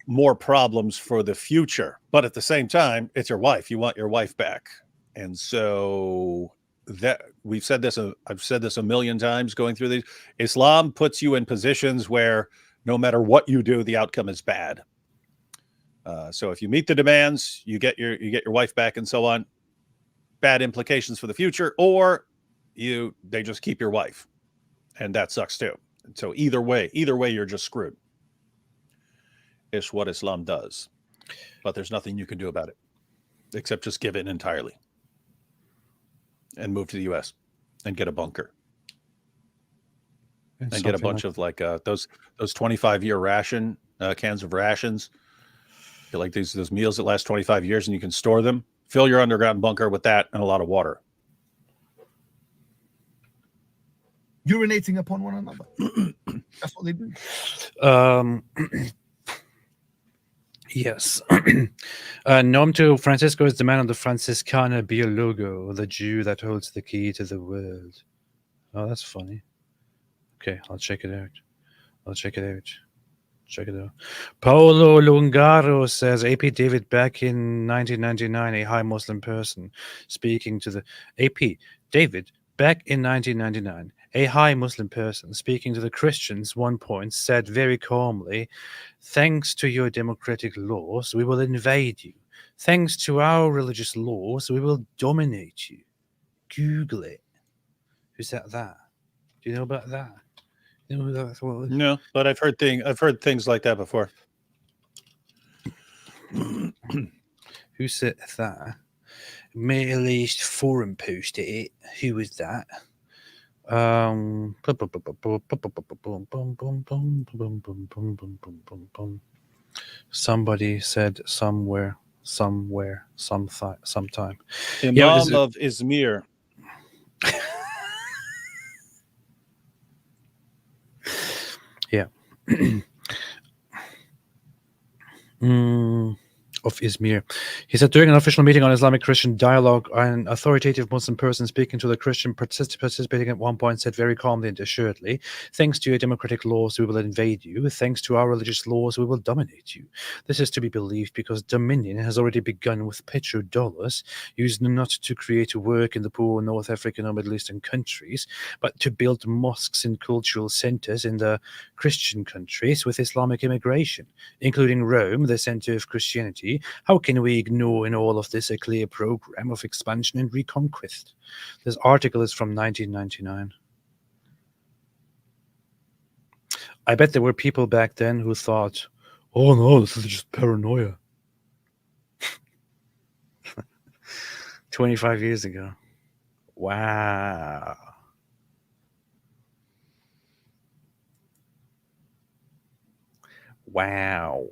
more problems for the future. But at the same time, it's your wife. You want your wife back. And so that I've said this a million times going through these. Islam puts you in positions where no matter what you do, the outcome is bad. So if you meet the demands, you get your wife back and so on. Bad implications for the future, or they just keep your wife. And that sucks too. And so either way, you're just screwed. Is what Islam does, but there's nothing you can do about it except just give in entirely and move to the U.S. and get a bunker and get a bunch of like those 25-year ration cans of rations, like those meals that last 25 years, and you can store them. Fill your underground bunker with that and a lot of water. Urinating upon one another. That's what they do. Yes. Nom to Francisco is the man of the Franciscana Biologo, the Jew that holds the key to the world. Oh, that's funny. Okay, I'll check it out. Check it out. Paolo Lungaro says, AP David, back in 1999, a high Muslim person speaking to the AP David, back in 1999, a high Muslim person speaking to the Christians one point said very calmly, thanks to your democratic laws, we will invade you. Thanks to our religious laws, we will dominate you. Google it. Who said that? Do you know about that? You know who that was? No, but I've heard things like that before. Who said that? Middle East Forum posted it. Who was that? Somebody said somewhere, sometime. Imam of Izmir. Yeah. Of Izmir. He said during an official meeting on Islamic Christian dialogue, an authoritative Muslim person speaking to the Christian participating at one point said very calmly and assuredly, thanks to your democratic laws, we will invade you. Thanks to our religious laws, we will dominate you. This is to be believed because dominion has already begun with petrodollars, used not to create work in the poor North African or Middle Eastern countries, but to build mosques and cultural centers in the Christian countries with Islamic immigration, including Rome, the center of Christianity. How can we ignore in all of this a clear program of expansion and reconquest? This article is from 1999. I bet there were people back then who thought, oh no, this is just paranoia. 25 years ago. Wow. Wow.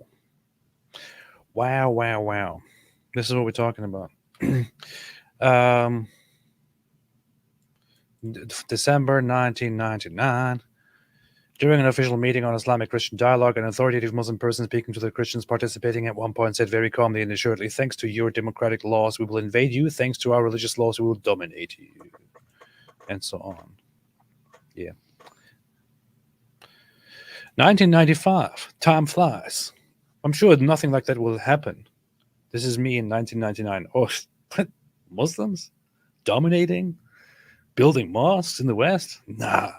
Wow. This is what we're talking about. December 1999. During an official meeting on Islamic Christian dialogue, an authoritative Muslim person speaking to the Christians participating at one point said very calmly and assuredly, thanks to your democratic laws, we will invade you. Thanks to our religious laws, we will dominate you. And so on. Yeah. 1995. Time flies. I'm sure nothing like that will happen. This is me in 1999. Oh, what? Muslims? Dominating? Building mosques in the West? Nah.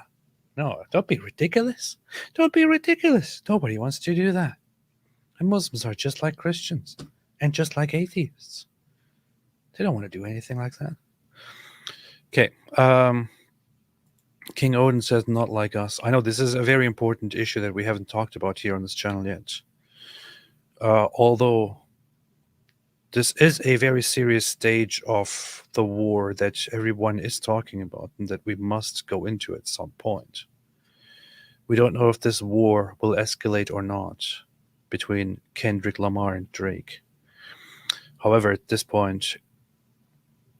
No, don't be ridiculous. Don't be ridiculous. Nobody wants to do that. And Muslims are just like Christians and just like atheists. They don't want to do anything like that. Okay. King Odin says, not like us. I know this is a very important issue that we haven't talked about here on this channel yet. Although this is a very serious stage of the war that everyone is talking about and that we must go into at some point. We don't know if this war will escalate or not between Kendrick Lamar and Drake. However, at this point,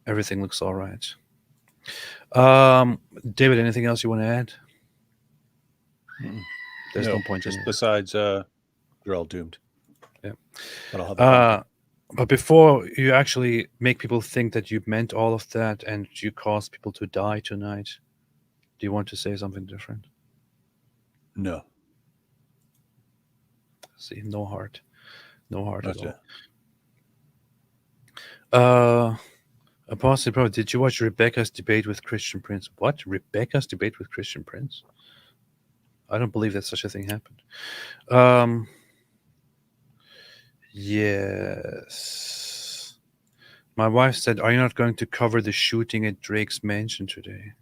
everything looks all right. David, anything else you want to add? There's no point just in it. besides you're all doomed. Yeah. But I'll have a But before you actually make people think that you meant all of that and you caused people to die tonight, do you want to say something different? No. See, no heart. No heart Not at all. Apostate Prophet, did you watch Rebecca's debate with Christian Prince? What? Rebecca's debate with Christian Prince? I don't believe that such a thing happened. Yes. My wife said, "Are you not going to cover the shooting at Drake's mansion today?"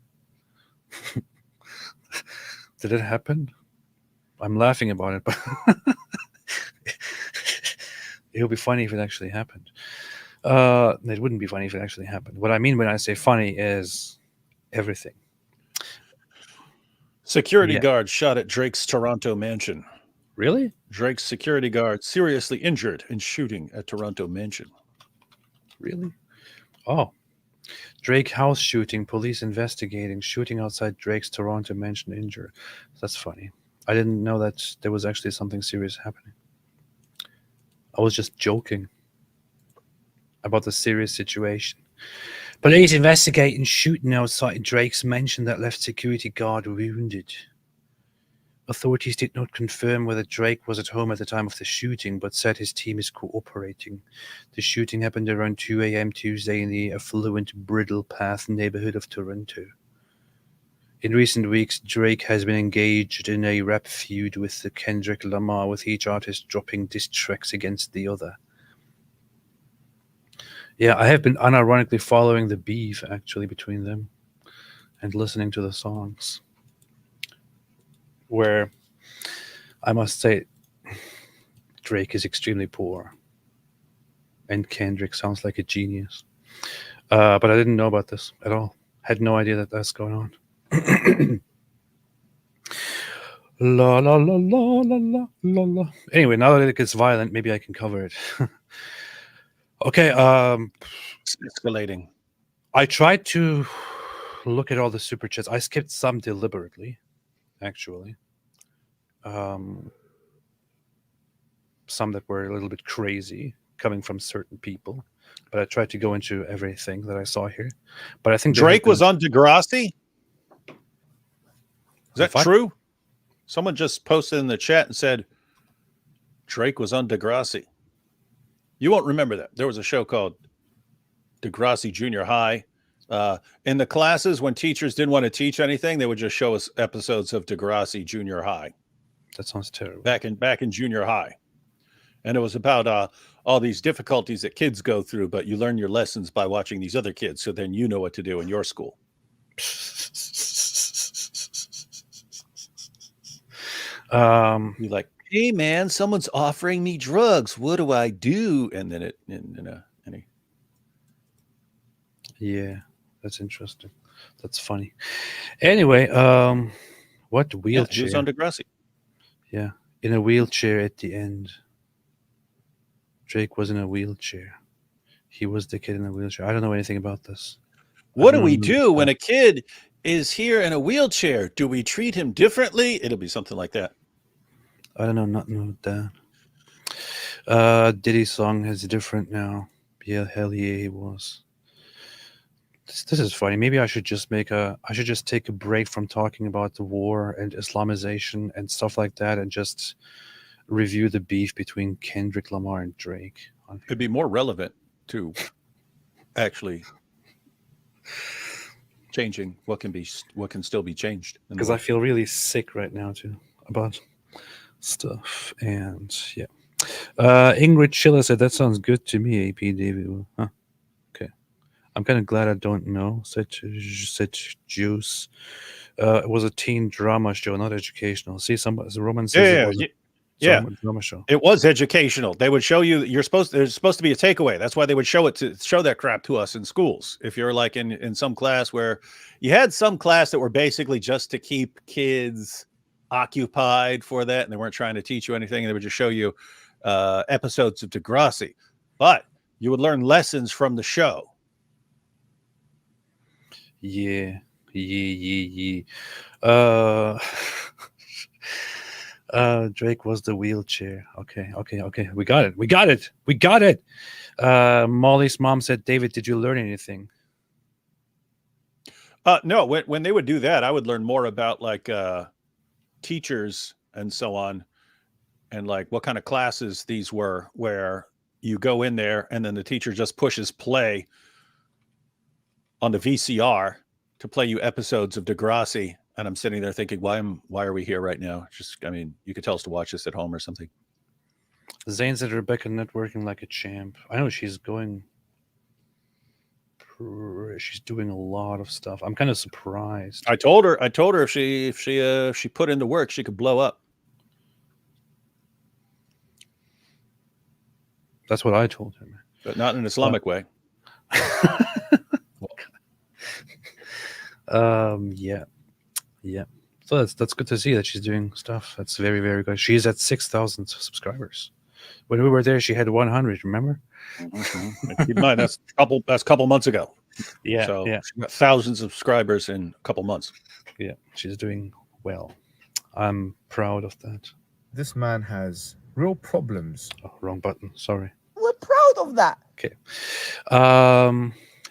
Did it happen? I'm laughing about it, but it would be funny if it actually happened. It wouldn't be funny if it actually happened. What I mean when I say funny is everything. security Yeah. guard shot at Drake's Toronto mansion. Really? Drake's security guard seriously injured in shooting at Toronto mansion. Really? Oh. Drake house shooting, police investigating, shooting outside Drake's Toronto mansion, injured. That's funny. I didn't know that there was actually something serious happening. I was just joking about the serious situation. Police investigating shooting outside Drake's mansion that left security guard wounded. Authorities did not confirm whether Drake was at home at the time of the shooting, but said his team is cooperating. The shooting happened around 2 a.m. Tuesday in the affluent Bridle Path neighborhood of Toronto. In recent weeks, Drake has been engaged in a rap feud with Kendrick Lamar, with each artist dropping diss tracks against the other. Yeah, I have been unironically following the beef, actually, between them and listening to the songs. Where I must say, Drake is extremely poor. And Kendrick sounds like a genius. But I didn't know about this at all. Had no idea that that's going on. La la la la la la la la. Anyway, now that it gets violent, maybe I can cover it. Okay. It's escalating. I tried to look at all the super chats. I skipped some deliberately, actually. Some that were a little bit crazy coming from certain people, but I tried to go into everything that I saw here. But I think Drake was on Degrassi. Is that true? Someone just posted in the chat and said Drake was on Degrassi. You won't remember that. There was a show called Degrassi Junior High. In the classes, when teachers didn't want to teach anything, they would just show us episodes of Degrassi Junior High. That sounds terrible. Back in junior high. And it was about all these difficulties that kids go through, but you learn your lessons by watching these other kids, so then you know what to do in your school. You're like, hey man, someone's offering me drugs. What do I do? And then Yeah, that's interesting. That's funny. Anyway, what wheelchair? Yeah, he was on Degrassi. Yeah, in a wheelchair at the end. Drake was in a wheelchair. He was the kid in a wheelchair. I don't know anything about this. What do we do when a kid is here in a wheelchair? Do we treat him differently? It'll be something like that. I don't know nothing about that. Diddy's song is different now. Yeah, hell yeah, he was. This is funny. Maybe I should just take a break from talking about the war and Islamization and stuff like that, and just review the beef between Kendrick Lamar and Drake. It'd be more relevant to actually changing what can still be changed. Because I feel really sick right now too about stuff. And yeah, Ingrid Schiller said that sounds good to me. AP David, huh? Okay, I'm kind of glad I don't know. Said Juice. It was a teen drama show, not educational. See, Roman says yeah. Drama show. It was educational. They would show you there's supposed to be a takeaway. That's why they would show that crap to us in schools. If you're like in some class where you had some class that were basically just to keep kids occupied for that, and they weren't trying to teach you anything, and they would just show you episodes of Degrassi. But You would learn lessons from the show. Yeah. Drake was the wheelchair. Okay. We got it. Molly's mom said, David, did you learn anything? No, when they would do that, I would learn more about like teachers and so on, and like what kind of classes these were, where you go in there and then the teacher just pushes play on the VCR to play you episodes of Degrassi, and I'm sitting there thinking, why are we here right now? Just, I mean, you could tell us to watch this at home or something. Zane said Rebecca networking like a champ. I know she's going. She's doing a lot of stuff. I'm kind of surprised. I told her if she put in the work, she could blow up. That's what I told her, man. But not in an Islamic way. Yeah. So that's good to see that she's doing stuff. That's very, very good. She's at 6,000 subscribers. When we were there, she had 100. Remember? Mm-hmm. Keep in mind that's a couple months ago. Yeah. So yeah. she got thousands of subscribers in a couple months. Yeah, she's doing well. I'm proud of that. This man has real problems. Oh, wrong button. Sorry. We're proud of that. Okay.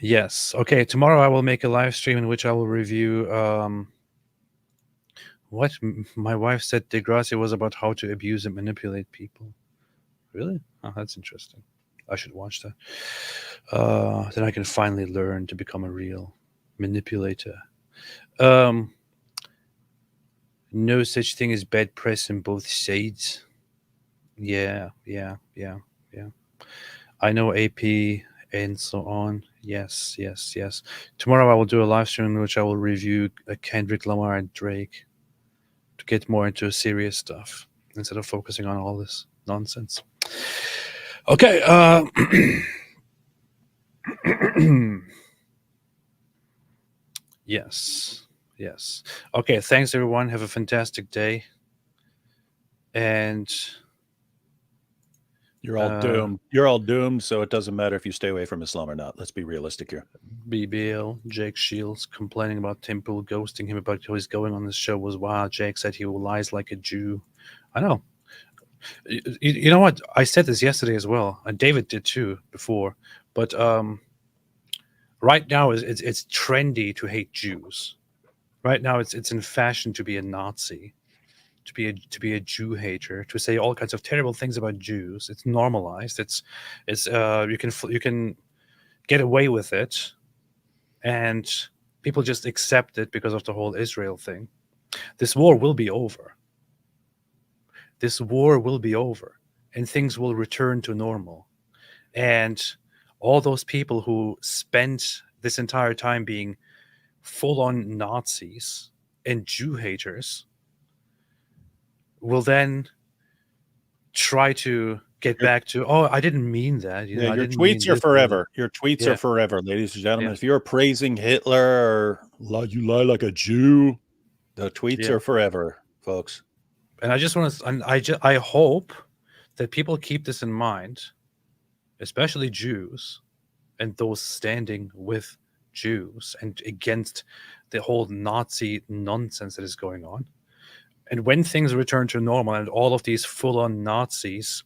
Yes. Okay. Tomorrow I will make a live stream in which I will review what my wife said Degrassi was about how to abuse and manipulate people. Really? Oh, that's interesting. I should watch that. Then I can finally learn to become a real manipulator. No such thing as bad press on both sides. Yeah. I know AP and so on. Yes. Tomorrow I will do a live stream in which I will review Kendrick Lamar and Drake to get more into serious stuff instead of focusing on all this nonsense. Okay. Yes. Okay. Thanks, everyone. Have a fantastic day. And you're all doomed. You're all doomed. So it doesn't matter if you stay away from Islam or not. Let's be realistic here. BBL, Jake Shields complaining about Tim Pool ghosting him about how he's going on this show was wow. Jake said he lies like a Jew. I know. You know what? I said this yesterday as well, and David did too before. But right now it's trendy to hate Jews. Right now it's in fashion to be a Nazi, to be a Jew hater, to say all kinds of terrible things about Jews. It's normalized. It's you can get away with it, and people just accept it because of the whole Israel thing. This war will be over. This war will be over, and things will return to normal. And all those people who spent this entire time being full-on Nazis and Jew haters will then try to get back to, oh, I didn't mean that. Your tweets are forever. Your tweets are forever, ladies and gentlemen. If you're praising Hitler or you lie like a Jew, the tweets are forever, folks. And I just want to, I hope that people keep this in mind, especially Jews and those standing with Jews and against the whole Nazi nonsense that is going on. And when things return to normal and all of these full-on Nazis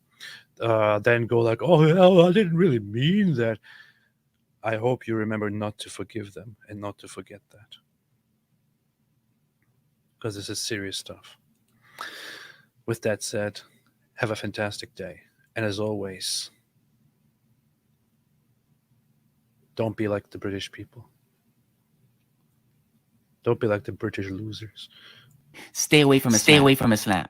then go like, oh, hell, I didn't really mean that. I hope you remember not to forgive them and not to forget that. Because this is serious stuff. With that said, have a fantastic day. And as always, don't be like the British people. Don't be like the British losers. Stay away from Islam.